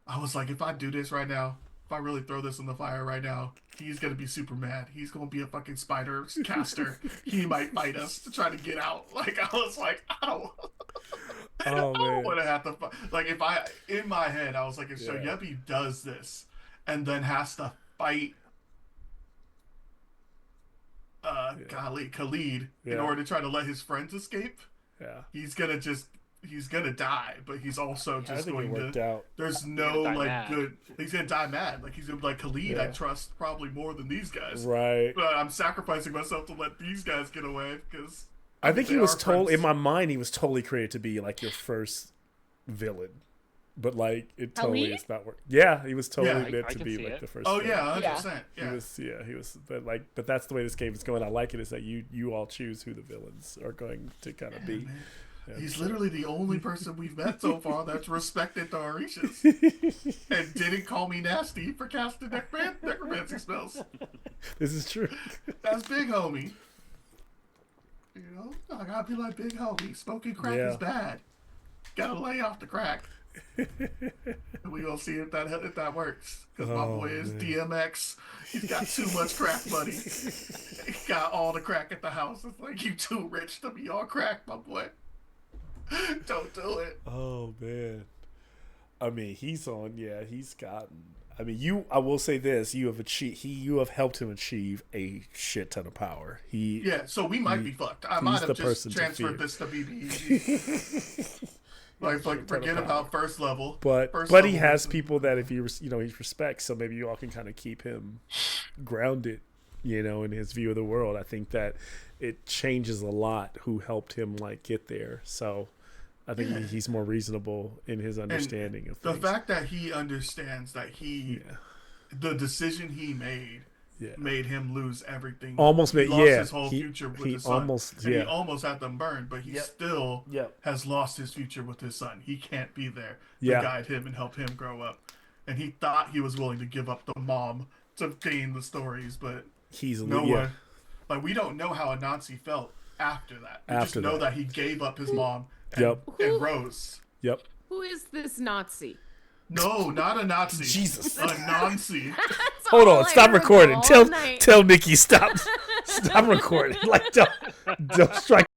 I was like, if I do this right now, if I really throw this in the fire right now, he's gonna be super mad. He's gonna be a fucking spider caster. He might fight us to try to get out. Like I was like, I don't Oh man. want to have to like if I in my head I was like, if Yeah. Shoyebi does this and then has to fight Khalid in Yeah. order to try to let his friends escape, Yeah. he's gonna die, but he's also I just think it going worked to. out. There's no die like mad. good. He's gonna die mad. Like he's gonna be like Khalid. I Yeah. trust probably more than these guys. Right. But I'm sacrificing myself to let these guys get away because I think he they was are told friends. in my mind he was totally created to be like your first villain. But like it totally Khalid? is not work. Yeah, he was totally Yeah, meant I to can be see like it. the first Oh villain. yeah, 100%. He Yeah. was but that's the way this game is going. I like it is that you all choose who the villains are going to kind of be. Man. Yeah. He's literally the only person we've met so far that's respected the Orishas and didn't call me nasty for casting necromancy spells. This is true. That's big homie. You know, I gotta be like big homie. Smoking crack Yeah. is bad. Gotta lay off the crack. And we gonna see if that works. Because my Oh, boy is man. DMX. He's got too much crack money. He got all the crack at the house. It's like you too rich to be on crack, my boy. Don't do it. Oh man. I mean, he's on. Yeah, he's gotten. I mean, I will say this: you have helped him achieve a shit ton of power. Yeah, so we might be fucked. I he's might the have person just to transferred fear. this to BBE. like forget about first level. But First he level has is- people that if he respects, so maybe you all can kind of keep him grounded, in his view of the world. I think that it changes a lot who helped him like get there. So I think Yeah. he's more reasonable in his understanding of The things. fact that he understands that the decision he made him lose everything. Almost he made- lost yeah, his whole he- future with he his son. almost- And yeah. he almost had them burned, but he Yep. still Yep. has lost his future with his son. He can't be there to Yeah. guide him and help him grow up. And he thought he was willing to give up the mom to gain the stories, but he's no yeah. one. Like we don't know how Anansi felt after that. We just After know that. that he gave up his mom and, Yep. and rose. Yep. Who is this Nazi? No, not a Nazi. Jesus. A Nancy. That's Hold all on, I stop heard recording. all Tell night. Nikki stop recording. Like don't strike